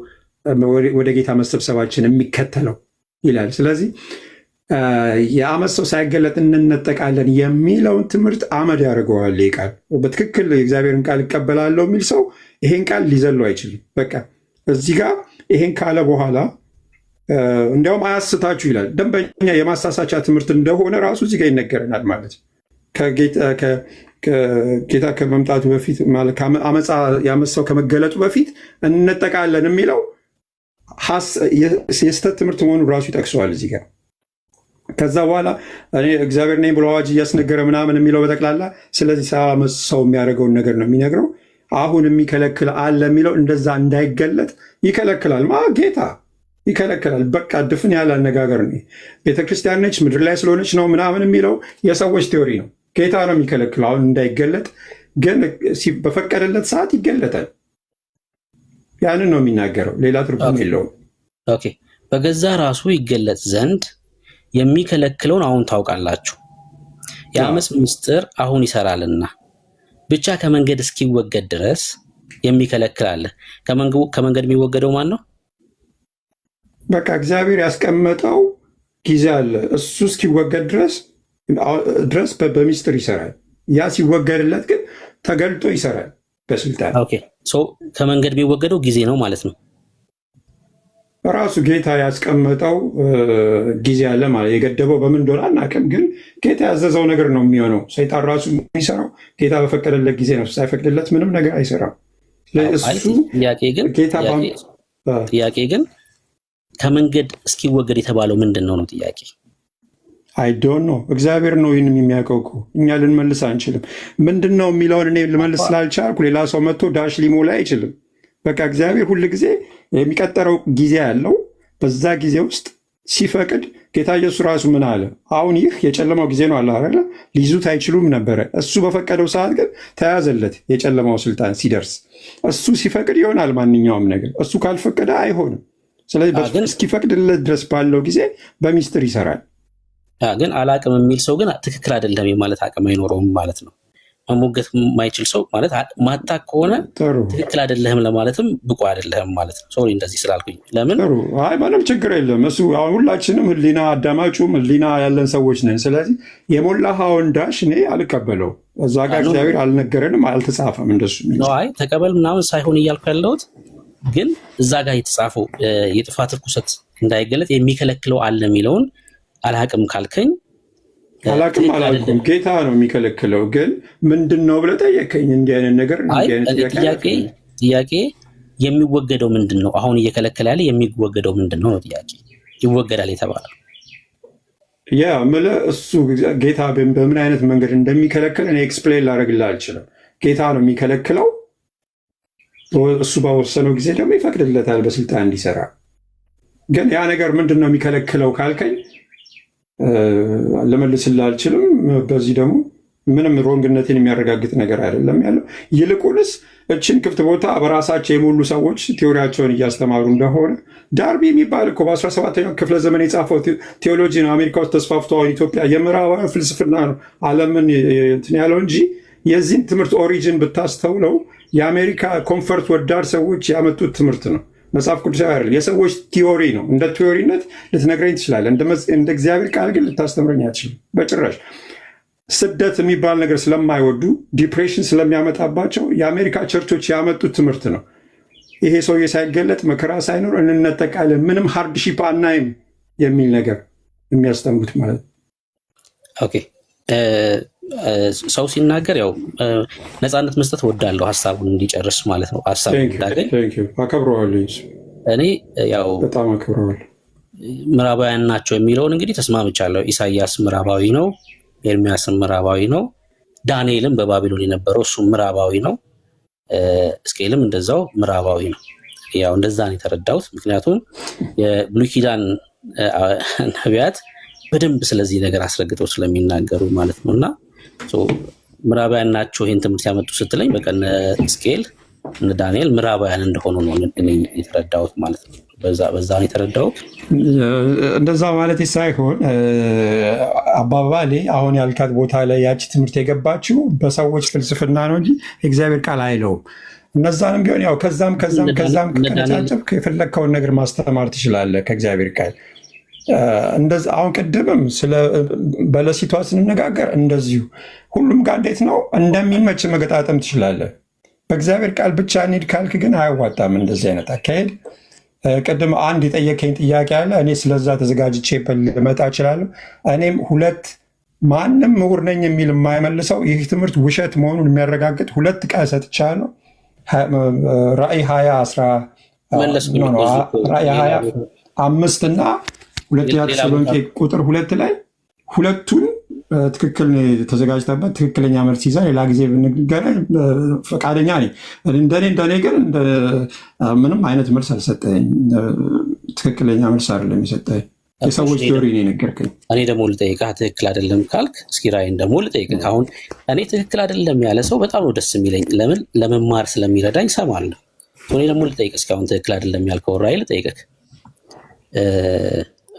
[SPEAKER 2] ወደ ጌታ መሰብሰባችን የሚከተለው ይላል። ስለዚህ የአመሰው ሳይገለጥ እንነጠቃለን የሚለውን ትምህርት አመድ ያደርገዋል። ይህ ቃል በትክክል የእግዚአብሔርን ቃል እቀበላለሁ የሚል ሰው ይሄን ቃል ሊዘለው አይችልም። በቃ እዚህ ጋር ይሄን ካለ በኋላ እንዲያውም አያስታችሁ ይላል። ደንበኛ የማሳሳቻ ትምህርት እንደሆነ ራሱ እዚህ ጋር ይነገረናል ማለት ነው። ጌታ ከመምጣቱ በፊት አመፃ ያመፀው ከመገለጡ በፊት እንነጠቃለን የሚለው የስተት ትምህርት መሆኑ ራሱ ይጠቅሰዋል እዚህ ጋር። ከዛ በኋላ እኔ እግዚአብሔር ነኝ ብሎ አዋጅ እያስነገረ ምናምን የሚለው በጠቅላላ ስለዚህ ሰው የሚያደርገውን ነገር ነው የሚነግረው። አሁን የሚከለክል አለ የሚለው እንደዛ እንዳይገለጥ ይከለክላል። ጌታ ይከለክላል። በቃ ድፍን ያለ አነጋገር ነው። ቤተክርስቲያን ነች ምድር ላይ ስለሆነች ነው ምናምን የሚለው የሰዎች ቴዎሪ ነው። ጌታ ነው የሚከለክለው አሁን እንዳይገለጥ፣ ግን በፈቀደለት ሰዓት ይገለጣል። ያንን ነው የሚናገረው፣ ሌላ ትርጉም የለውም።
[SPEAKER 3] ኦኬ፣ በገዛ ራሱ ይገለጥ ዘንድ የሚከለክለውን አሁን ታውቃላችሁ። የአመፅ ምስጢር አሁን ይሰራልና ብቻ ከመንገድ እስኪወገድ ድረስ የሚከለክል አለ። ከመንገድ የሚወገደው ማን ነው?
[SPEAKER 2] በቃ እግዚአብሔር ያስቀመጠው ጊዜ አለ። እሱ እስኪወገድ ድረስ በሚስጥር ይሰራል። ያ ሲወገድለት ግን ተገልጦ ይሰራል በስልጣን።
[SPEAKER 3] ኦኬ፣ ሶ ከመንገድ የሚወገደው ጊዜ ነው ማለት ነው።
[SPEAKER 2] ራሱ ጌታ ያስቀመጠው ጊዜ አለ ማለት። የገደበው በምን እንደሆነ አናውቅም፣ ግን ጌታ ያዘዘው ነገር ነው የሚሆነው። ሰይጣን ራሱ የሚሰራው ጌታ በፈቀደለት ጊዜ ነው። ሳይፈቅድለት ምንም ነገር አይሰራም።
[SPEAKER 3] ጥያቄ ግን ከመንገድ እስኪወገድ የተባለው ምንድን ነው? ጥያቄ
[SPEAKER 2] አይዶን ነው። እግዚአብሔር ነው ይህን የሚያውቀው እኮ እኛ ልንመልስ አንችልም። ምንድን ነው የሚለውን እኔ ልመልስ ስላልቻልኩ ሌላ ሰው መጥቶ ዳሽ ሊሞላ አይችልም። በቃ እግዚአብሔር ሁል ጊዜ የሚቀጠረው ጊዜ ያለው፣ በዛ ጊዜ ውስጥ ሲፈቅድ ጌታ ኢየሱስ ራሱ ምን አለ? አሁን ይህ የጨለማው ጊዜ ነው አለ አይደለ? ሊይዙት አይችሉም ነበረ። እሱ በፈቀደው ሰዓት ግን ተያዘለት። የጨለማው ስልጣን ሲደርስ እሱ ሲፈቅድ ይሆናል ማንኛውም ነገር። እሱ ካልፈቀደ አይሆንም። ስለዚህ እስኪፈቅድለት ድረስ ባለው ጊዜ በሚስጥር ይሰራል።
[SPEAKER 3] ግን አላቅም የሚል ሰው ግን ትክክል አይደለም የማለት አቅም አይኖረውም ማለት ነው። መሞገት የማይችል ሰው ማለት ማታቅ ከሆነ ትክክል አይደለህም ለማለትም ብቁ አይደለህም ማለት ነው። ሶሪ እንደዚህ ስላልኩኝ። ለምን
[SPEAKER 2] ምንም ችግር የለም። እሱ አሁን ሁላችንም ህሊና አዳማጩም ህሊና ያለን ሰዎች ነን። ስለዚህ የሞላኸውን ዳሽ እኔ አልቀበለው። እዛ ጋር እግዚአብሔር አልነገረንም፣ አልተጻፈም እንደሱ።
[SPEAKER 3] አይ ተቀበል ምናምን ሳይሆን እያልኩ ያለሁት ግን እዛ ጋር የተጻፈው የጥፋት ርኩሰት እንዳይገለጥ የሚከለክለው አለ የሚለውን አልሀቅም ካልከኝ
[SPEAKER 2] አላልኩም። ጌታ ነው የሚከለክለው። ግን ምንድን ነው ብለህ ጠየቀኝ። እንዲህ አይነት ነገር
[SPEAKER 3] ጥያቄ የሚወገደው ምንድን ነው? አሁን እየከለከለ ያለ የሚወገደው ምንድን ነው? ጥያቄ ይወገዳል የተባለው
[SPEAKER 2] ያ ምልህ እሱ ጌታ በምን አይነት መንገድ እንደሚከለክል እኔ ኤክስፕሌን ላደርግልህ አልችልም። ጌታ ነው የሚከለክለው። እሱ ባወሰነው ጊዜ ደግሞ ይፈቅድለታል በስልጣን እንዲሰራ። ግን ያ ነገር ምንድን ነው የሚከለክለው ካልከኝ ልመልስልህ አልችልም። በዚህ ደግሞ ምንም ሮንግነትን የሚያረጋግጥ ነገር አይደለም ያለው። ይልቁንስ እችን ክፍት ቦታ በራሳቸው የሞሉ ሰዎች ቴዎሪያቸውን እያስተማሩ እንደሆነ ዳርቢ የሚባል እኮ በ17ኛው ክፍለ ዘመን የጻፈው ቴዎሎጂ ነው። አሜሪካ ውስጥ ተስፋፍቶ ኢትዮጵያ የምዕራባዊ ፍልስፍና ነው ዓለምን እንትን ያለው እንጂ የዚህን ትምህርት ኦሪጂን ብታስተውለው የአሜሪካ ኮንፈርት ወዳድ ሰዎች ያመጡት ትምህርት ነው። መጽሐፍ ቅዱሳዊ አይደለም፣ የሰዎች ቲዎሪ ነው። እንደ ቲዎሪነት ልትነግረኝ ትችላለህ፣ እንደ እግዚአብሔር ቃል ግን ልታስተምረኝ አትችልም በጭራሽ። ስደት የሚባል ነገር ስለማይወዱ ዲፕሬሽን ስለሚያመጣባቸው የአሜሪካ ቸርቾች ያመጡት ትምህርት ነው። ይሄ ሰውዬ ሳይገለጥ መከራ ሳይኖር እንነጠቃለን፣ ምንም ሃርድሺፕ አናይም የሚል ነገር የሚያስተምሩት ማለት ነው።
[SPEAKER 3] ኦኬ ሰው ሲናገር ያው ነፃነት መስጠት ወዳለው ሀሳቡን እንዲጨርስ ማለት ነው። ሀሳቡ እንዳገኝ
[SPEAKER 2] አከብረዋለሁ።
[SPEAKER 3] እኔ ያው
[SPEAKER 2] በጣም አከብረዋለሁ።
[SPEAKER 3] ምዕራባውያን ናቸው የሚለውን እንግዲህ ተስማምቻለሁ። ኢሳያስ ምዕራባዊ ነው፣ ኤርሚያስም ምዕራባዊ ነው፣ ዳንኤልም በባቢሎን የነበረው እሱም ምዕራባዊ ነው፣ ሕዝቅኤልም እንደዛው ምዕራባዊ ነው። ያው እንደዛ ነው የተረዳሁት። ምክንያቱም የብሉይ ኪዳን ነቢያት በደንብ ስለዚህ ነገር አስረግጠው ስለሚናገሩ ማለት ነው። እና ምዕራባውያን ናቸው ይህን ትምህርት ያመጡ ስትለኝ በቀን ሕዝቅኤል እነ ዳንኤል ምዕራባውያን እንደሆኑ ነው የተረዳሁት ማለት ነው። በዛ ነው የተረዳሁት።
[SPEAKER 2] እንደዛ ማለት ሳይሆን አባባሌ አሁን ያልካት ቦታ ላይ ያቺ ትምህርት የገባችው በሰዎች ፍልስፍና ነው እንጂ የእግዚአብሔር ቃል አይለውም። እነዛንም ቢሆን ያው ከዛም ከነጫጨብ የፈለግከውን ነገር ማስተማር ትችላለህ ከእግዚአብሔር ቃል። አሁን ቅድምም ስለ በለሲቷ ስንነጋገር እንደዚሁ ሁሉም ጋር እንዴት ነው እንደሚመች መገጣጠም ትችላለህ። በእግዚአብሔር ቃል ብቻ እንሂድ ካልክ ግን አያዋጣም እንደዚህ አይነት አካሄድ። ቅድም አንድ የጠየቀኝ ጥያቄ አለ። እኔ ስለዛ ተዘጋጅቼ ልመጣ እችላለሁ። እኔም ማንም ምሁር ነኝ የሚል የማይመልሰው ይህ ትምህርት ውሸት መሆኑን የሚያረጋግጥ 2 ቃል ሰጥቻለሁ። ራእይ 25 እና 2 ተሰሎንቄ ቁጥር 2 ላይ ሁለቱን ትክክል ተዘጋጅተበት ትክክለኛ መልስ ይዘን ሌላ ጊዜ ብንገናኝ ፈቃደኛ ነኝ። እንደኔ ግን ምንም አይነት መልስ አልሰጠኝ። ትክክለኛ መልስ አይደለም የሰጠኝ፣ የሰዎች ቲዮሪ ነው የነገርከኝ።
[SPEAKER 3] እኔ ደግሞ ልጠይቅህ ትክክል አይደለም ካልክ እስኪ ራይን ደግሞ ልጠይቅህ። አሁን እኔ ትክክል አይደለም ያለ ሰው በጣም ነው ደስ የሚለኝ። ለምን? ለመማር ስለሚረዳኝ እሰማለሁ። እኔ ደግሞ ልጠይቅህ እስኪ አሁን ትክክል አይደለም ያልከው ራይ ልጠይቅህ።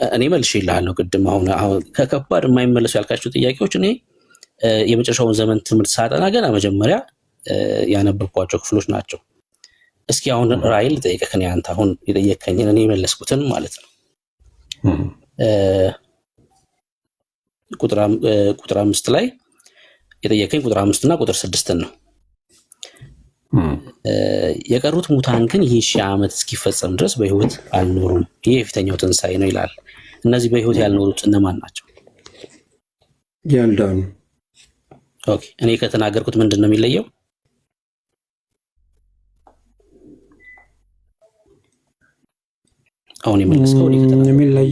[SPEAKER 3] እኔ መልሼልሃለሁ ቅድም። አሁን ከከባድ የማይመለሱ ያልካቸው ጥያቄዎች እኔ የመጨረሻውን ዘመን ትምህርት ሳጠና ገና መጀመሪያ ያነበብኳቸው ክፍሎች ናቸው። እስኪ አሁን ራይል ልጠይቅህ። እኔ አንተ አሁን የጠየከኝን እኔ የመለስኩትን ማለት ነው። ቁጥር 5 ላይ የጠየከኝ ቁጥር 5 እና ቁጥር 6 ነው። የቀሩት ሙታን ግን ይህ 1000 ዓመት እስኪፈጸም ድረስ በሕይወት አልኖሩም፣ ይህ የፊተኛው ትንሣኤ ነው ይላል። እነዚህ በሕይወት ያልኖሩት እነማን ናቸው?
[SPEAKER 2] ያልዳኑ።
[SPEAKER 3] ኦኬ፣ እኔ ከተናገርኩት ምንድን ነው የሚለየው? አሁን የመለስከው
[SPEAKER 2] የሚለይ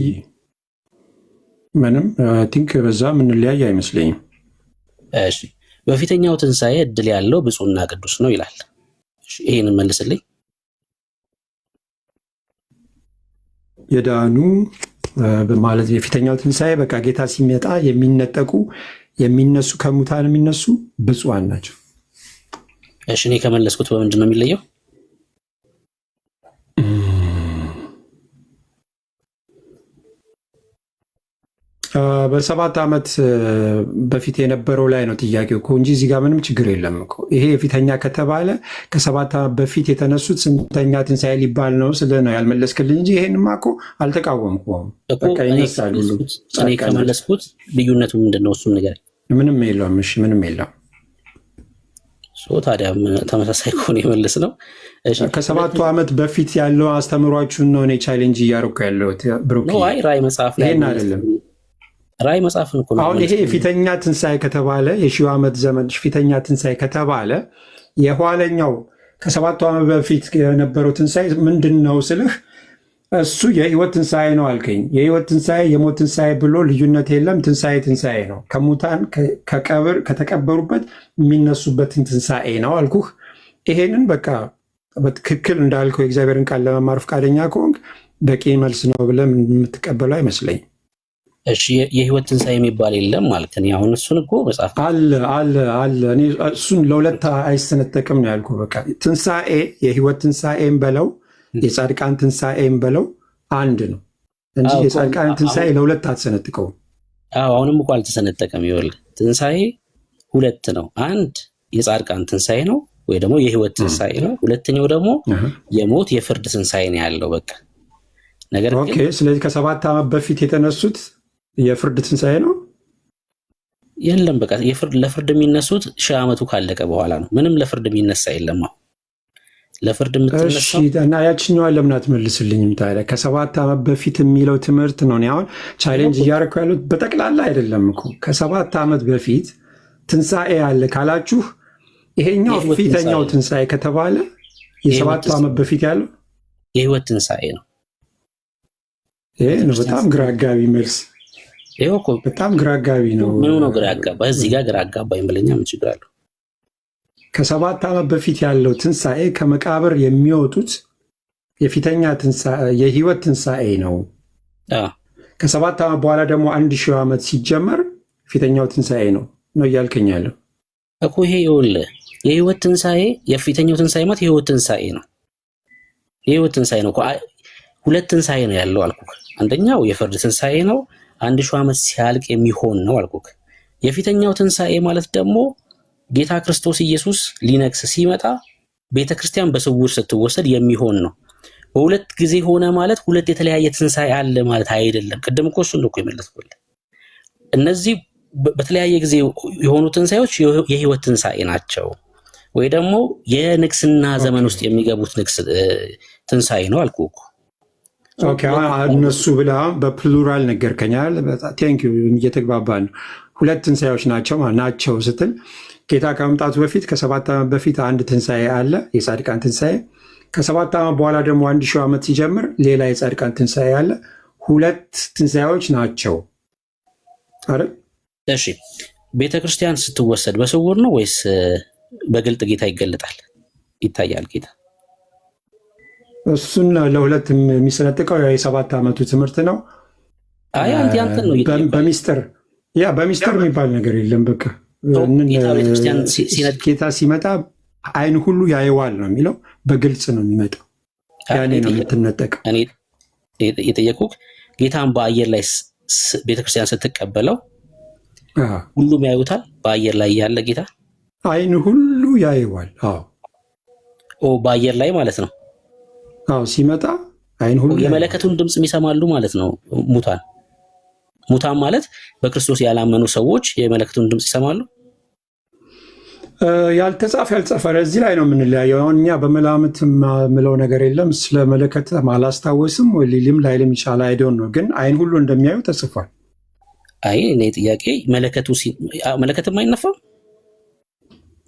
[SPEAKER 2] ምንም ቲንክ በዛ ምንለያይ አይመስለኝም።
[SPEAKER 3] እሺ፣ በፊተኛው ትንሣኤ እድል ያለው ብፁዕና ቅዱስ ነው ይላል። ይሄንን መልስልኝ።
[SPEAKER 2] የዳኑ ማለት የፊተኛው ትንሣኤ በቃ ጌታ ሲመጣ የሚነሱ ከሙታን የሚነሱ ብፁዓን ናቸው።
[SPEAKER 3] እሺ፣ እኔ ከመለስኩት በምንድን ነው የሚለየው?
[SPEAKER 2] በ7 ዓመት በፊት የነበረው ላይ ነው ጥያቄው እኮ እንጂ እዚህ ጋር ምንም ችግር የለም እኮ። ይሄ የፊተኛ ከተባለ ከ7 ዓመት በፊት የተነሱት ስንተኛ ትንሣኤ ሊባል ነው ስለ ነው ያልመለስክልኝ እንጂ ይሄንማ እኮ አልተቃወምኩም። በቃ ይነሳሉ።
[SPEAKER 3] እኔ ከመለስኩት ልዩነቱ ምንድን ነው? እሱን ንገረኝ።
[SPEAKER 2] ምንም የለውም። እሺ፣ ምንም የለውም።
[SPEAKER 3] ታዲያ ተመሳሳይ ከሆነ የመለስ ነው።
[SPEAKER 2] ከ7 ዓመት በፊት ያለው አስተምሯችሁን ነው እኔ ቻሌንጅ እያደረኩ ያለሁት ብሩክ።
[SPEAKER 3] ራእይ መጽሐፍ ላይ
[SPEAKER 2] ይሄን አይደለም።
[SPEAKER 3] ራእይ መጽሐፍ ነው።
[SPEAKER 2] አሁን ይሄ የፊተኛ ትንሣኤ ከተባለ የ1000 ዓመት ዘመን ፊተኛ ትንሣኤ ከተባለ የኋለኛው ከ7 ዓመት በፊት የነበረው ትንሣኤ ምንድን ነው ስልህ እሱ የህይወት ትንሣኤ ነው አልከኝ። የህይወት ትንሣኤ የሞት ትንሣኤ ብሎ ልዩነት የለም። ትንሣኤ ነው። ከሙታን ከቀብር ከተቀበሩበት የሚነሱበትን ትንሣኤ ነው አልኩህ። ይሄንን በቃ በትክክል እንዳልከው የእግዚአብሔርን ቃል ለመማር ፈቃደኛ ከሆንክ በቂ መልስ ነው ብለህ የምትቀበለው አይመስለኝም።
[SPEAKER 3] እሺ የህይወት ትንሣኤ የሚባል የለም ማለት ነው። አሁን እሱን እኮ መጽሐፍ
[SPEAKER 2] አለ። እኔ እሱን ለሁለት አይሰነጠቅም ነው ያልኩህ። በቃ ትንሣኤ የህይወት ትንሣኤም በለው የጻድቃን ትንሣኤም በለው አንድ ነው እንጂ የጻድቃን ትንሣኤ ለሁለት አትሰነጥቀውም።
[SPEAKER 3] አሁንም እኮ አልተሰነጠቀም። ይኸውልህ ትንሣኤ ሁለት ነው። አንድ የጻድቃን ትንሣኤ ነው ወይ ደግሞ የህይወት ትንሣኤ ነው። ሁለተኛው ደግሞ የሞት የፍርድ ትንሣኤ ነው ያለው። በቃ ነገር ግን
[SPEAKER 2] ስለዚህ ከ7 ዓመት በፊት የተነሱት የፍርድ ትንሣኤ ነው
[SPEAKER 3] የለም። በቃ ለፍርድ የሚነሱት 1000 ዓመቱ ካለቀ በኋላ ነው። ምንም ለፍርድ የሚነሳ የለም። አሁን ለፍርድ የምትነሳው
[SPEAKER 2] እና ያችኛዋን ለምን አትመልስልኝም ታዲያ? ከ7 ዓመት በፊት የሚለው ትምህርት ነው። አሁን ቻሌንጅ እያደረኩ ያሉት በጠቅላላ አይደለም እኮ ከ7 ዓመት በፊት ትንሣኤ አለ ካላችሁ ይሄኛው ፊተኛው ትንሣኤ ከተባለ የ7 ዓመት በፊት ያለው
[SPEAKER 3] የህይወት ትንሣኤ ነው።
[SPEAKER 2] ይሄ ነው በጣም ግራ አጋቢ መልስ።
[SPEAKER 3] ይሄው እኮ
[SPEAKER 2] በጣም ግራ አጋቢ ነው።
[SPEAKER 3] ምን ነው ግራ አጋባ? እዚህ ጋር ግራ አጋባኝ ብለኛ ምን ችግር አለው?
[SPEAKER 2] ከ7 ዓመት በፊት ያለው ትንሣኤ ከመቃብር የሚወጡት የፊተኛ ትንሣኤ የህይወት ትንሣኤ ነው። ከ7 ዓመት በኋላ ደግሞ 1000 ዓመት ሲጀመር ፊተኛው ትንሣኤ ነው እያልከኝ ያለው
[SPEAKER 3] እኮ። ይሄ ይኸውልህ የህይወት ትንሣኤ የፊተኛው ትንሣኤ ማለት የህይወት ትንሣኤ ነው። የህይወት ትንሣኤ ነው እኮ ሁለት ትንሣኤ ነው ያለው አልኩህ። አንደኛው የፍርድ ትንሣኤ ነው 1000 ዓመት ሲያልቅ የሚሆን ነው አልኩህ። የፊተኛው ትንሣኤ ማለት ደግሞ ጌታ ክርስቶስ ኢየሱስ ሊነግስ ሲመጣ ቤተክርስቲያን በስውር ስትወሰድ የሚሆን ነው። በሁለት ጊዜ ሆነ ማለት ሁለት የተለያየ ትንሣኤ አለ ማለት አይደለም። ቅድም እኮ እሱን እኮ የመለስኩልህ። እነዚህ በተለያየ ጊዜ የሆኑ ትንሣኤዎች የህይወት ትንሣኤ ናቸው ወይ ደግሞ የንግስና ዘመን ውስጥ የሚገቡት ትንሣኤ ነው አልኩህ እኮ።
[SPEAKER 2] ኦኬ እነሱ ብላ በፕሉራል ነገርከኛል። ቴንክ ዩ እየተግባባን ነው። ሁለት ትንሣኤዎች ናቸው ስትል ጌታ ከመምጣቱ በፊት ከ7 ዓመት በፊት አንድ ትንሣኤ አለ የጻድቃን ትንሣኤ። ከ7 ዓመት በኋላ ደግሞ 1000 ዓመት ሲጀምር ሌላ የጻድቃን ትንሣኤ አለ። ሁለት ትንሣኤዎች ናቸው አይደል?
[SPEAKER 3] እሺ ቤተክርስቲያን ስትወሰድ በስውር ነው ወይስ በግልጥ ጌታ ይገለጣል ይታያል ጌታ?
[SPEAKER 2] እሱን ለሁለት የሚሰነጥቀው የ7 ዓመቱ ትምህርት ነው።
[SPEAKER 3] አይ አንተ ያንተን ነው
[SPEAKER 2] በሚስጥር የሚባል ነገር የለም። በቃ ጌታ ሲመጣ አይን ሁሉ ያየዋል ነው የሚለው። በግልጽ ነው የሚመጣው። ያኔ ነው የምትነጠቀው።
[SPEAKER 3] እኔ የጠየቁህ ጌታን በአየር ላይ ቤተክርስቲያን ስትቀበለው ሁሉም ያዩታል። በአየር ላይ ያለ ጌታ
[SPEAKER 2] አይን ሁሉ ያየዋል።
[SPEAKER 3] በአየር ላይ ማለት ነው።
[SPEAKER 2] ሲመጣ አይን ሁሉ
[SPEAKER 3] የመለከቱን ድምፅ የሚሰማሉ ማለት ነው። ሙታን ማለት በክርስቶስ ያላመኑ ሰዎች የመለከቱን ድምፅ ይሰማሉ።
[SPEAKER 2] ያልተጻፈ እዚህ ላይ ነው የምንለያየው። አሁን እኛ በመላምት የምለው ነገር የለም። ስለ መለከት አላስታወስም ወይ ሊልም ላይልም ይቻላል። አይዶን ነው ግን አይን ሁሉ እንደሚያዩ ተጽፏል።
[SPEAKER 3] አይ እኔ ጥያቄ መለከትም አይነፋም?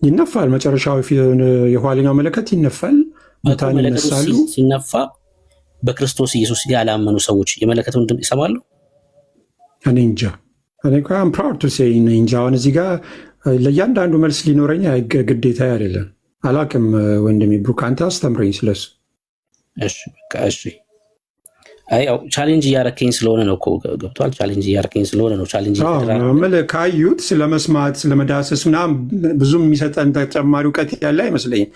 [SPEAKER 2] ይነፋል። መጨረሻው የኋለኛው መለከት ይነፋል። ሙታን ይነሳሉ።
[SPEAKER 3] ሲነፋ በክርስቶስ ኢየሱስ ያላመኑ ሰዎች የመለከቱን ድምፅ ይሰማሉ።
[SPEAKER 2] እኔ እንጃ። እኔ አም ፕራውድ ቱ ሴይ እኔ እንጃ። አሁን እዚህ ጋር ለእያንዳንዱ መልስ ሊኖረኝ ግዴታ አይደለም። አላውቅም ወንድሜ ብሩክ፣ አንተ አስተምረኝ ስለሱ።
[SPEAKER 3] እሺ አይ ያው ቻሌንጅ እያረከኝ ስለሆነ ነው እኮ ገብቷል። ቻሌንጅ እያረከኝ ስለሆነ ነው። ቻሌንጅ
[SPEAKER 2] ካዩት ስለመስማት ስለመዳሰስ ምናምን ብዙም የሚሰጠን ተጨማሪ እውቀት ያለ አይመስለኝም።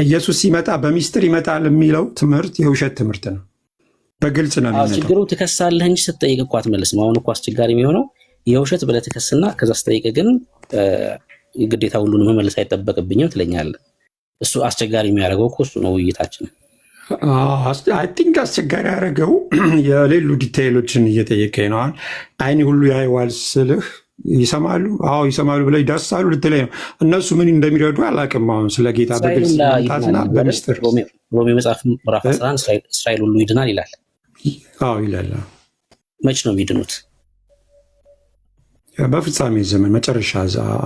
[SPEAKER 2] ኢየሱስ ሲመጣ በሚስጥር ይመጣል የሚለው ትምህርት የውሸት ትምህርት ነው። በግልጽ ነው የሚመጣው።
[SPEAKER 3] ችግሩ ትከሳለህ እንጂ ስትጠይቅ እኮ አትመልስም። አሁን እኮ አስቸጋሪ የሚሆነው የውሸት ብለህ ትከስና ከዛ ስትጠይቅ ግን ግዴታ ሁሉን መመለስ አይጠበቅብኝም ትለኛለህ። እሱ አስቸጋሪ የሚያደርገው እኮ እሱ ነው ውይይታችን።
[SPEAKER 2] አይ ቲንክ አስቸጋሪ ያደረገው የሌሉ ዲቴይሎችን እየጠየቀኝ ነው። አይን ሁሉ ያየዋል ስልህ ይሰማሉ? አዎ ይሰማሉ ብለው ይዳስሳሉ ልትለኝ ነው። እነሱ ምን እንደሚረዱ አላውቅም። አሁን ስለ ጌታ በግልጽ መምጣትና በሚስጥር
[SPEAKER 3] ሮሜ መጽሐፍ ምዕራፍ 11 እስራኤል ሁሉ ይድናል ይላል።
[SPEAKER 2] አዎ ይላል።
[SPEAKER 3] መች ነው የሚድኑት?
[SPEAKER 2] በፍጻሜ ዘመን መጨረሻ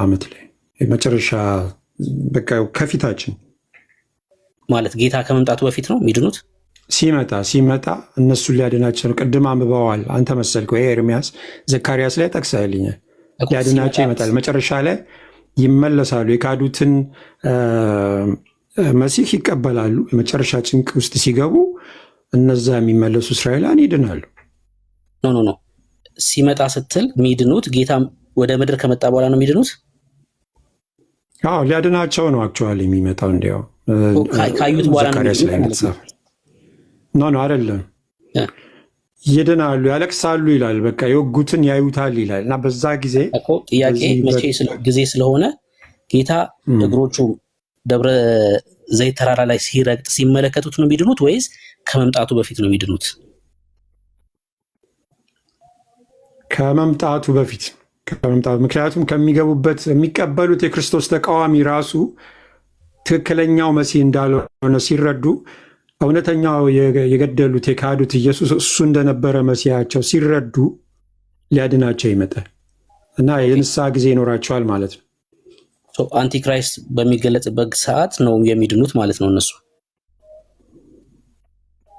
[SPEAKER 2] ዓመት ላይ መጨረሻ በቃ ከፊታችን
[SPEAKER 3] ማለት ጌታ ከመምጣቱ በፊት ነው የሚድኑት።
[SPEAKER 2] ሲመጣ እነሱን ሊያድናቸው ነው። ቅድም አንብበዋል አንተ መሰልከው ኤርሚያስ ዘካርያስ ላይ ጠቅሰህልኛል። ሊያድናቸው ይመጣል። መጨረሻ ላይ ይመለሳሉ። የካዱትን መሲህ ይቀበላሉ። የመጨረሻ ጭንቅ ውስጥ ሲገቡ እነዛ የሚመለሱ እስራኤላን ይድናሉ።
[SPEAKER 3] ኖ ሲመጣ ስትል የሚድኑት ጌታ ወደ ምድር ከመጣ በኋላ ነው የሚድኑት?
[SPEAKER 2] አዎ ሊያድናቸው ነው አክቹዋሊ የሚመጣው። እንዲያው
[SPEAKER 3] ካዩት በኋላ ነው
[SPEAKER 2] ነው አይደለም። ይድናሉ፣ ያለቅሳሉ ይላል። በቃ የወጉትን ያዩታል ይላል። እና በዛ ጊዜ
[SPEAKER 3] እኮ ጥያቄ መቼ ጊዜ ስለሆነ ጌታ እግሮቹ ደብረ ዘይት ተራራ ላይ ሲረግጥ ሲመለከቱት ነው የሚድኑት ወይስ ከመምጣቱ በፊት ነው የሚድኑት?
[SPEAKER 2] ከመምጣቱ በፊት። ምክንያቱም ከሚገቡበት የሚቀበሉት የክርስቶስ ተቃዋሚ ራሱ ትክክለኛው መሲህ እንዳልሆነ ሲረዱ እውነተኛው የገደሉት የካዱት ኢየሱስ እሱ እንደነበረ መሲያቸው ሲረዱ ሊያድናቸው ይመጣል እና የንስሐ ጊዜ ይኖራቸዋል ማለት ነው።
[SPEAKER 3] አንቲክራይስት በሚገለጽበት ሰዓት ነው የሚድኑት ማለት ነው። እነሱ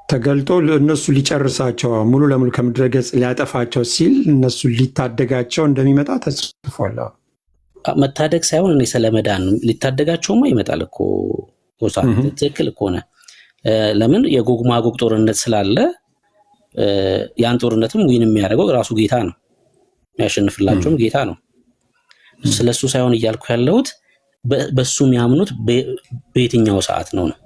[SPEAKER 2] ተገልጦ እነሱ ሊጨርሳቸው ሙሉ ለሙሉ ከምድረ ገጽ ሊያጠፋቸው ሲል እነሱ ሊታደጋቸው እንደሚመጣ ተጽፏል።
[SPEAKER 3] መታደግ ሳይሆን እኔ ስለመዳን ነው። ሊታደጋቸውማ ይመጣል እኮ ትክክል እኮ ነህ። ለምን የጎግ ማጎግ ጦርነት ስላለ ያን ጦርነትም ዊን የሚያደርገው ራሱ ጌታ ነው፣ የሚያሸንፍላቸውም ጌታ ነው። ስለሱ ሳይሆን እያልኩ ያለሁት በሱ የሚያምኑት በየትኛው ሰዓት ነው ነው?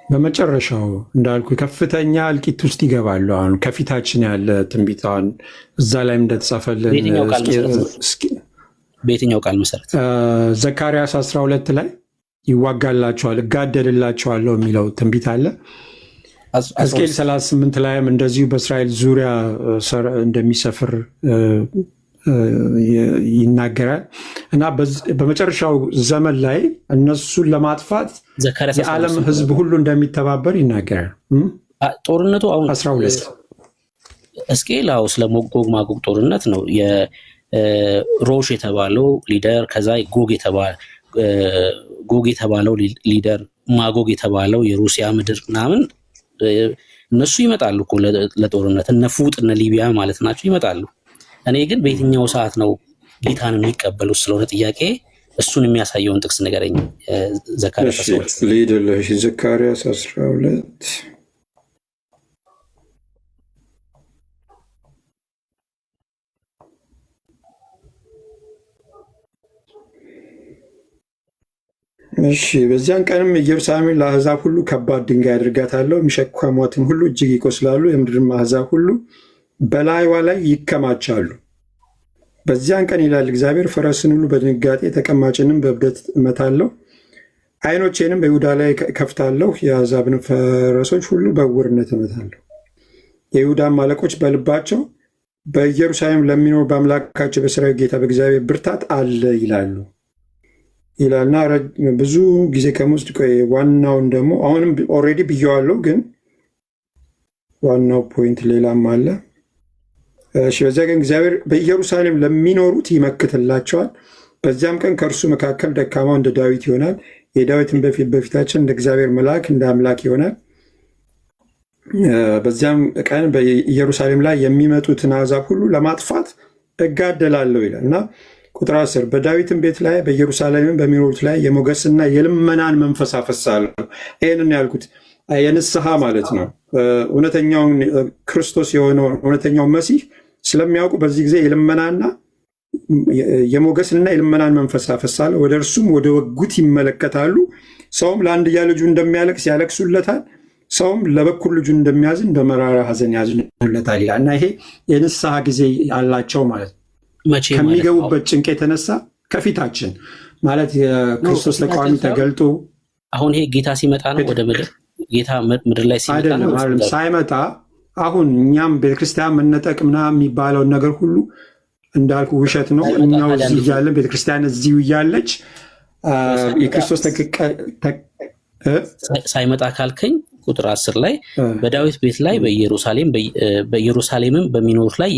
[SPEAKER 2] በመጨረሻው እንዳልኩ ከፍተኛ እልቂት ውስጥ ይገባሉ። አሁን ከፊታችን ያለ ትንቢታን እዛ ላይም እንደተጻፈልን
[SPEAKER 3] በየትኛው ቃል መሰረት
[SPEAKER 2] ዘካርያስ 12 ላይ ይዋጋላቸዋል እጋደልላቸዋለሁ የሚለው ትንቢት አለ። ሕዝቅኤል 38 ላይም እንደዚሁ በእስራኤል ዙሪያ እንደሚሰፍር ይናገራል እና በመጨረሻው ዘመን ላይ እነሱን ለማጥፋት የዓለም ሕዝብ ሁሉ እንደሚተባበር ይናገራል።
[SPEAKER 3] ጦርነቱ አሁን
[SPEAKER 2] 12
[SPEAKER 3] ሕዝቅኤል ስለ ጎግ ማጎግ ጦርነት ነው። የሮሽ የተባለው ሊደር ከዛ ጎግ የተባለው ሊደር ማጎግ የተባለው የሩሲያ ምድር ምናምን እነሱ ይመጣሉ እኮ ለጦርነት። እነ ፉጥ እነ ሊቢያ ማለት ናቸው ይመጣሉ። እኔ ግን በየትኛው ሰዓት ነው ጌታን የሚቀበሉት ስለሆነ ጥያቄ እሱን የሚያሳየውን ጥቅስ ንገረኝ። ዘካርያስ
[SPEAKER 2] 12 እሺ። በዚያን ቀንም ኢየሩሳሌምን ለአሕዛብ ሁሉ ከባድ ድንጋይ አድርጋታለሁ፣ የሚሸከሟትም ሁሉ እጅግ ይቆስላሉ፣ የምድርም አሕዛብ ሁሉ በላይዋ ላይ ይከማቻሉ። በዚያን ቀን ይላል እግዚአብሔር፣ ፈረስን ሁሉ በድንጋጤ ተቀማጭንም በእብደት እመታለሁ፣ ዓይኖቼንም በይሁዳ ላይ ከፍታለሁ፣ የአሕዛብን ፈረሶች ሁሉ በዕውርነት እመታለሁ። የይሁዳም አለቆች በልባቸው በኢየሩሳሌም ለሚኖር በአምላካቸው በሠራዊት ጌታ በእግዚአብሔር ብርታት አለ ይላሉ ይላልና ብዙ ጊዜ ከመውሰድ ዋናውን ደግሞ አሁንም ኦልሬዲ ብየዋለሁ፣ ግን ዋናው ፖይንት ሌላም አለ። በዚያ ቀን እግዚአብሔር በኢየሩሳሌም ለሚኖሩት ይመክትላቸዋል። በዚያም ቀን ከእርሱ መካከል ደካማው እንደ ዳዊት ይሆናል፣ የዳዊትን በፊታችን እንደ እግዚአብሔር መልአክ እንደ አምላክ ይሆናል። በዚያም ቀን በኢየሩሳሌም ላይ የሚመጡትን አሕዛብ ሁሉ ለማጥፋት እጋደላለሁ ይላል እና ቁጥር 10 በዳዊትን ቤት ላይ በኢየሩሳሌምም በሚኖሩት ላይ የሞገስና የልመናን መንፈስ አፈሳለሁ። ይህንን ያልኩት የንስሐ ማለት ነው። እውነተኛውን ክርስቶስ የሆነው እውነተኛው መሲህ ስለሚያውቁ በዚህ ጊዜ የልመናና የሞገስና የልመናን መንፈስ አፈሳለሁ። ወደ እርሱም ወደ ወጉት ይመለከታሉ። ሰውም ለአንድያ ልጁ እንደሚያለቅስ ያለቅሱለታል፣ ሰውም ለበኩር ልጁ እንደሚያዝን በመራራ ሐዘን ያዝኑለታል ይላል እና ይሄ የንስሐ ጊዜ አላቸው ማለት ነው። ከሚገቡበት ጭንቅ የተነሳ ከፊታችን ማለት የክርስቶስ ተቃዋሚ ተገልጦ
[SPEAKER 3] አሁን ይሄ ጌታ ሲመጣ ነው ወደ ምድር ጌታ ምድር ላይ ሲመጣ ነው
[SPEAKER 2] ሳይመጣ አሁን እኛም ቤተክርስቲያን መነጠቅ ምናምን የሚባለውን ነገር ሁሉ እንዳልኩ ውሸት ነው። እኛው እዚህ እያለን ቤተክርስቲያን እዚሁ እያለች የክርስቶስ
[SPEAKER 3] ሳይመጣ ካልከኝ ቁጥር 10 ላይ በዳዊት ቤት ላይ በኢየሩሳሌምም በሚኖሩት ላይ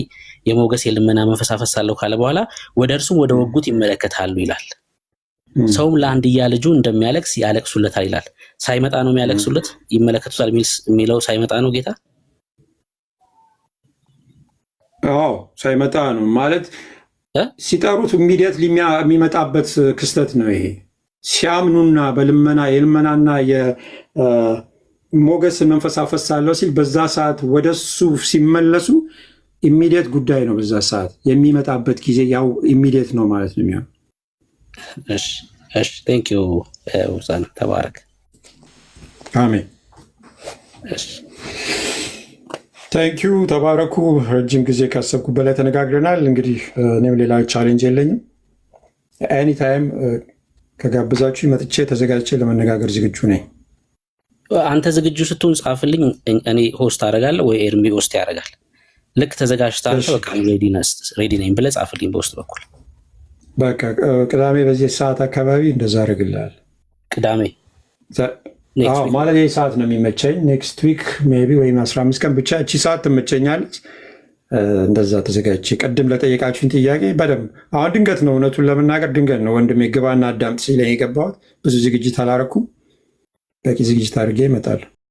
[SPEAKER 3] የሞገስ የልመና መንፈስ አፈሳለሁ ካለ በኋላ ወደ እርሱም ወደ ወጉት ይመለከታሉ ይላል። ሰውም ለአንድያ ልጁ እንደሚያለቅስ ያለቅሱለታል ይላል። ሳይመጣ ነው የሚያለቅሱለት ይመለከቱታል የሚለው ሳይመጣ ነው ጌታ።
[SPEAKER 2] አዎ ሳይመጣ ነው ማለት ሲጠሩት ኢሚዲየት የሚመጣበት ክስተት ነው ይሄ። ሲያምኑና የልመናና የሞገስ መንፈስ አፈሳለሁ ሲል በዛ ሰዓት ወደሱ ሲመለሱ ኢሚዲየት ጉዳይ ነው። በዛ ሰዓት የሚመጣበት ጊዜ ያው ኢሚዲየት ነው ማለት ነው የሚሆነው።
[SPEAKER 3] እሺ ቴንክ ዩ ውሳን ተባረክ።
[SPEAKER 2] አሜን። ቴንክ ዩ ተባረኩ። ረጅም ጊዜ ካሰብኩ በላይ ተነጋግረናል። እንግዲህ እኔም ሌላ ቻሌንጅ የለኝም። ኤኒታይም ከጋብዛችሁ መጥቼ ተዘጋጅቼ ለመነጋገር ዝግጁ ነኝ።
[SPEAKER 3] አንተ ዝግጁ ስትሆን ጻፍልኝ፣ እኔ ሆስት አደርጋለሁ ወይ ኤርሚ ሆስት ያደርጋል። ልክ ተዘጋጅተህ በቃ ሬዲ ነኝ ብለህ ጻፍልኝ በውስጥ በኩል።
[SPEAKER 2] በቃ ቅዳሜ በዚህ ሰዓት አካባቢ እንደዛ አደርግልሃል።
[SPEAKER 3] ቅዳሜ
[SPEAKER 2] ማለት ይህ ሰዓት ነው የሚመቸኝ። ኔክስት ዊክ ሜይ ቢ ወይም 15 ቀን ብቻ እቺ ሰዓት ትመቸኛለች። እንደዛ ተዘጋጅቼ ቅድም ለጠየቃችሁኝ ጥያቄ በደንብ አሁን ድንገት ነው፣ እውነቱን ለመናገር ድንገት ነው። ወንድሜ ግባና አዳምጥ ሲለኝ የገባሁት ብዙ ዝግጅት አላረኩም። በቂ ዝግጅት አድርጌ እመጣለሁ።